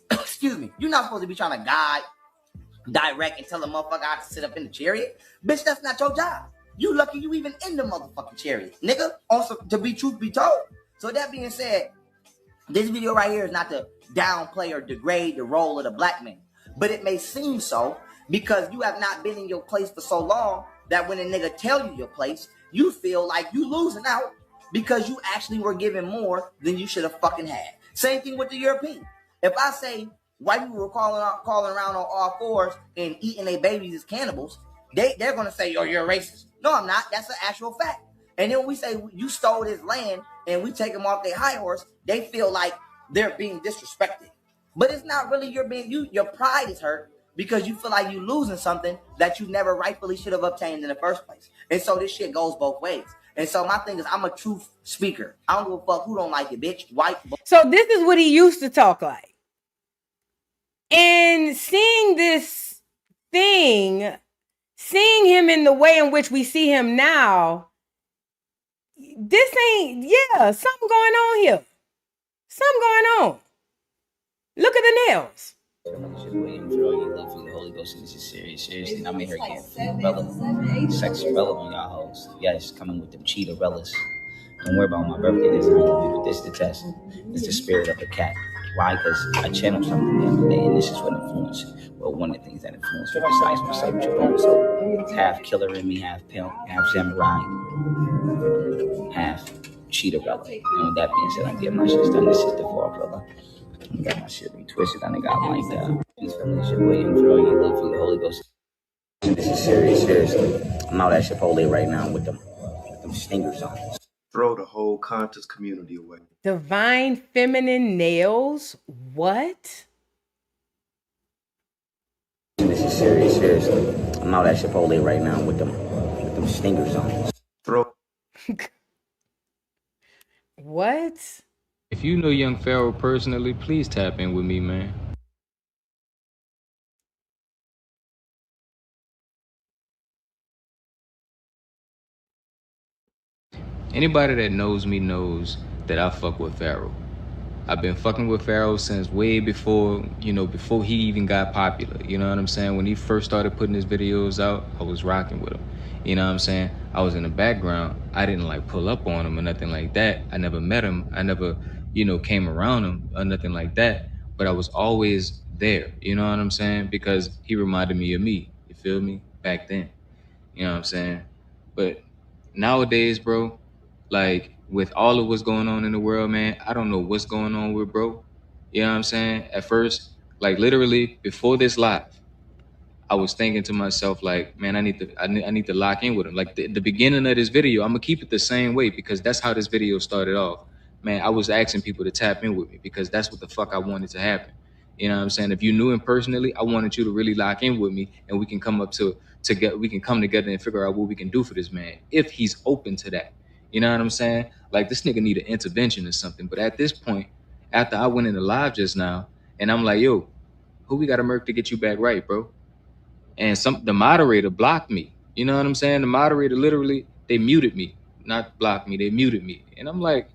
Excuse me. You're not supposed to be trying to guide, direct, and tell a motherfucker how to sit up in the chariot. Bitch, that's not your job. You lucky you even in the motherfucking chariot. Nigga, also, to be truth be told. So that being said, this video right here is not to downplay or degrade the role of the black man. But it may seem so because you have not been in your place for so long that when a nigga tell you your place, you feel like you losing out because you actually were given more than you should have fucking had. Same thing with the European. If I say white people were crawling around on all fours and eating their babies as cannibals, they're going to say, oh, you're a racist. No, I'm not. That's an actual fact. And then when we say you stole this land and we take them off their high horse, they feel like they're being disrespected. But it's not really your pride is hurt because you feel like you're losing something that you never rightfully should have obtained in the first place. And so this shit goes both ways. And so my thing is I'm a truth speaker. I don't give a fuck who don't like it, bitch. White. So this is what he used to talk like. And seeing this thing, seeing him in the way in which we see him now, this ain't, something going on here. Something going on. Look at the nails. The Holy Ghost is just serious. Seriously, I'm in here getting relevant. Sex relevant, y'all hoes. Yes, coming with them cheetah relics. Don't worry about my birthday. This is the test. It's the spirit of the cat. Why? Because I channeled something the other day, and this is what influenced. Well, one of the things that influenced me besides my self-control. So half killer in me, half pimp, half samurai, half cheetah relic. And with that being said, I'm getting my shit done. This is the fall, brother. I got my shit retwisted. I got like that. It's from this shit, William Troy. You love for the Holy Ghost. This is serious, seriously. I'm out at Chipotle right now with them stingers on. Throw the whole conscious community away. Divine feminine nails? What? This is serious, seriously. I'm out at Chipotle right now with them stingers on. Throw. What? If you know young Pharaoh personally, please tap in with me, man. Anybody that knows me knows that I fuck with Pharaoh. I've been fucking with Pharaoh since way before, before he even got popular. You know what I'm saying? When he first started putting his videos out, I was rocking with him. You know what I'm saying? I was in the background. I didn't pull up on him or nothing like that. I never met him. I never, came around him or nothing like that. But I was always there. You know what I'm saying? Because he reminded me of me. You feel me? Back then. You know what I'm saying? But nowadays, bro, with all of what's going on in the world, man, I don't know what's going on with bro. You know what I'm saying? At first, literally before this live, I was thinking to myself, like, man, I need to lock in with him. Like the beginning of this video, I'm gonna keep it the same way because that's how this video started off. Man, I was asking people to tap in with me because that's what the fuck I wanted to happen. You know what I'm saying? If you knew him personally, I wanted you to really lock in with me, and we can come up to get we can come together and figure out what we can do for this man if he's open to that. You know what I'm saying? Like this nigga need an intervention or something. But at this point, after I went in the live just now, and I'm like, yo, who we got to murk to get you back right, bro? And the moderator blocked me. You know what I'm saying? The moderator literally, they muted me, not blocked me. They muted me, and I'm like,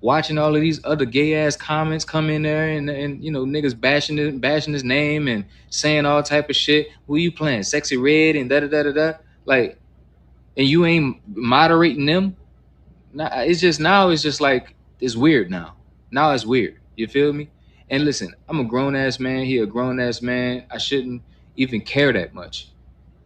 watching all of these other gay ass comments come in there, and you know niggas bashing his name and saying all type of shit. Who you playing, Sexy Red and da da da da da? Like, and you ain't moderating them. It's just like it's weird now. Now it's weird. You feel me? And listen, I'm a grown ass man. He a grown ass man. I shouldn't even care that much.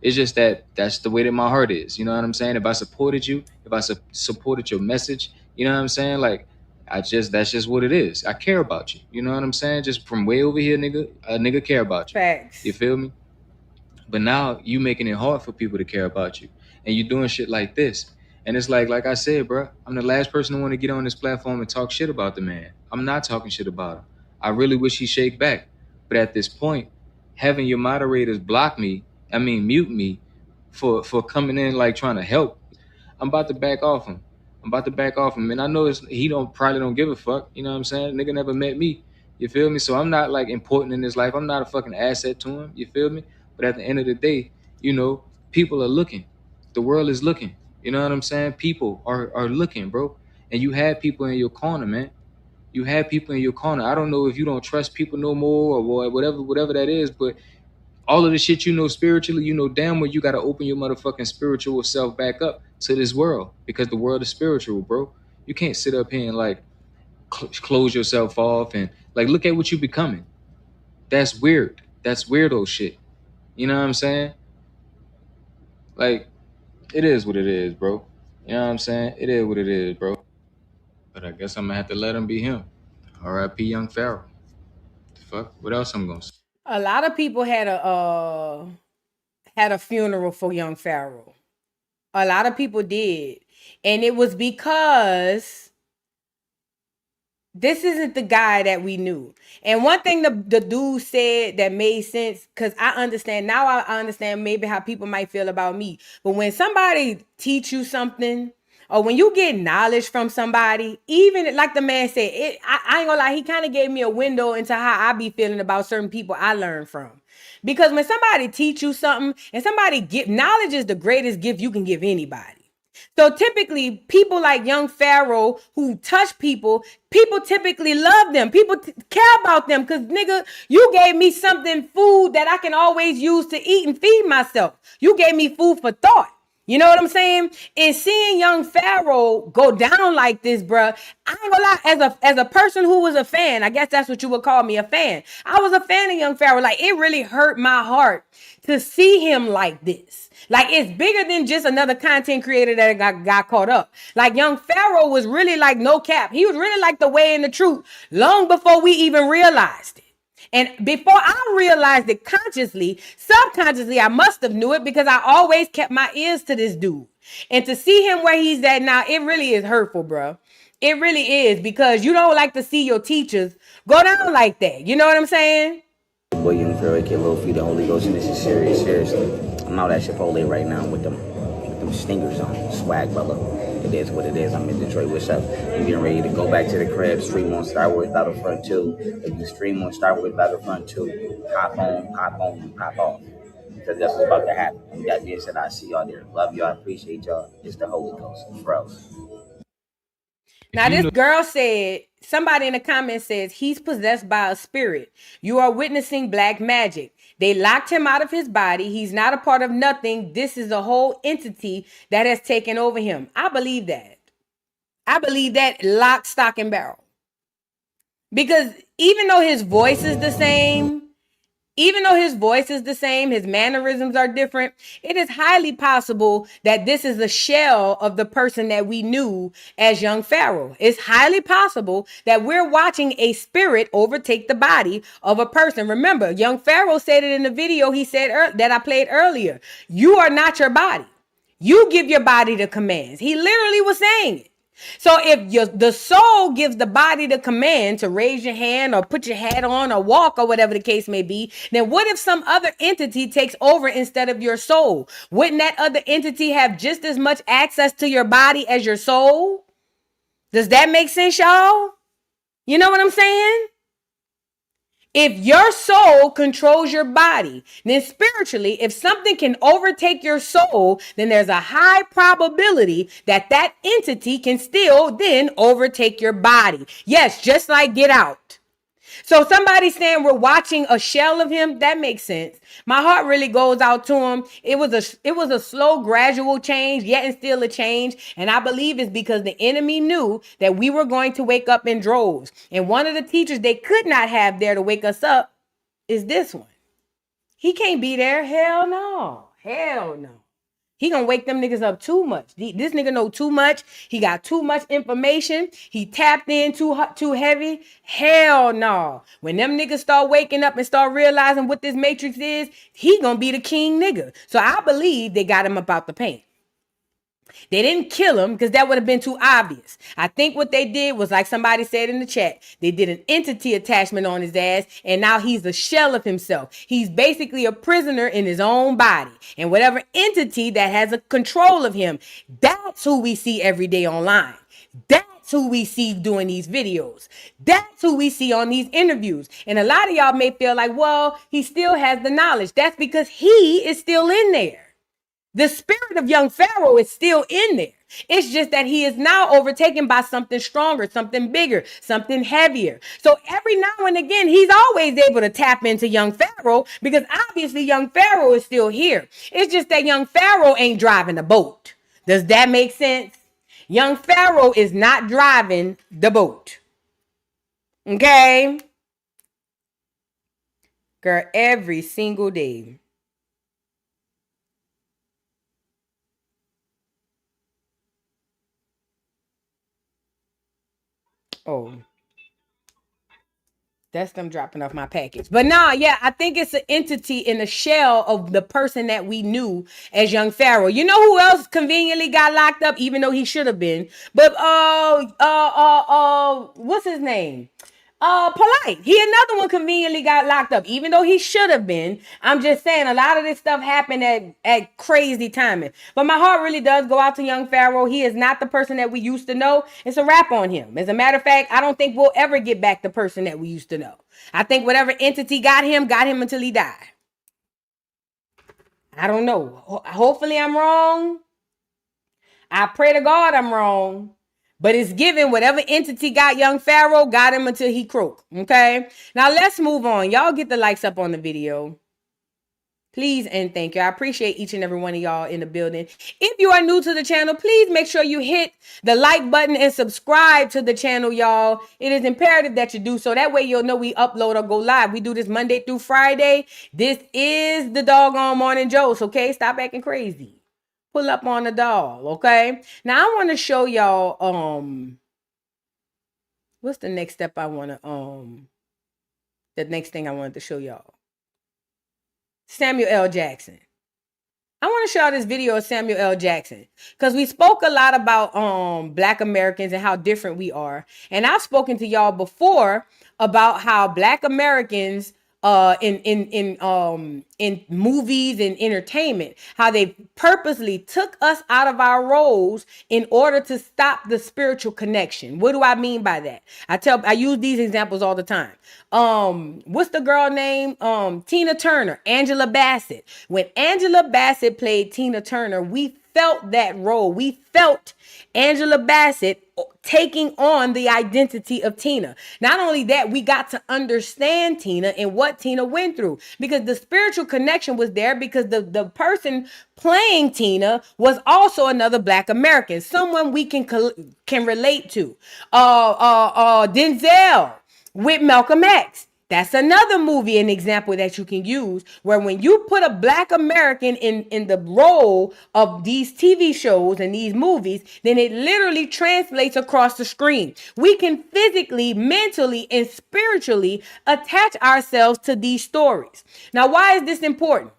It's just that's the way that my heart is. You know what I'm saying? If I supported you, if I supported your message, you know what I'm saying? Like, that's just what it is. I care about you. You know what I'm saying? Just from way over here, nigga, a nigga care about you. Facts. You feel me? But now you making it hard for people to care about you, and you doing shit like this. And it's like I said, bro, I'm the last person to want to get on this platform and talk shit about the man. I'm not talking shit about him. I really wish he shake back. But at this point, having your moderators mute me for coming in like trying to help, I'm about to back off him. And I know he probably don't give a fuck. You know what I'm saying? Nigga never met me. You feel me? So I'm not like important in his life. I'm not a fucking asset to him. You feel me? But at the end of the day, you know, people are looking. The world is looking. You know what I'm saying? People are looking, bro. And you have people in your corner, man. You have people in your corner. I don't know if you don't trust people no more or whatever that is, but all of the shit you know spiritually, you know damn well you got to open your motherfucking spiritual self back up to this world because the world is spiritual, bro. You can't sit up here and like close yourself off and like look at what you becoming. That's weird. That's weirdo shit. You know what I'm saying? Like, it is what it is, bro. You know what I'm saying? It is what it is, bro. But I guess I'm gonna have to let him be him. R.I.P. Young Pharaoh. Fuck. What else I'm gonna say? A lot of people had a funeral for young Pharaoh. A lot of people did. And it was because this isn't the guy that we knew. And one thing the dude said that made sense, because I understand now, I understand maybe how people might feel about me. But when somebody teach you something, or when you get knowledge from somebody, even like the man said, I ain't gonna lie, he kind of gave me a window into how I be feeling about certain people I learned from. Because when somebody teach you something, and somebody give knowledge is the greatest gift you can give anybody. So typically, people like young Pharaoh who touch people typically love them. People care about them because, nigga, you gave me food that I can always use to eat and feed myself. You gave me food for thought. You know what I'm saying? And seeing young Pharaoh go down like this, bruh, I ain't gonna lie, as a person who was a fan, I guess that's what you would call me, a fan. I was a fan of young Pharaoh. Like, it really hurt my heart to see him like this. Like, it's bigger than just another content creator that got caught up. Like, young Pharaoh was really like no cap. He was really like the way and the truth long before we even realized it. And before I realized it consciously, subconsciously, I must have knew it because I always kept my ears to this dude. And to see him where he's at now, it really is hurtful, bro. It really is, because you don't like to see your teachers go down like that. You know what I'm saying? Boy, Young Pharaoh, get low feet, the Holy Ghost, and this is serious, seriously. I'm out at Chipotle right now with them stingers on. Swag, brother. It is what it is. I'm in Detroit. What's up? I'm getting ready to go back to the crib, stream on Star Wars Battlefront 2. If you stream on Star Wars Battlefront 2, pop on, and pop off. Because that's what's about to happen. And that being said, I see y'all there. Love y'all. appreciate y'all. It's the Holy Ghost. Bro. Now, this girl said, somebody in the comments says, he's possessed by a spirit. You are witnessing black magic. They locked him out of his body. He's not a part of nothing. This is a whole entity that has taken over him. I believe that. I believe that lock, stock, and barrel. Because even though his voice is the same, Even though his voice is the same, his mannerisms are different, it is highly possible that this is a shell of the person that we knew as young Pharaoh. It's highly possible that we're watching a spirit overtake the body of a person. Remember, young Pharaoh said it in the video he said that I played earlier. You are not your body. You give your body the commands. He literally was saying it. So if the soul gives the body the command to raise your hand or put your hat on or walk or whatever the case may be, then what if some other entity takes over instead of your soul? Wouldn't that other entity have just as much access to your body as your soul? Does that make sense, y'all? You know what I'm saying? If your soul controls your body, then spiritually, if something can overtake your soul, then there's a high probability that that entity can still then overtake your body. Yes, just like Get Out. So somebody saying we're watching a shell of him, that makes sense. My heart really goes out to him. It was a slow, gradual change, yet and still a change. And I believe it's because the enemy knew that we were going to wake up in droves. And one of the teachers they could not have there to wake us up is this one. He can't be there. Hell no. Hell no. He gonna wake them niggas up too much. This nigga know too much. He got too much information. He tapped in too heavy. Hell no. When them niggas start waking up and start realizing what this matrix is, he gonna be the king nigga. So I believe they got him about the paint. They didn't kill him because that would have been too obvious. I think what they did was, like somebody said in the chat, they did an entity attachment on his ass, and now he's a shell of himself. He's basically a prisoner in his own body. And whatever entity that has a control of him, that's who we see every day online. That's who we see doing these videos. That's who we see on these interviews. And a lot of y'all may feel like, well, he still has the knowledge. That's because he is still in there. The spirit of young Pharaoh is still in there. It's just that he is now overtaken by something stronger, something bigger, something heavier. So every now and again, he's always able to tap into young Pharaoh because obviously young Pharaoh is still here. It's just that young Pharaoh ain't driving the boat. Does that make sense? Young Pharaoh is not driving the boat. Okay? Girl, every single day. Oh, that's them dropping off my package. But nah, yeah, I think it's an entity in the shell of the person that we knew as young Pharaoh. You know who else conveniently got locked up, even though he should have been? But what's his name? Polite. He another one conveniently got locked up, even though he should have been. I'm just saying a lot of this stuff happened at crazy timing. But my heart really does go out to young Pharaoh. He is not the person that we used to know. It's a wrap on him. As a matter of fact, I don't think we'll ever get back the person that we used to know. I think whatever entity got him until he died. I don't know. Hopefully I'm wrong. I pray to God I'm wrong. But it's given whatever entity got young Pharaoh, got him until he croaked. Okay? Now let's move on. Y'all get the likes up on the video. Please and thank you. I appreciate each and every one of y'all in the building. If you are new to the channel, please make sure you hit the like button and subscribe to the channel, y'all. It is imperative that you do so. That way you'll know we upload or go live. We do this Monday through Friday. This is the doggone morning Joce, okay? Stop acting crazy. Pull up on the doll, okay? Now I want to show y'all what's the next step I want to the next thing I wanted to show y'all. Samuel L. Jackson. I want to show y'all this video of Samuel L. Jackson because we spoke a lot about Black Americans and how different we are. And I've spoken to y'all before about how Black Americans in movies and entertainment, how they purposely took us out of our roles in order to stop the spiritual connection. What do I mean by that? I use these examples all the time. What's the girl name? Tina Turner, Angela Bassett. When Angela Bassett played Tina Turner, we felt that role. We felt Angela Bassett taking on the identity of Tina. Not only that, we got to understand Tina and what Tina went through because the spiritual connection was there because the person playing Tina was also another Black American, someone we can relate to. Denzel with Malcolm X. That's another movie, an example that you can use, where when you put a Black American in the role of these TV shows and these movies, then it literally translates across the screen. We can physically, mentally, and spiritually attach ourselves to these stories. Now, why is this important?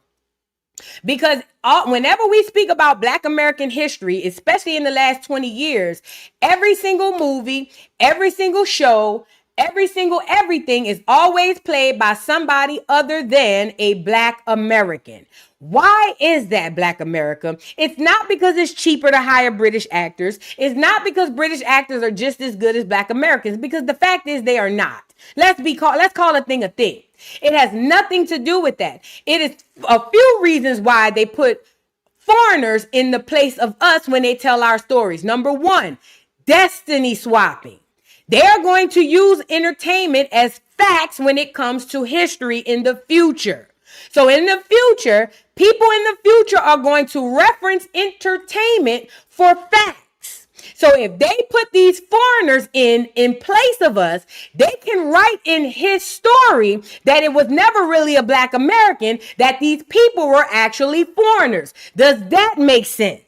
Because whenever we speak about Black American history, especially in the last 20 years, every single movie, every single show, every single everything is always played by somebody other than a Black American. Why is that, Black America? It's not because it's cheaper to hire British actors. It's not because British actors are just as good as Black Americans, because the fact is they are not. Let's call a thing a thing. It has nothing to do with that. It is a few reasons why they put foreigners in the place of us when they tell our stories. Number one, destiny swapping. They are going to use entertainment as facts when it comes to history in the future. So in the future, people in the future are going to reference entertainment for facts. So if they put these foreigners in place of us, they can write in his story that it was never really a Black American, that these people were actually foreigners. Does that make sense?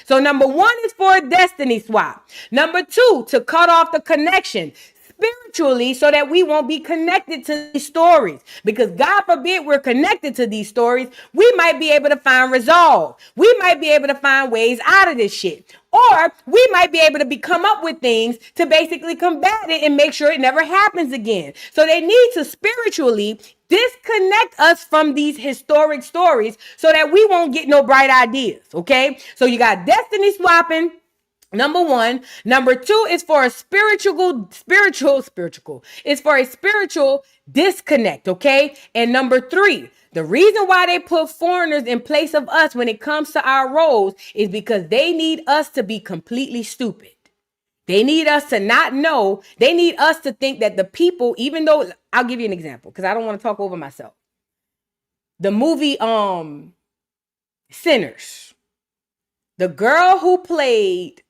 So number one is for a destiny swap. Number two, to cut off the connection spiritually so that we won't be connected to these stories. Because God forbid we're connected to these stories, we might be able to find resolve. We might be able to find ways out of this shit. Or we might be able to come up with things to basically combat it and make sure it never happens again. So they need to spiritually disconnect us from these historic stories so that we won't get no bright ideas. Okay? So you got destiny swapping. Number one. Number two is for a spiritual. It's for a spiritual disconnect, okay? And number three, the reason why they put foreigners in place of us when it comes to our roles is because they need us to be completely stupid. They need us to not know. They need us to think that the people, even though, I'll give you an example because I don't want to talk over myself. The movie Sinners. The girl who played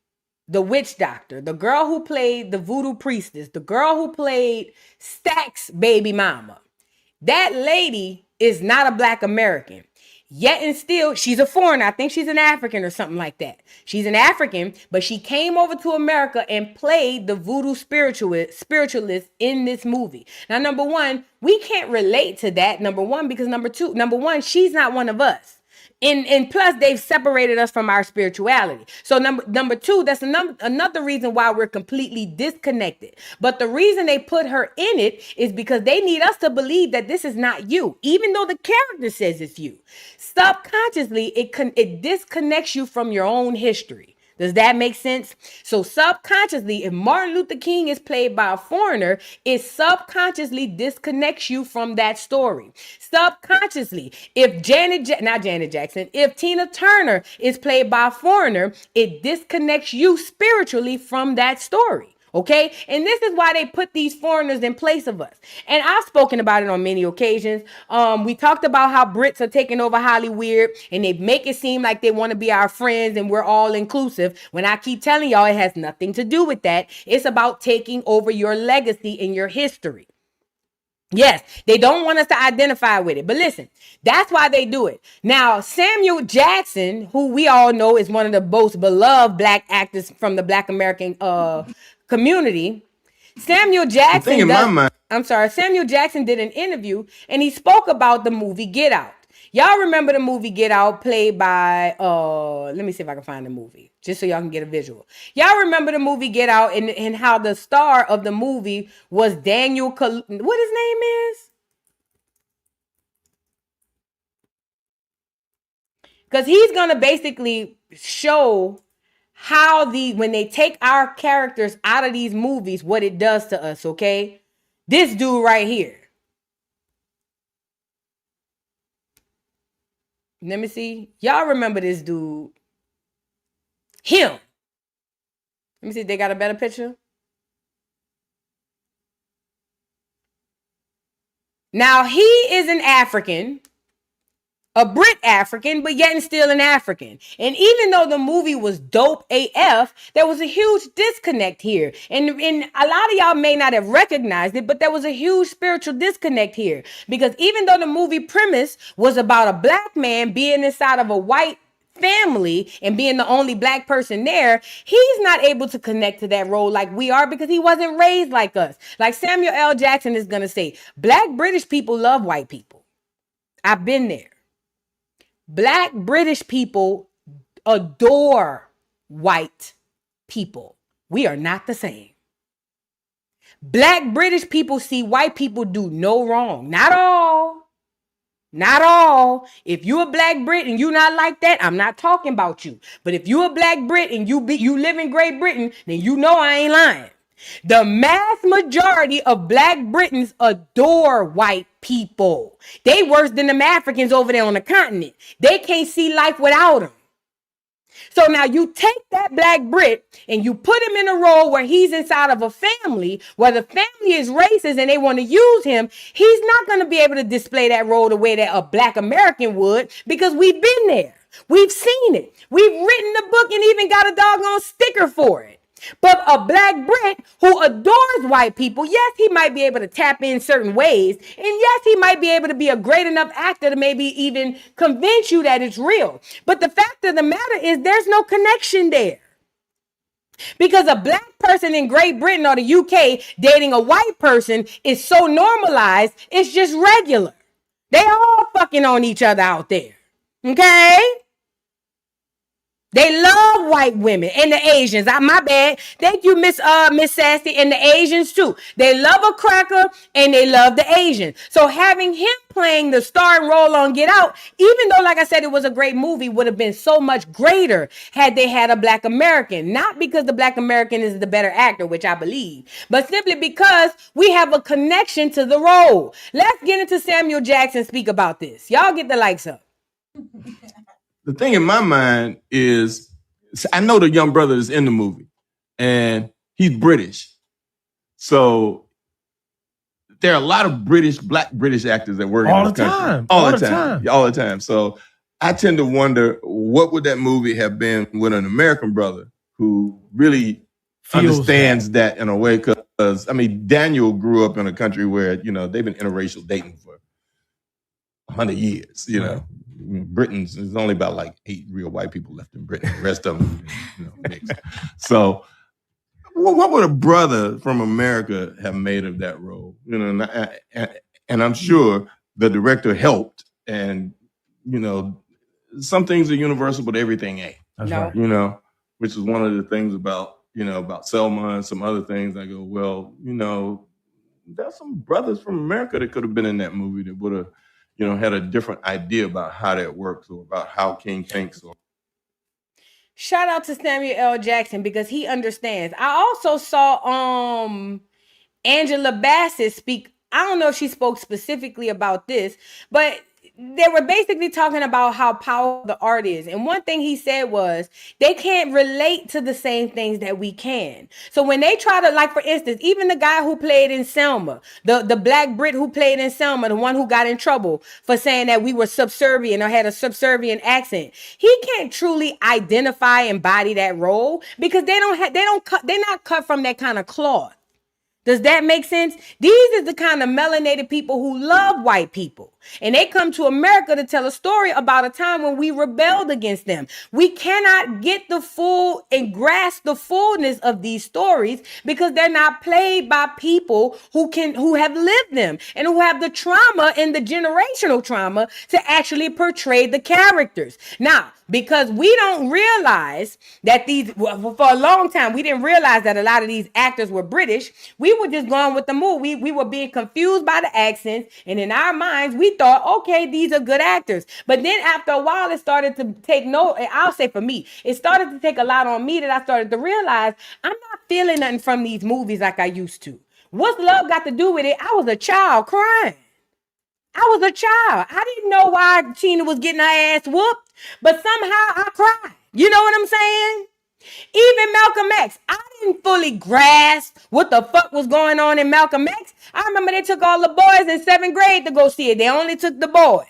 the witch doctor, the girl who played the voodoo priestess, the girl who played Stack's baby mama. That lady is not a Black American. Yet and still, she's a foreigner. I think she's an African or something like that. She's an African, but she came over to America and played the voodoo spiritualist in this movie. Now, number one, we can't relate to that, number one, because number one, she's not one of us. And plus, they've separated us from our spirituality. So number two, that's another reason why we're completely disconnected. But the reason they put her in it is because they need us to believe that this is not you, even though the character says it's you. Subconsciously, it disconnects you from your own history. Does that make sense? So subconsciously, if Martin Luther King is played by a foreigner, it subconsciously disconnects you from that story. Subconsciously, if if Tina Turner is played by a foreigner, it disconnects you spiritually from that story. Okay. And this is why they put these foreigners in place of us. And I've spoken about it on many occasions. We talked about how Brits are taking over Hollywood and they make it seem like they want to be our friends and we're all inclusive. When I keep telling y'all, it has nothing to do with that. It's about taking over your legacy and your history. Yes, they don't want us to identify with it. But listen, that's why they do it. Now, Samuel Jackson, who we all know is one of the most beloved Black actors from the Black American community. Samuel Jackson did an interview and he spoke about the movie Get Out. Y'all remember the movie Get Out played by, let me see if I can find the movie, just so y'all can get a visual. Y'all remember the movie Get Out and how the star of the movie was Daniel, what his name is? Because he's going to basically show how when they take our characters out of these movies, what it does to us, okay? This dude right here. Let me see. Y'all remember this dude? Him. Let me see if they got a better picture. Now, he is an African. a Brit African, but yet and still an African. And even though the movie was dope AF, there was a huge disconnect here. And a lot of y'all may not have recognized it, but there was a huge spiritual disconnect here. Because even though the movie premise was about a black man being inside of a white family and being the only black person there, he's not able to connect to that role like we are because he wasn't raised like us. Like Samuel L. Jackson is going to say, black British people love white people. I've been there. Black British people adore white people. We are not the same. Black British people see white people do no wrong. Not all. Not all. If you a black Brit and you not like that, I'm not talking about you. But if you a black Brit and you live in Great Britain, then you know I ain't lying. The mass majority of black Britons adore white people. They worse than them Africans over there on the continent. They can't see life without them. So now you take that black Brit and you put him in a role where he's inside of a family where the family is racist and they want to use him. He's not going to be able to display that role the way that a black American would because we've been there. We've seen it. We've written the book and even got a doggone sticker for it. But a black Brit who adores white people, yes, he might be able to tap in certain ways. And yes, he might be able to be a great enough actor to maybe even convince you that it's real. But the fact of the matter is there's no connection there. Because a black person in Great Britain or the UK dating a white person is so normalized, it's just regular. They all fucking on each other out there. Okay? They love white women and the Asians. My bad. Thank you, Miss Sassy, and the Asians too. They love a cracker and they love the Asian. So having him playing the starring role on Get Out, even though, like I said, it was a great movie, would have been so much greater had they had a black American. Not because the black American is the better actor, which I believe, but simply because we have a connection to the role. Let's get into Samuel Jackson speak about this. Y'all get the likes up. The thing in my mind is, I know the young brother is in the movie, and he's British. So there are a lot of black British actors that work in this country. All the time. So I tend to wonder, what would that movie have been with an American brother who really understands that in a way? Because, I mean, Daniel grew up in a country where, you know, they've been interracial dating for 100 years, you know. Britain's, there's only about like 8 real white people left in Britain. The rest of them, you know, mixed. So what would a brother from America have made of that role? You know, and I'm sure the director helped. And, you know, some things are universal, but everything ain't. That's right. You know, which is one of the things about, you know, about Selma and some other things. I go, well, you know, there's some brothers from America that could have been in that movie that would have, you know, had a different idea about how that works or about how King thinks. Shout out to Samuel L. Jackson because he understands. I also saw Angela Bassett speak. I don't know if she spoke specifically about this, but they were basically talking about how powerful the art is. And one thing he said was they can't relate to the same things that we can. So when they try to, like, for instance, even the guy who played in Selma, the black Brit who played in Selma, the one who got in trouble for saying that we were subservient or had a subservient accent, he can't truly identify and embody that role because they're not cut from that kind of cloth. Does that make sense? These are the kind of melanated people who love white people. And they come to America to tell a story about a time when we rebelled against them. We cannot get the full and grasp the fullness of these stories because they're not played by people who have lived them and who have the trauma and the generational trauma to actually portray the characters. Now, because we don't realize that for a long time, we didn't realize that a lot of these actors were British. We were just going with the movie. We were being confused by the accents. And in our minds, we thought, okay, these are good actors. But then after a while, it started to take note. I'll say for me, it started to take a lot on me that I started to realize I'm not feeling nothing from these movies like I used to. What's love got to do with it? I was a child crying. I was a child. I didn't know why Tina was getting her ass whooped, but somehow I cried. You know what I'm saying? Even Malcolm X, I didn't fully grasp what the fuck was going on in Malcolm X. I remember they took all the boys in 7th grade to go see it. They only took the boys.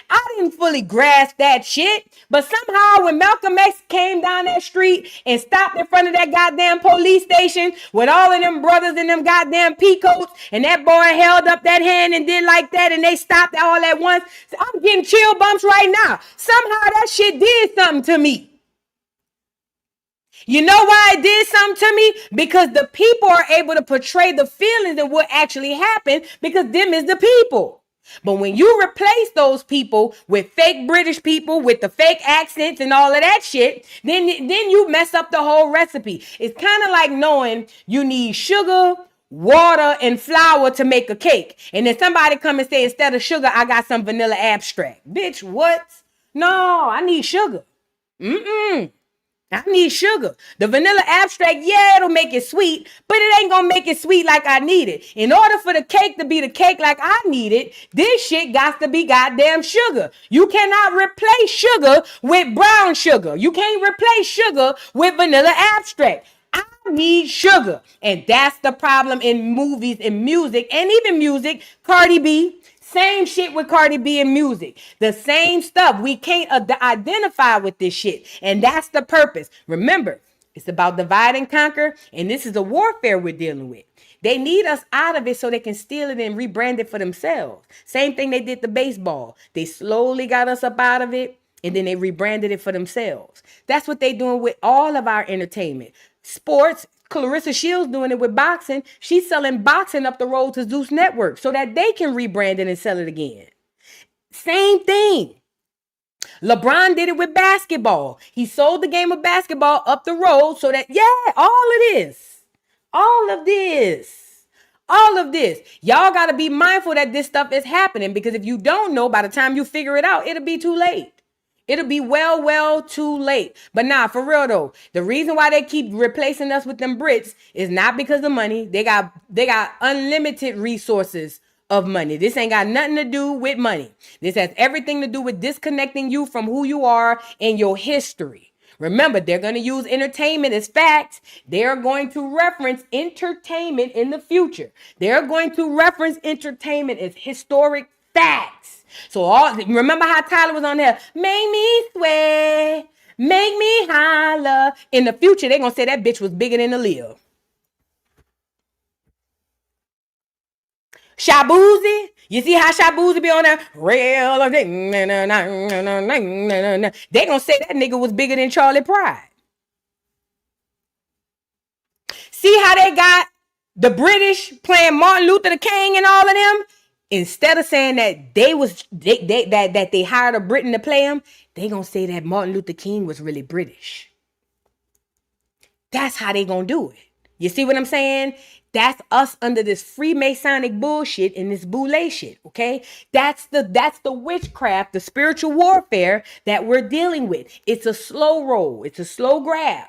I didn't fully grasp that shit, but somehow when Malcolm X came down that street and stopped in front of that goddamn police station with all of them brothers in them goddamn peacoats, and that boy held up that hand and did like that, and they stopped all at once, I'm getting chill bumps right now. Somehow that shit did something to me. You know why it did something to me? Because the people are able to portray the feelings of what actually happened, because them is the people. But when you replace those people with fake British people with the fake accents and all of that shit, then you mess up the whole recipe. It's kind of like knowing you need sugar, water, and flour to make a cake. And then somebody come and say, instead of sugar, I got some vanilla abstract. Bitch, what? No, I need sugar. I need sugar. The vanilla abstract, yeah, it'll make it sweet, but it ain't gonna make it sweet like I need it. In order for the cake to be the cake like I need it, this shit got to be goddamn sugar. You cannot replace sugar with brown sugar. You can't replace sugar with vanilla abstract. I need sugar. And that's the problem in movies and music, and even music. Cardi B, same shit with Cardi B and music. The same stuff. We can't identify with this shit. And that's the purpose. Remember, it's about divide and conquer. And this is a warfare we're dealing with. They need us out of it so they can steal it and rebrand it for themselves. Same thing they did to baseball. They slowly got us up out of it, and then they rebranded it for themselves. That's what they're doing with all of our entertainment. Sports, Clarissa Shields doing it with boxing. She's selling boxing up the road to Zeus Network so that they can rebrand it and sell it again. Same thing. LeBron did it with basketball. He sold the game of basketball up the road so that, all of this. Y'all got to be mindful that this stuff is happening, because if you don't know, by the time you figure it out, it'll be too late. It'll be well too late. But nah, for real though, the reason why they keep replacing us with them Brits is not because of money. They got unlimited resources of money. This ain't got nothing to do with money. This has everything to do with disconnecting you from who you are and your history. Remember, they're going to use entertainment as facts. They're going to reference entertainment in the future. They're going to reference entertainment as historic facts. So remember how Tyler was on there, make me sweat, make me holler. In the future, they're going to say that bitch was bigger than Aaliyah. Shabuzi, you see how Shabuzi be on there? Real. They going to say that nigga was bigger than Charlie Pride. See how they got the British playing Martin Luther King and all of them? Instead of saying that they hired a Briton to play him, they gonna say that Martin Luther King was really British. That's how they gonna do it. You see what I'm saying? That's us under this Freemasonic bullshit and this Boule shit, okay? That's the witchcraft, the spiritual warfare that we're dealing with. It's a slow roll. It's a slow grab.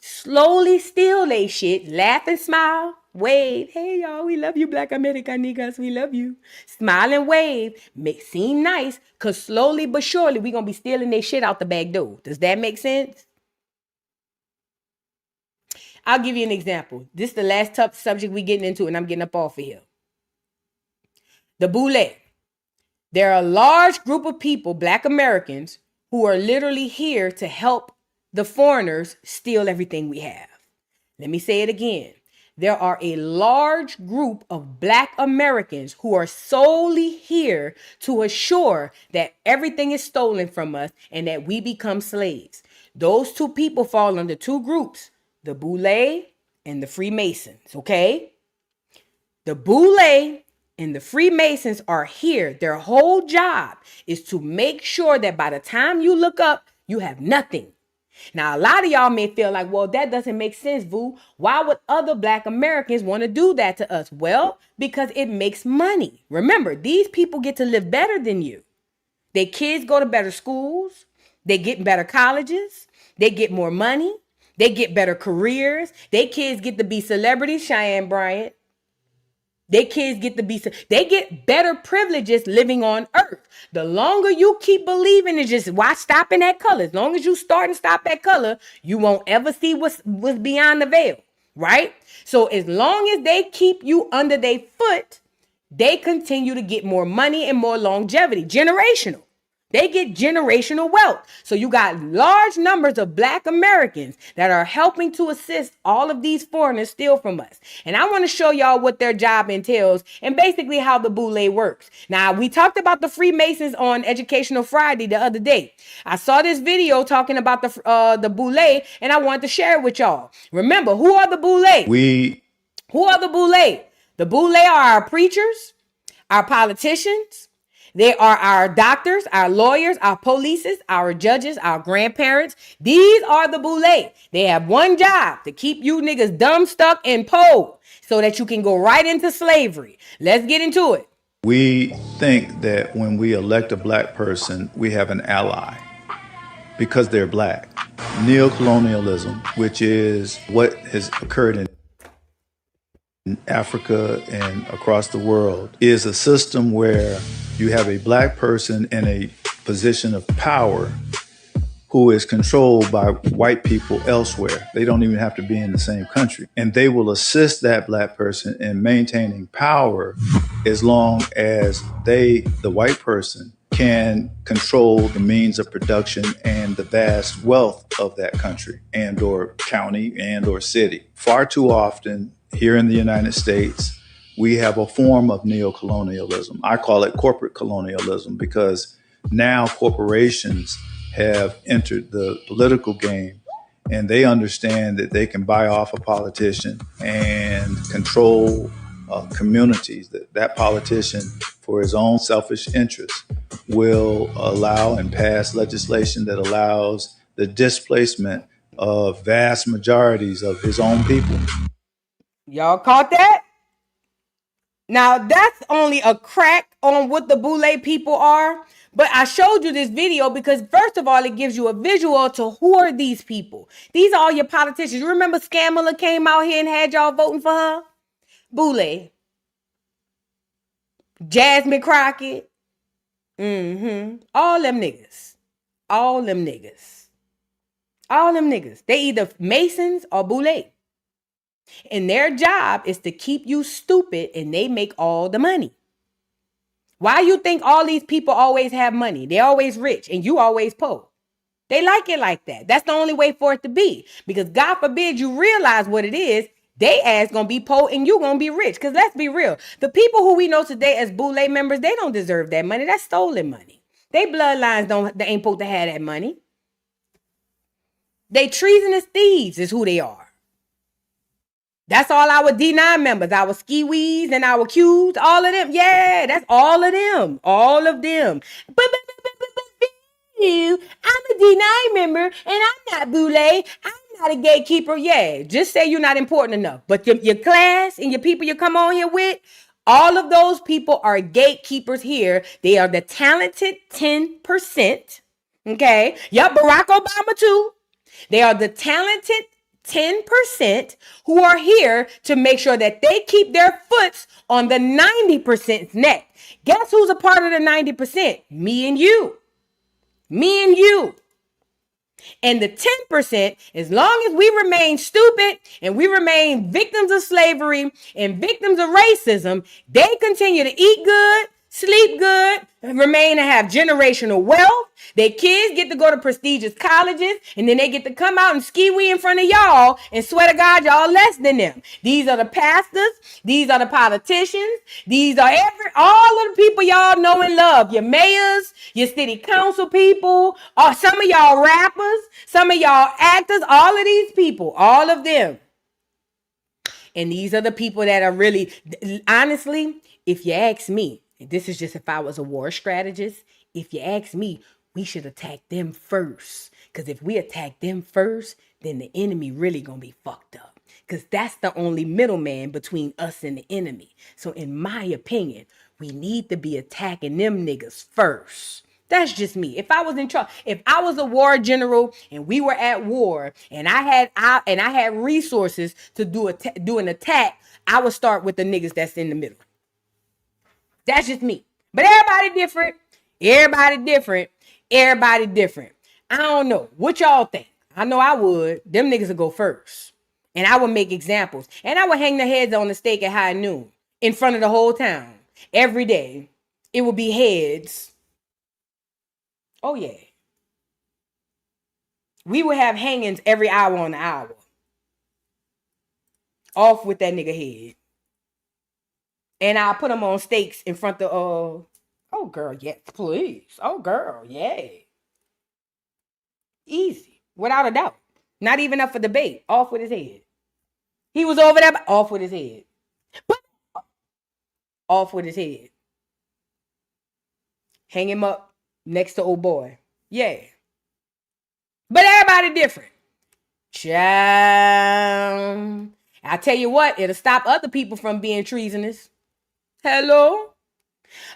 Slowly steal they shit, laugh and smile, wave. Hey, y'all, we love you, Black American niggas. We love you. Smile and wave. Seem nice, because slowly but surely we going to be stealing their shit out the back door. Does that make sense? I'll give you an example. This is the last tough subject we getting into, and I'm getting up off of here. The Boule. There are a large group of people, Black Americans, who are literally here to help the foreigners steal everything we have. Let me say it again. There are a large group of Black Americans who are solely here to assure that everything is stolen from us and that we become slaves. Those two people fall under two groups, the Boule and the Freemasons, okay? The Boule and the Freemasons are here. Their whole job is to make sure that by the time you look up, you have nothing. Now, a lot of y'all may feel like, well, that doesn't make sense, Vu. Why would other Black Americans want to do that to us? Well, because it makes money. Remember, these people get to live better than you. Their kids go to better schools. They get better colleges. They get more money. They get better careers. Their kids get to be celebrities, Cheyenne Bryant. Their kids they get better privileges living on earth. The longer you keep believing in just why stopping at color, as long as you start and stop at color, you won't ever see what's beyond the veil, right? So as long as they keep you under their foot, they continue to get more money and more longevity, generational. They get generational wealth. So you got large numbers of Black Americans that are helping to assist all of these foreigners steal from us. And I want to show y'all what their job entails and basically how the Boule works. Now, we talked about the Freemasons on Educational Friday the other day. I saw this video talking about the Boule, and I wanted to share it with y'all. Remember, who are the Boule? Who are the Boule? The Boule are our preachers, our politicians. They are our doctors, our lawyers, our polices, our judges, our grandparents. These are the Boule. They have one job: to keep you niggas dumb, stuck, and pole so that you can go right into slavery. Let's get into it. We think that when we elect a Black person, we have an ally because they're Black. Neocolonialism, which is what has occurred in Africa and across the world, is a system where you have a Black person in a position of power who is controlled by white people elsewhere. They don't even have to be in the same country. And they will assist that Black person in maintaining power as long as the white person, can control the means of production and the vast wealth of that country and or county and or city. Far too often here in the United States, we have a form of neocolonialism. I call it corporate colonialism because now corporations have entered the political game and they understand that they can buy off a politician and control communities. That politician, for his own selfish interests, will allow and pass legislation that allows the displacement of vast majorities of his own people. Y'all caught that? Now, that's only a crack on what the Boule people are. But I showed you this video because, first of all, it gives you a visual to who are these people. These are all your politicians. You remember Scamala came out here and had y'all voting for her? Boule. Jasmine Crockett. All them niggas. All them niggas. All them niggas. They either Masons or Boule. And their job is to keep you stupid and they make all the money. Why you think all these people always have money? They're always rich and you always poor. They like it like that. That's the only way for it to be. Because God forbid you realize what it is, they ass gonna be poor and you gonna be rich. Because let's be real. The people who we know today as Boule members, they don't deserve that money. That's stolen money. They bloodlines they ain't supposed to have that money. They treasonous thieves is who they are. That's all our D9 members, our skiwees and our Qs, all of them. Yeah, that's all of them. All of them. But I'm a D9 member and I'm not Boule. I'm not a gatekeeper. Yeah, just say you're not important enough. But your class and your people you come on here with, all of those people are gatekeepers here. They are the talented 10%. Okay. Yep, Barack Obama too. They are the talented 10% who are here to make sure that they keep their foots on the 90%'s neck. Guess who's a part of the 90%? Me and you. Me and you. And the 10%, as long as we remain stupid and we remain victims of slavery and victims of racism, they continue to eat good, sleep good, remain to have generational wealth. Their kids get to go to prestigious colleges, and then they get to come out and ski-wee in front of y'all and swear to God y'all less than them. These are the pastors. These are the politicians. These are all of the people y'all know and love. Your mayors, your city council people, or some of y'all rappers, some of y'all actors, all of these people, all of them. And these are the people that are really, honestly, if you ask me, and this is just if I was a war strategist, if you ask me, we should attack them first. Because if we attack them first, then the enemy really gonna be fucked up. Because that's the only middleman between us and the enemy. So in my opinion, we need to be attacking them niggas first. That's just me. If I was in charge, if I was a war general and we were at war and I had resources to do an attack, I would start with the niggas that's in the middle. That's just me. But everybody different. Everybody different. Everybody different. I don't know. What y'all think? I know I would. Them niggas would go first. And I would make examples. And I would hang their heads on the stake at high noon in front of the whole town. Every day. It would be heads. Oh, yeah. We would have hangings every hour on the hour. Off with that nigga head. And I put him on stakes in front of, oh, girl, yes, please. Oh, girl, yeah. Easy. Without a doubt. Not even up for debate. Off with his head. He was over there, off with his head. Off with his head. Hang him up next to old boy. Yeah. But everybody different. Child. I tell you what, it'll stop other people from being treasonous. Hello?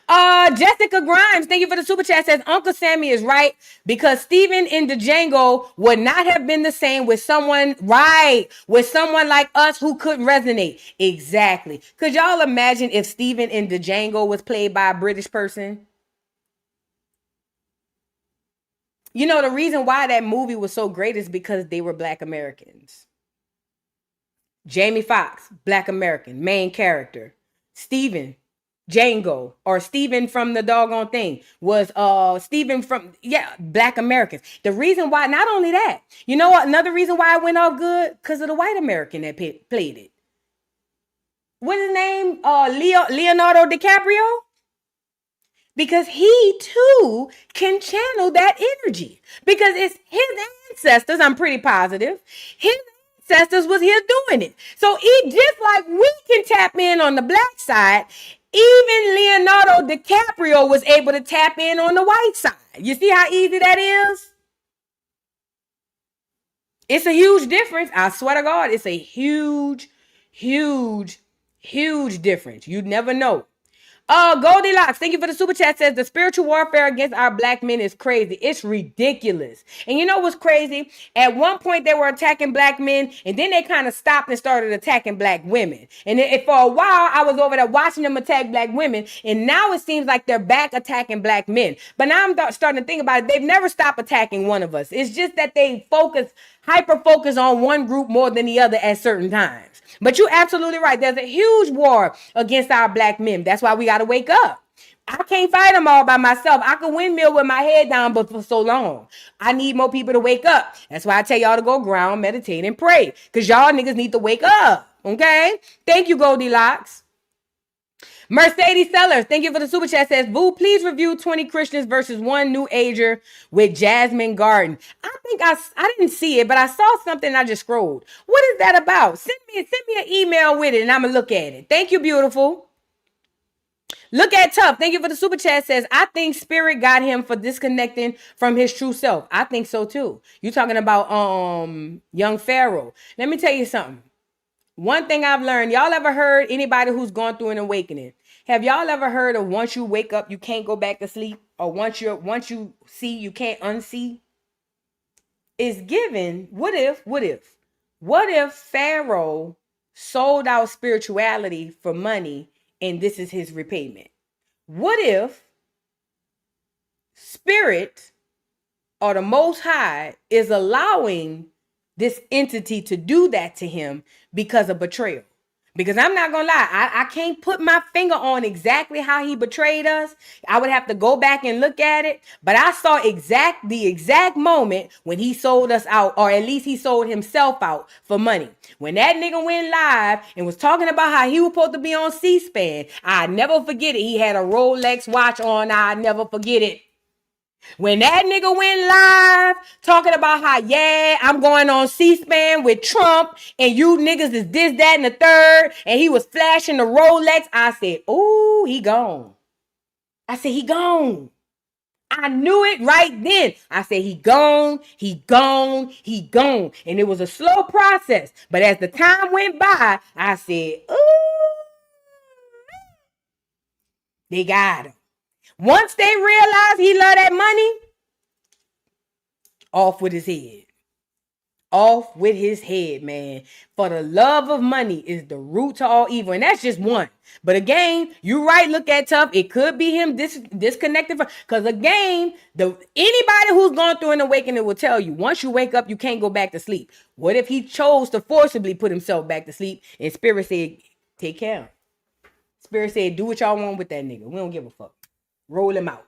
Jessica Grimes, thank you for the super chat, says Uncle Sammy is right because Stephen in the Django would not have been the same with someone like us who couldn't resonate. Exactly. Could y'all imagine if Stephen in the Django was played by a British person? You know, the reason why that movie was so great is because they were Black Americans. Jamie Foxx, Black American, main character. Stephen, Django, or Stephen from the doggone thing was Stephen from, Black Americans. The reason why, not only that, you know what, another reason why it went off good? Because of the white American that played it. What's his name? Leonardo DiCaprio? Because he too can channel that energy. Because it's his ancestors, I'm pretty positive, his ancestors was here doing it. So just like we can tap in on the black side, even Leonardo DiCaprio was able to tap in on the white side. You see how easy that is? It's a huge difference. I swear to God, it's a huge, huge, huge difference. You'd never know. Goldilocks, thank you for the super chat, says the spiritual warfare against our black men is crazy. It's ridiculous. And you know what's crazy? At one point they were attacking black men, and then they kind of stopped and started attacking black women. And for a while I was over there watching them attack black women, and now it seems like they're back attacking black men. But now I'm starting to think about it. They've never stopped attacking one of us. It's just that they hyper focus on one group more than the other at certain times. But you're absolutely right. There's a huge war against our black men. That's why we got to wake up. I can't fight them all by myself. I can windmill with my head down, but for so long. I need more people to wake up. That's why I tell y'all to go ground, meditate, and pray. Because y'all niggas need to wake up. Okay? Thank you, Goldilocks. Mercedes Sellers, thank you for the super chat, says, Boule, please review 20 Christians versus 1 New Ager with Jasmine Garden. I think I didn't see it, but I saw something and I just scrolled. What is that about? Send me an email with it and I'm going to look at it. Thank you, beautiful. Look at Tough. Thank you for the super chat, says, I think Spirit got him for disconnecting from his true self. I think so too. You talking about young Pharaoh. Let me tell you something. One thing I've learned, y'all ever heard anybody who's gone through an awakening? Have y'all ever heard of once you wake up, you can't go back to sleep? Or once you see, you can't unsee? It's given, what if Pharaoh sold out spirituality for money and this is his repayment? What if Spirit or the Most High is allowing this entity to do that to him because of betrayal? Because I'm not gonna lie, I can't put my finger on exactly how he betrayed us. I would have to go back and look at it. But I saw the exact moment when he sold us out, or at least he sold himself out for money. When that nigga went live and was talking about how he was supposed to be on C-SPAN, I never forget it. He had a Rolex watch on. I never forget it. When that nigga went live talking about how, I'm going on C-SPAN with Trump and you niggas is this, that, and the third, and he was flashing the Rolex, I said, ooh, he gone. I said, he gone. I knew it right then. I said, he gone, he gone, he gone. And it was a slow process. But as the time went by, I said, ooh, they got him. Once they realized he loved that money, off with his head. Off with his head, man. For the love of money is the root to all evil. And that's just one. But again, you're right. Look at Tough. It could be him disconnected from, because again, anybody who's gone through an awakening will tell you, once you wake up, you can't go back to sleep. What if he chose to forcibly put himself back to sleep and Spirit said, take care of him? Spirit said, do what y'all want with that nigga. We don't give a fuck. Roll him out.